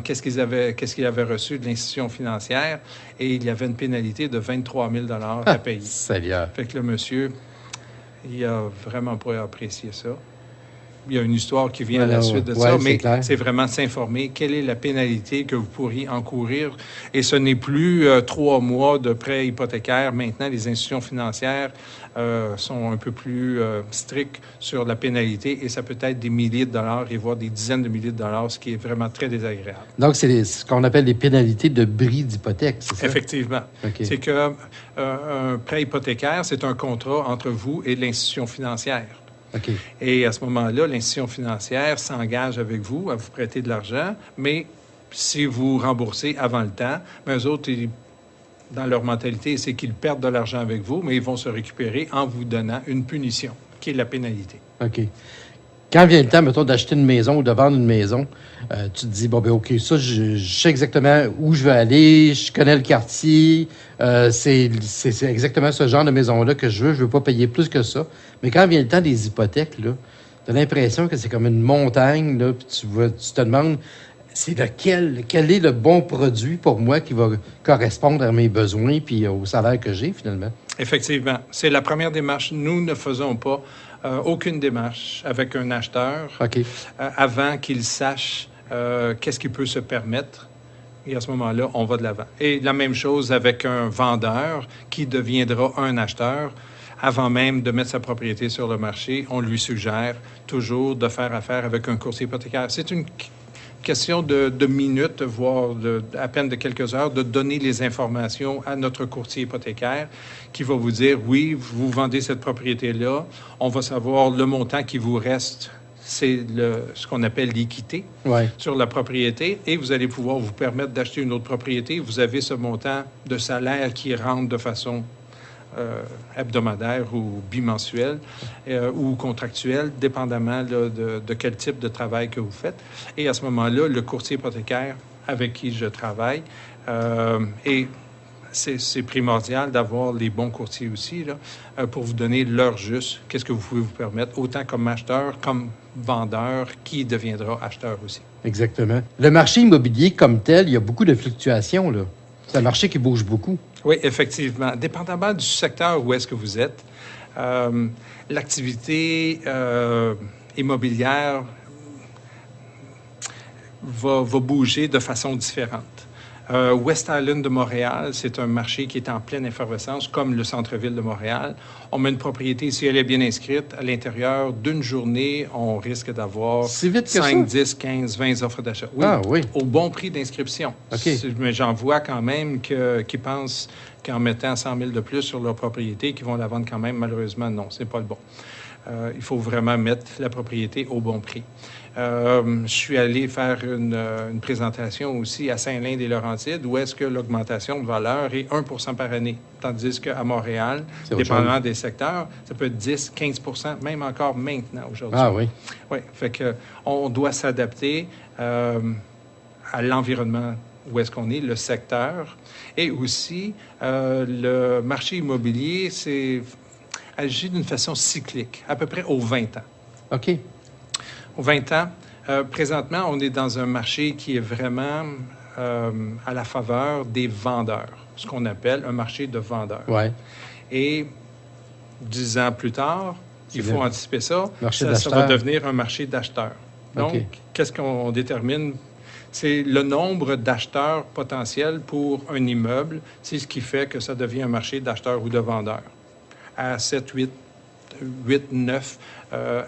qu'est-ce qu'il avait reçu de l'institution financière, et il y avait une pénalité de 23 000 $ à payer. Seigneur. Fait que le monsieur, il a vraiment pas apprécié ça. Il y a une histoire qui vient à la suite de ça, mais c'est vraiment s'informer quelle est la pénalité que vous pourriez encourir. Et ce n'est plus 3 mois de prêt hypothécaire. Maintenant, les institutions financières sont un peu plus strictes sur la pénalité et ça peut être des milliers de dollars et voire des dizaines de milliers de dollars, ce qui est vraiment très désagréable. Donc, c'est ce qu'on appelle les pénalités de bris d'hypothèque, c'est ça? Effectivement. Okay. C'est que un prêt hypothécaire, c'est un contrat entre vous et l'institution financière. Okay. Et à ce moment-là, l'institution financière s'engage avec vous à vous prêter de l'argent, mais si vous remboursez avant le temps, mais eux autres, dans leur mentalité, c'est qu'ils perdent de l'argent avec vous, mais ils vont se récupérer en vous donnant une punition, qui est la pénalité. OK. Quand vient le temps, mettons, d'acheter une maison ou de vendre une maison, tu te dis, bon, ben OK, ça, je sais exactement où je veux aller, je connais le quartier, c'est exactement ce genre de maison-là que je veux pas payer plus que ça. Mais quand vient le temps des hypothèques, là, tu as l'impression que c'est comme une montagne, là, puis tu te demandes, c'est quel est le bon produit pour moi qui va correspondre à mes besoins puis au salaire que j'ai, finalement? Effectivement. C'est la première démarche. Nous ne faisons pas aucune démarche avec un acheteur avant qu'il sache qu'est-ce qu'il peut se permettre. Et à ce moment-là, on va de l'avant. Et la même chose avec un vendeur qui deviendra un acheteur. Avant même de mettre sa propriété sur le marché, on lui suggère toujours de faire affaire avec un courtier hypothécaire. C'est une question de minutes, voire à peine de quelques heures, de donner les informations à notre courtier hypothécaire qui va vous dire, oui, vous vendez cette propriété-là, on va savoir le montant qui vous reste, c'est ce qu'on appelle l'équité sur la propriété, et vous allez pouvoir vous permettre d'acheter une autre propriété. Vous avez ce montant de salaire qui rentre de façon hebdomadaire ou bimensuel ou contractuel, dépendamment là, de quel type de travail que vous faites. Et à ce moment-là, le courtier hypothécaire avec qui je travaille, et c'est primordial d'avoir les bons courtiers aussi là, pour vous donner l'heure juste, qu'est-ce que vous pouvez vous permettre, autant comme acheteur, comme vendeur, qui deviendra acheteur aussi. Exactement. Le marché immobilier comme tel, il y a beaucoup de fluctuations, là. C'est un marché qui bouge beaucoup. Oui, effectivement. Dépendamment du secteur où est-ce que vous êtes, l'activité immobilière va bouger de façon différente. West Island de Montréal, c'est un marché qui est en pleine effervescence, comme le centre-ville de Montréal. On met une propriété, si elle est bien inscrite, à l'intérieur d'une journée, on risque d'avoir 5, 10, 15, 20 offres d'achat. Oui, au bon prix d'inscription. Okay. Mais j'en vois quand même qui pensent qu'en mettant 100 000 de plus sur leur propriété, qu'ils vont la vendre quand même. Malheureusement, non, c'est pas le bon. Il faut vraiment mettre la propriété au bon prix. Je suis allé faire une présentation aussi à Saint-Lin-des-Laurentides où est-ce que l'augmentation de valeur est 1 % par année, tandis qu'à Montréal, dépendamment des secteurs, ça peut être 10, 15 %, même encore maintenant aujourd'hui. Ah oui? Oui, fait que on doit s'adapter à l'environnement où est-ce qu'on est, le secteur, et aussi le marché immobilier, agit d'une façon cyclique, à peu près aux 20 ans. OK. Aux 20 ans, Présentement, on est dans un marché qui est vraiment à la faveur des vendeurs, ce qu'on appelle un marché de vendeurs. Ouais. Et 10 ans plus tard, il faut anticiper ça. Ça va devenir un marché d'acheteurs. Donc, qu'est-ce qu'on détermine? C'est le nombre d'acheteurs potentiels pour un immeuble. C'est ce qui fait que ça devient un marché d'acheteurs ou de vendeurs. À 7, 8, 9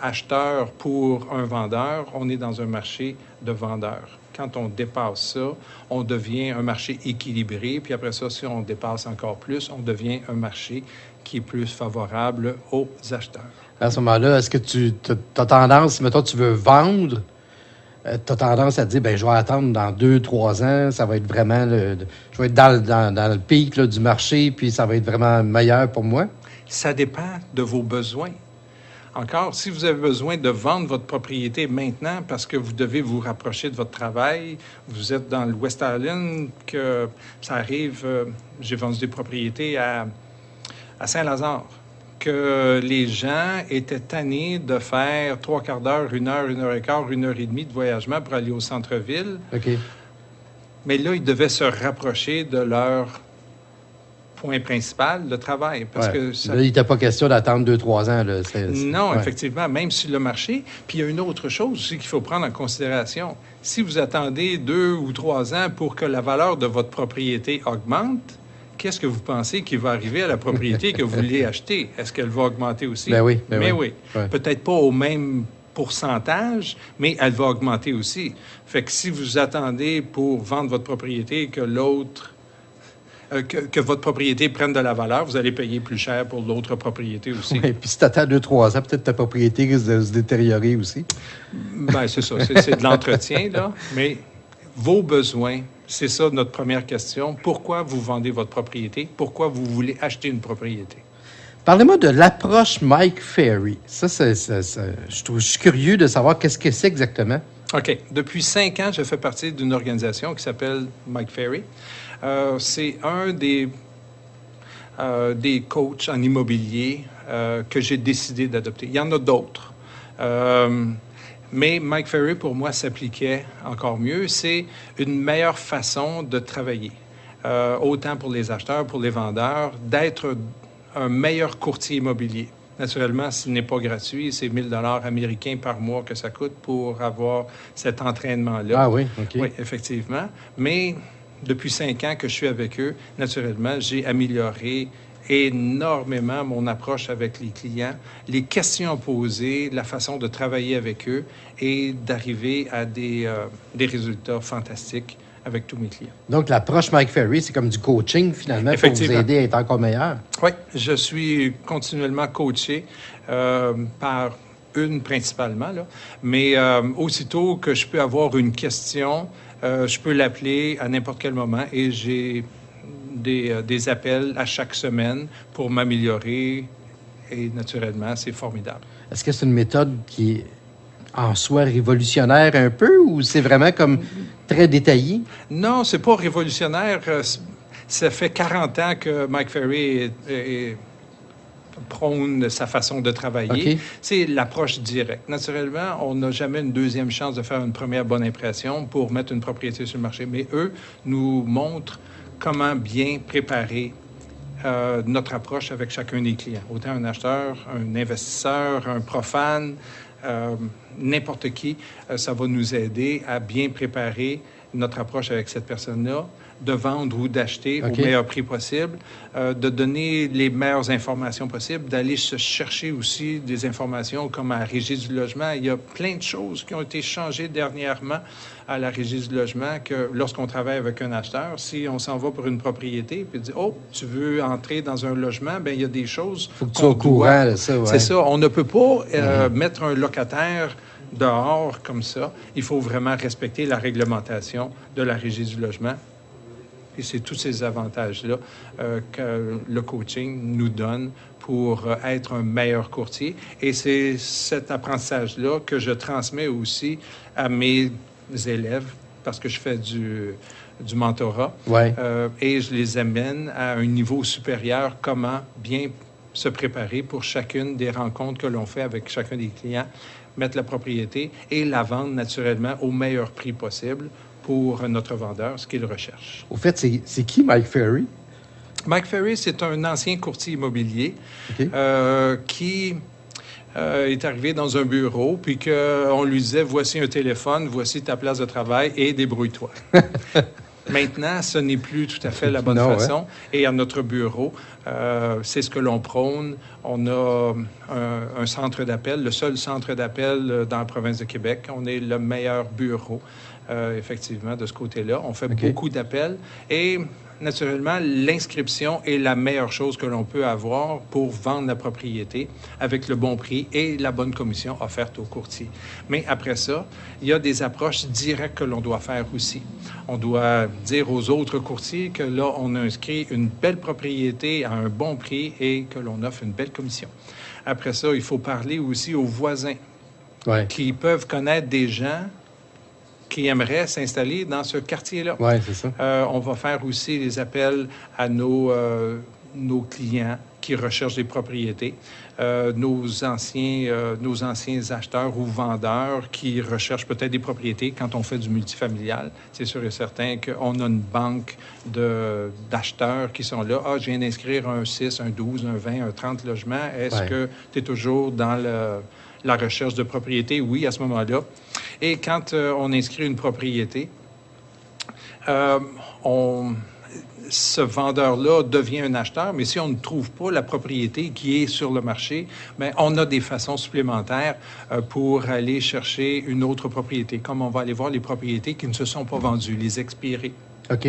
acheteurs pour un vendeur, on est dans un marché de vendeurs. Quand on dépasse ça, on devient un marché équilibré. Puis après ça, si on dépasse encore plus, on devient un marché qui est plus favorable aux acheteurs. À ce moment-là, est-ce que tu as tendance, mettons, tu veux vendre, tu as tendance à te dire, bien, je vais attendre dans 2-3 ans, ça va être vraiment, je vais être dans le pic là, du marché, puis ça va être vraiment meilleur pour moi? Ça dépend de vos besoins. Encore, si vous avez besoin de vendre votre propriété maintenant parce que vous devez vous rapprocher de votre travail, vous êtes dans le West Island, que ça arrive, j'ai vendu des propriétés à Saint-Lazare, que les gens étaient tannés de faire 3/4 d'heure, 1 heure, 1 heure et quart, 1 heure et demie de voyagement pour aller au centre-ville. OK. Mais là, ils devaient se rapprocher de leur point principal, le travail. Parce que ça... Là, il n'était pas question d'attendre 2-3 ans. Là. Non, effectivement, même sur le marché. Puis il y a une autre chose aussi qu'il faut prendre en considération. Si vous attendez 2 ou 3 ans pour que la valeur de votre propriété augmente, qu'est-ce que vous pensez qui va arriver à la propriété que vous voulez acheter? Est-ce qu'elle va augmenter aussi? Ben oui. Mais oui. Peut-être pas au même pourcentage, mais elle va augmenter aussi. Fait que si vous attendez pour vendre votre propriété que l'autre... que votre propriété prenne de la valeur, vous allez payer plus cher pour l'autre propriété aussi. Oui, puis si tu attends 2-3 ans, peut-être ta propriété risque de se détériorer aussi. Bien, c'est ça. C'est de l'entretien, là. Mais vos besoins, c'est ça notre première question. Pourquoi vous vendez votre propriété? Pourquoi vous voulez acheter une propriété? Parlez-moi de l'approche Mike Ferry. Je suis curieux de savoir qu'est-ce que c'est exactement. OK. Depuis 5 ans, je fais partie d'une organisation qui s'appelle Mike Ferry. C'est un des coachs en immobilier que j'ai décidé d'adopter. Il y en a d'autres. Mais Mike Ferry, pour moi, s'appliquait encore mieux. C'est une meilleure façon de travailler, autant pour les acheteurs, pour les vendeurs, d'être un meilleur courtier immobilier. Naturellement, ce n'est pas gratuit. C'est 1 000 $ américains par mois que ça coûte pour avoir cet entraînement-là. Ah oui, OK. Oui, effectivement. Mais depuis 5 ans que je suis avec eux, naturellement, j'ai amélioré énormément mon approche avec les clients, les questions posées, la façon de travailler avec eux et d'arriver à des résultats fantastiques avec tous mes clients. Donc, l'approche Mike Ferry, c'est comme du coaching, finalement, pour vous aider à être encore meilleur. Oui, je suis continuellement coaché par une principalement, là. Mais aussitôt que je peux avoir une question, je peux l'appeler à n'importe quel moment et j'ai des appels à chaque semaine pour m'améliorer et naturellement, c'est formidable. Est-ce que c'est une méthode qui est en soi révolutionnaire un peu ou c'est vraiment comme très détaillé? Non, c'est pas révolutionnaire. Ça fait 40 ans que Mike Ferry prône sa façon de travailler. Okay. C'est l'approche directe. Naturellement, on n'a jamais une deuxième chance de faire une première bonne impression pour mettre une propriété sur le marché. Mais eux nous montrent comment bien préparer notre approche avec chacun des clients. Autant un acheteur, un investisseur, un profane, n'importe qui, ça va nous aider à bien préparer notre approche avec cette personne-là, de vendre ou d'acheter au meilleur prix possible, de donner les meilleures informations possibles, d'aller se chercher aussi des informations comme à la Régie du logement. Il y a plein de choses qui ont été changées dernièrement à la Régie du logement que lorsqu'on travaille avec un acheteur, si on s'en va pour une propriété puis dit « Oh, tu veux entrer dans un logement? » Bien, il y a des choses... Il faut que tu sois au courant de ça, ouais. C'est ça. On ne peut pas mettre un locataire dehors comme ça. Il faut vraiment respecter la réglementation de la Régie du logement. Et c'est tous ces avantages-là que le coaching nous donne pour être un meilleur courtier. Et c'est cet apprentissage-là que je transmets aussi à mes élèves parce que je fais du mentorat. Ouais. Et je les amène à un niveau supérieur, comment bien se préparer pour chacune des rencontres que l'on fait avec chacun des clients mettre la propriété et la vendre naturellement au meilleur prix possible pour notre vendeur, ce qu'il recherche. Au fait, c'est qui Mike Ferry? Mike Ferry, c'est un ancien courtier immobilier qui est arrivé dans un bureau, puis qu'on lui disait, voici un téléphone, voici ta place de travail et débrouille-toi. Maintenant, ce n'est plus tout à fait la bonne façon. Ouais. Et à notre bureau, c'est ce que l'on prône. On a un centre d'appel, le seul centre d'appel dans la province de Québec. On est le meilleur bureau, effectivement, de ce côté-là. On fait beaucoup d'appels et... Naturellement, l'inscription est la meilleure chose que l'on peut avoir pour vendre la propriété avec le bon prix et la bonne commission offerte au courtier. Mais après ça, il y a des approches directes que l'on doit faire aussi. On doit dire aux autres courtiers que là, on a inscrit une belle propriété à un bon prix et que l'on offre une belle commission. Après ça, il faut parler aussi aux voisins qui peuvent connaître des gens qui aimeraient s'installer dans ce quartier-là. Oui, c'est ça. On va faire aussi des appels à nos clients qui recherchent des propriétés, nos anciens acheteurs ou vendeurs qui recherchent peut-être des propriétés quand on fait du multifamilial. C'est sûr et certain qu'on a une banque d'acheteurs qui sont là. Ah, je viens d'inscrire un 6, un 12, un 20, un 30 logements. Est-ce que tu es toujours dans la recherche de propriété? Oui, à ce moment-là. Et quand on inscrit une propriété, ce vendeur-là devient un acheteur, mais si on ne trouve pas la propriété qui est sur le marché, bien, on a des façons supplémentaires pour aller chercher une autre propriété, comme on va aller voir les propriétés qui ne se sont pas vendues, les expirées. OK.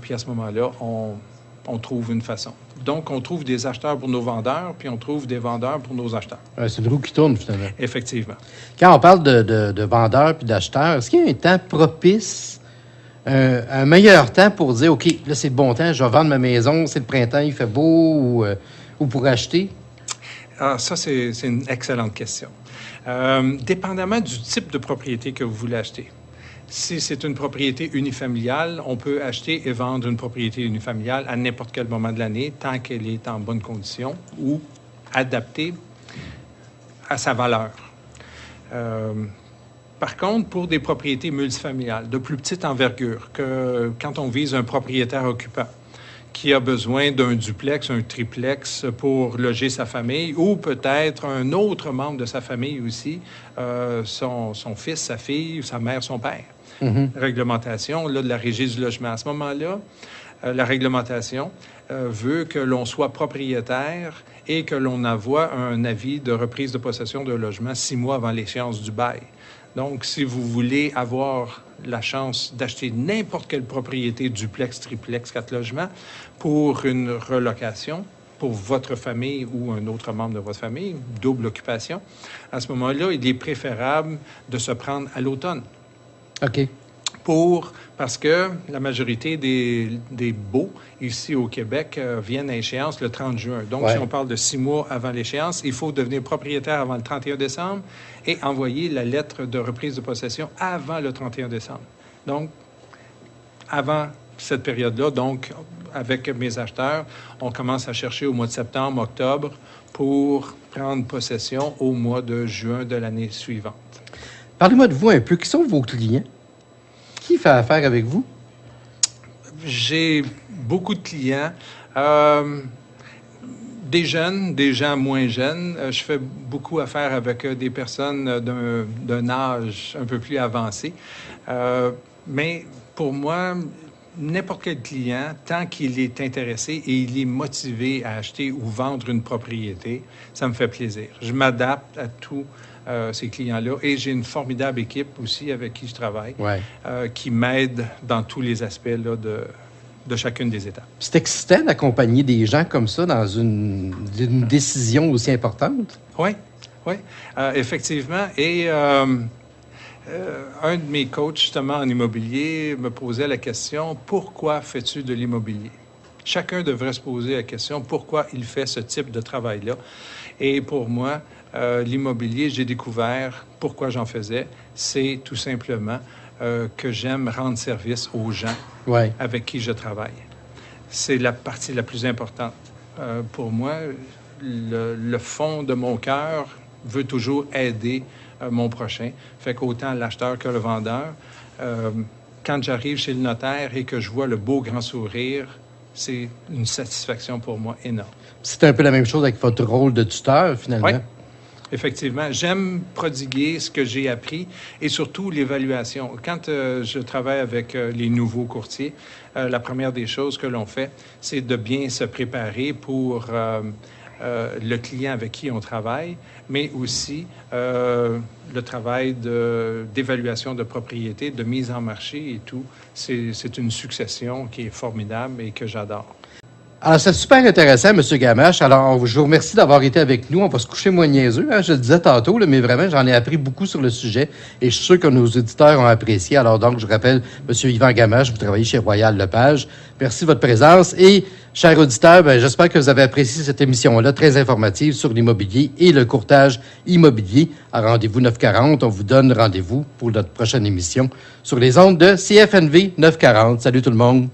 Puis à ce moment-là, on trouve une façon. Donc, on trouve des acheteurs pour nos vendeurs, puis on trouve des vendeurs pour nos acheteurs. C'est une roue qui tourne, finalement. Effectivement. Quand on parle de vendeurs puis d'acheteurs, est-ce qu'il y a un temps propice, un meilleur temps pour dire, OK, là, c'est le bon temps, je vais vendre ma maison, c'est le printemps, il fait beau, ou pour acheter? Ah, ça, c'est une excellente question. Dépendamment du type de propriété que vous voulez acheter. Si c'est une propriété unifamiliale, on peut acheter et vendre une propriété unifamiliale à n'importe quel moment de l'année, tant qu'elle est en bonne condition ou adaptée à sa valeur. Par contre, pour des propriétés multifamiliales de plus petite envergure, que quand on vise un propriétaire occupant qui a besoin d'un duplex, un triplex pour loger sa famille, ou peut-être un autre membre de sa famille aussi, son fils, sa fille, sa mère, son père. Réglementation, là, de la Régie du logement. À ce moment-là, la réglementation veut que l'on soit propriétaire et que l'on envoie un avis de reprise de possession d'un logement 6 mois avant l'échéance du bail. Donc, si vous voulez avoir la chance d'acheter n'importe quelle propriété, duplex, triplex, 4 logements, pour une relocation, pour votre famille ou un autre membre de votre famille, double occupation, à ce moment-là, il est préférable de se prendre à l'automne. OK. Parce que la majorité des baux ici au Québec viennent à échéance le 30 juin. Donc, si on parle de 6 mois avant l'échéance, il faut devenir propriétaire avant le 31 décembre et envoyer la lettre de reprise de possession avant le 31 décembre. Donc, avant cette période-là, donc, avec mes acheteurs, on commence à chercher au mois de septembre, octobre, pour prendre possession au mois de juin de l'année suivante. Parlez-moi de vous un peu. Qui sont vos clients? Qui fait affaire avec vous? J'ai beaucoup de clients. Des jeunes, des gens moins jeunes. Je fais beaucoup affaire avec des personnes d'un âge un peu plus avancé. Mais pour moi, n'importe quel client, tant qu'il est intéressé et il est motivé à acheter ou vendre une propriété, ça me fait plaisir. Je m'adapte à tous ces clients-là et j'ai une formidable équipe aussi avec qui je travaille, qui m'aide dans tous les aspects là, de chacune des étapes. C'est excitant d'accompagner des gens comme ça dans une décision aussi importante? Oui, effectivement. Et un de mes coachs, justement, en immobilier, me posait la question, « Pourquoi fais-tu de l'immobilier? » Chacun devrait se poser la question, pourquoi il fait ce type de travail-là. Et pour moi, l'immobilier, j'ai découvert pourquoi j'en faisais. C'est tout simplement que j'aime rendre service aux gens avec qui je travaille. C'est la partie la plus importante. Pour moi, le fond de mon cœur veut toujours aider mon prochain. Fait qu'autant l'acheteur que le vendeur, quand j'arrive chez le notaire et que je vois le beau grand sourire, c'est une satisfaction pour moi énorme. C'est un peu la même chose avec votre rôle de tuteur, finalement. Oui, effectivement. J'aime prodiguer ce que j'ai appris et surtout l'évaluation. Quand je travaille avec les nouveaux courtiers, la première des choses que l'on fait, c'est de bien se préparer pour le client avec qui on travaille, mais aussi le travail d'évaluation de propriété, de mise en marché et tout. C'est une succession qui est formidable et que j'adore. Alors, c'est super intéressant, M. Gamache. Alors, je vous remercie d'avoir été avec nous. On va se coucher moins niaiseux, hein, je le disais tantôt, là, mais vraiment, j'en ai appris beaucoup sur le sujet et je suis sûr que nos auditeurs ont apprécié. Alors, donc, je rappelle, M. Yvan Gamache, vous travaillez chez Royal Lepage. Merci de votre présence et, chers auditeurs, j'espère que vous avez apprécié cette émission-là, très informative sur l'immobilier et le courtage immobilier. À Rendez-vous 940, on vous donne rendez-vous pour notre prochaine émission sur les ondes de CFNV 940. Salut tout le monde!